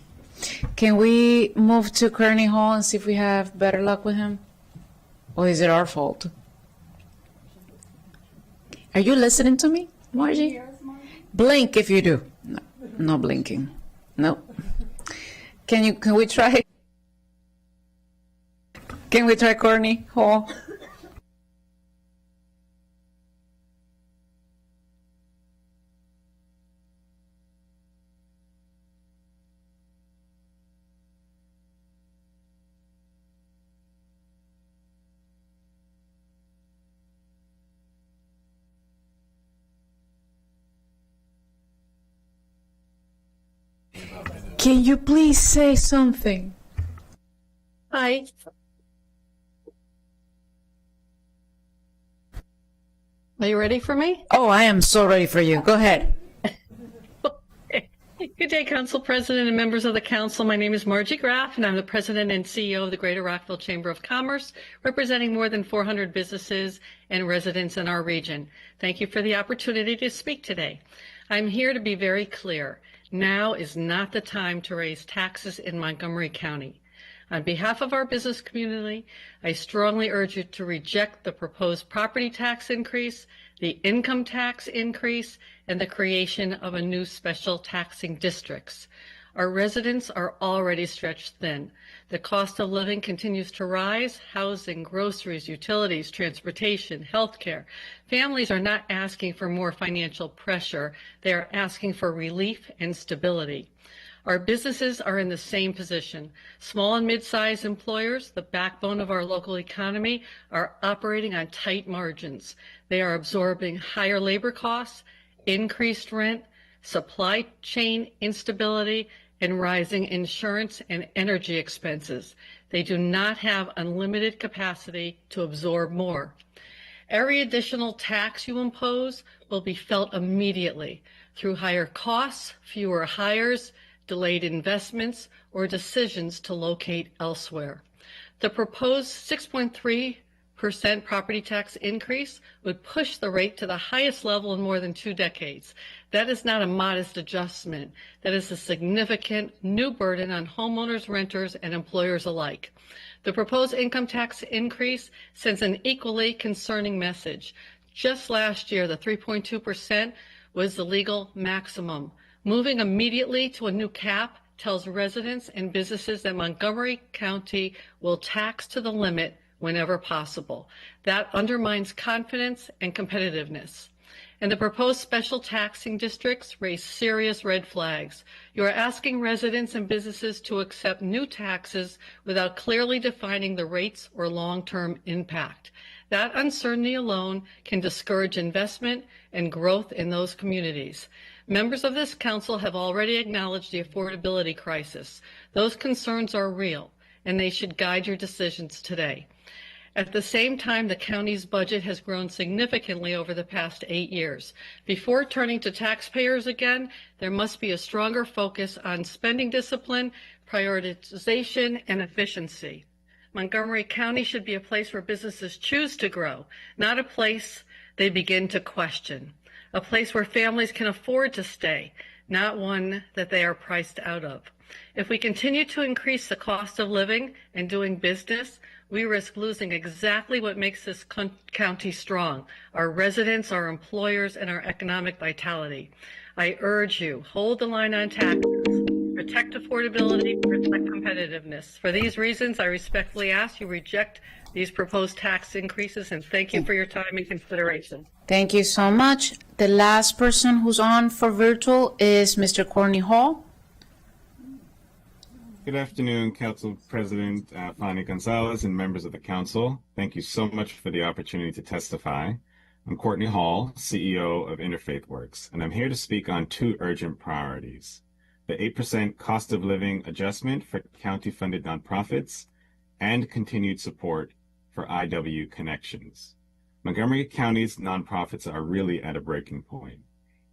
Can we move to Kearney Hall and see if we have better luck with him? Or is it our fault? Are you listening to me, Margie? Blink if you do. No, no blinking. No. Can we try? Can we try Kearney Hall? Can you please say something? Hi. Are you ready for me? Oh, I am so ready for you. Go ahead. Good day, Council President and members of the Council. My name is Margie Graff, and I'm the President and CEO of the Greater Rockville Chamber of Commerce, representing more than 400 businesses and residents in our region. Thank you for the opportunity to speak today. I'm here to be very clear. Now is not the time to raise taxes in Montgomery County. On behalf of our business community, I strongly urge you to reject the proposed property tax increase, the income tax increase, and the creation of a new special taxing districts. Our residents are already stretched thin. The cost of living continues to rise. Housing, groceries, utilities, transportation, healthcare. Families are not asking for more financial pressure. They are asking for relief and stability. Our businesses are in the same position. Small and mid-sized employers, the backbone of our local economy, are operating on tight margins. They are absorbing higher labor costs, increased rent, supply chain instability, and rising insurance and energy expenses. They do not have unlimited capacity to absorb more. Every additional tax you impose will be felt immediately through higher costs, fewer hires, delayed investments, or decisions to locate elsewhere. The proposed 6.3% property tax increase would push the rate to the highest level in more than 2 decades. That is not a modest adjustment. That is a significant new burden on homeowners, renters, and employers alike. The proposed income tax increase sends an equally concerning message. Just last year, the 3.2% was the legal maximum. Moving immediately to a new cap tells residents and businesses that Montgomery County will tax to the limit whenever possible. That undermines confidence and competitiveness. And the proposed special taxing districts raise serious red flags. You are asking residents and businesses to accept new taxes without clearly defining the rates or long-term impact. That uncertainty alone can discourage investment and growth in those communities. Members of this council have already acknowledged the affordability crisis. Those concerns are real, and they should guide your decisions today. At the same time, the county's budget has grown significantly over the past 8 years. Before turning to taxpayers again, there must be a stronger focus on spending discipline, prioritization, and efficiency. Montgomery County should be a place where businesses choose to grow, not a place they begin to question. A place where families can afford to stay, not one that they are priced out of. If we continue to increase the cost of living and doing business, we risk losing exactly what makes this county strong: our residents, our employers, and our economic vitality. I urge you, hold the line on taxes, protect affordability, protect competitiveness. For these reasons, I respectfully ask you reject these proposed tax increases, and thank you for your time and consideration. Thank you so much. The last person who's on for virtual is Mr. Courtney Hall. Good afternoon, Council President Fanny Gonzalez and members of the Council. Thank you so much for the opportunity to testify. I'm Courtney Hall, CEO of Interfaith Works, and I'm here to speak on 2 urgent priorities: the 8% cost of living adjustment for county-funded nonprofits and continued support for IW Connections. Montgomery County's nonprofits are really at a breaking point.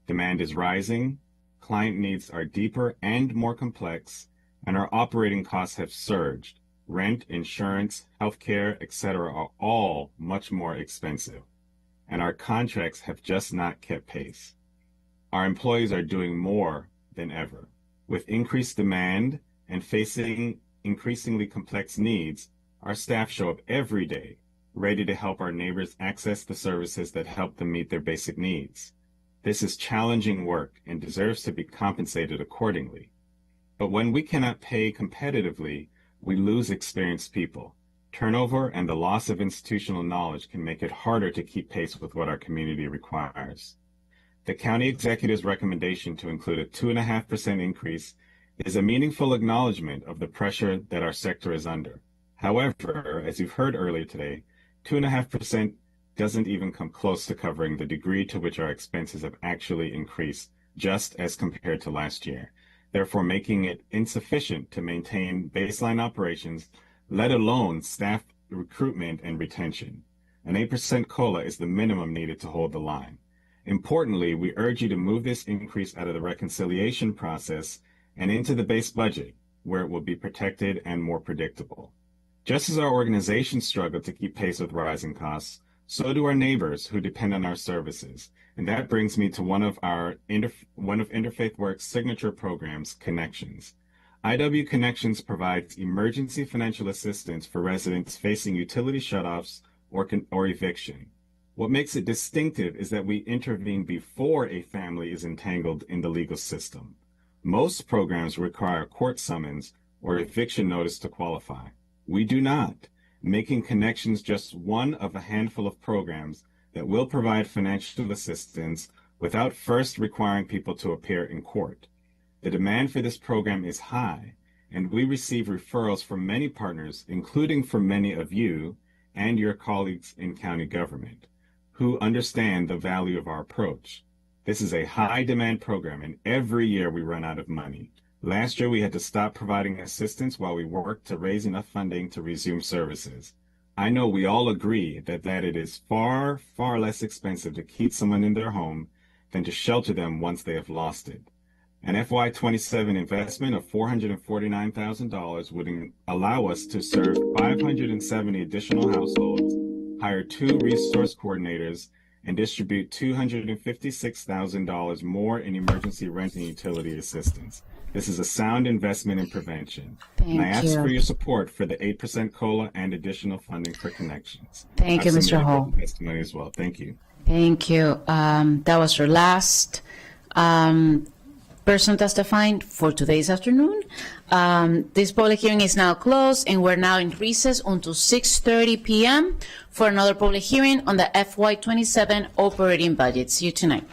Demand is rising, client needs are deeper and more complex, and our operating costs have surged. Rent, insurance, healthcare, etc. are all much more expensive, and our contracts have just not kept pace. Our employees are doing more than ever. With increased demand and facing increasingly complex needs, our staff show up every day, ready to help our neighbors access the services that help them meet their basic needs. This is challenging work and deserves to be compensated accordingly. But when we cannot pay competitively, we lose experienced people. Turnover and the loss of institutional knowledge can make it harder to keep pace with what our community requires. The county executive's recommendation to include a 2.5% increase is a meaningful acknowledgement of the pressure that our sector is under. However, as you've heard earlier today, 2.5% doesn't even come close to covering the degree to which our expenses have actually increased, just as compared to last year. therefore making it insufficient to maintain baseline operations, let alone staff recruitment and retention. An 8% COLA is the minimum needed to hold the line. Importantly, we urge you to move this increase out of the reconciliation process and into the base budget, where it will be protected and more predictable. Just as our organizations struggle to keep pace with rising costs, so do our neighbors who depend on our services. And that brings me to one of Interfaith Works' signature programs, Connections. IW Connections provides emergency financial assistance for residents facing utility shutoffs or eviction. What makes it distinctive is that we intervene before a family is entangled in the legal system. Most programs require a court summons or eviction notice to qualify. We do not, making Connections just one of a handful of programs that will provide financial assistance without first requiring people to appear in court. The demand for this program is high, and we receive referrals from many partners, including from many of you and your colleagues in county government, who understand the value of our approach. This is a high-demand program, and every year we run out of money. Last year, we had to stop providing assistance while we worked to raise enough funding to resume services. I know we all agree that it is far, far less expensive to keep someone in their home than to shelter them once they have lost it. An FY27 investment of $449,000 would allow us to serve 570 additional households, hire 2 resource coordinators, and distribute $256,000 more in emergency rent and utility assistance. This is a sound investment in prevention. And I ask for your support for the 8% COLA and additional funding for Connections. Thank you, Mr. Hall. Testimony as well. Thank you. Thank you. That was our last person testifying for today's afternoon. This public hearing is now closed, and we're now in recess until 6:30 p.m. for another public hearing on the FY27 operating budget. See you tonight.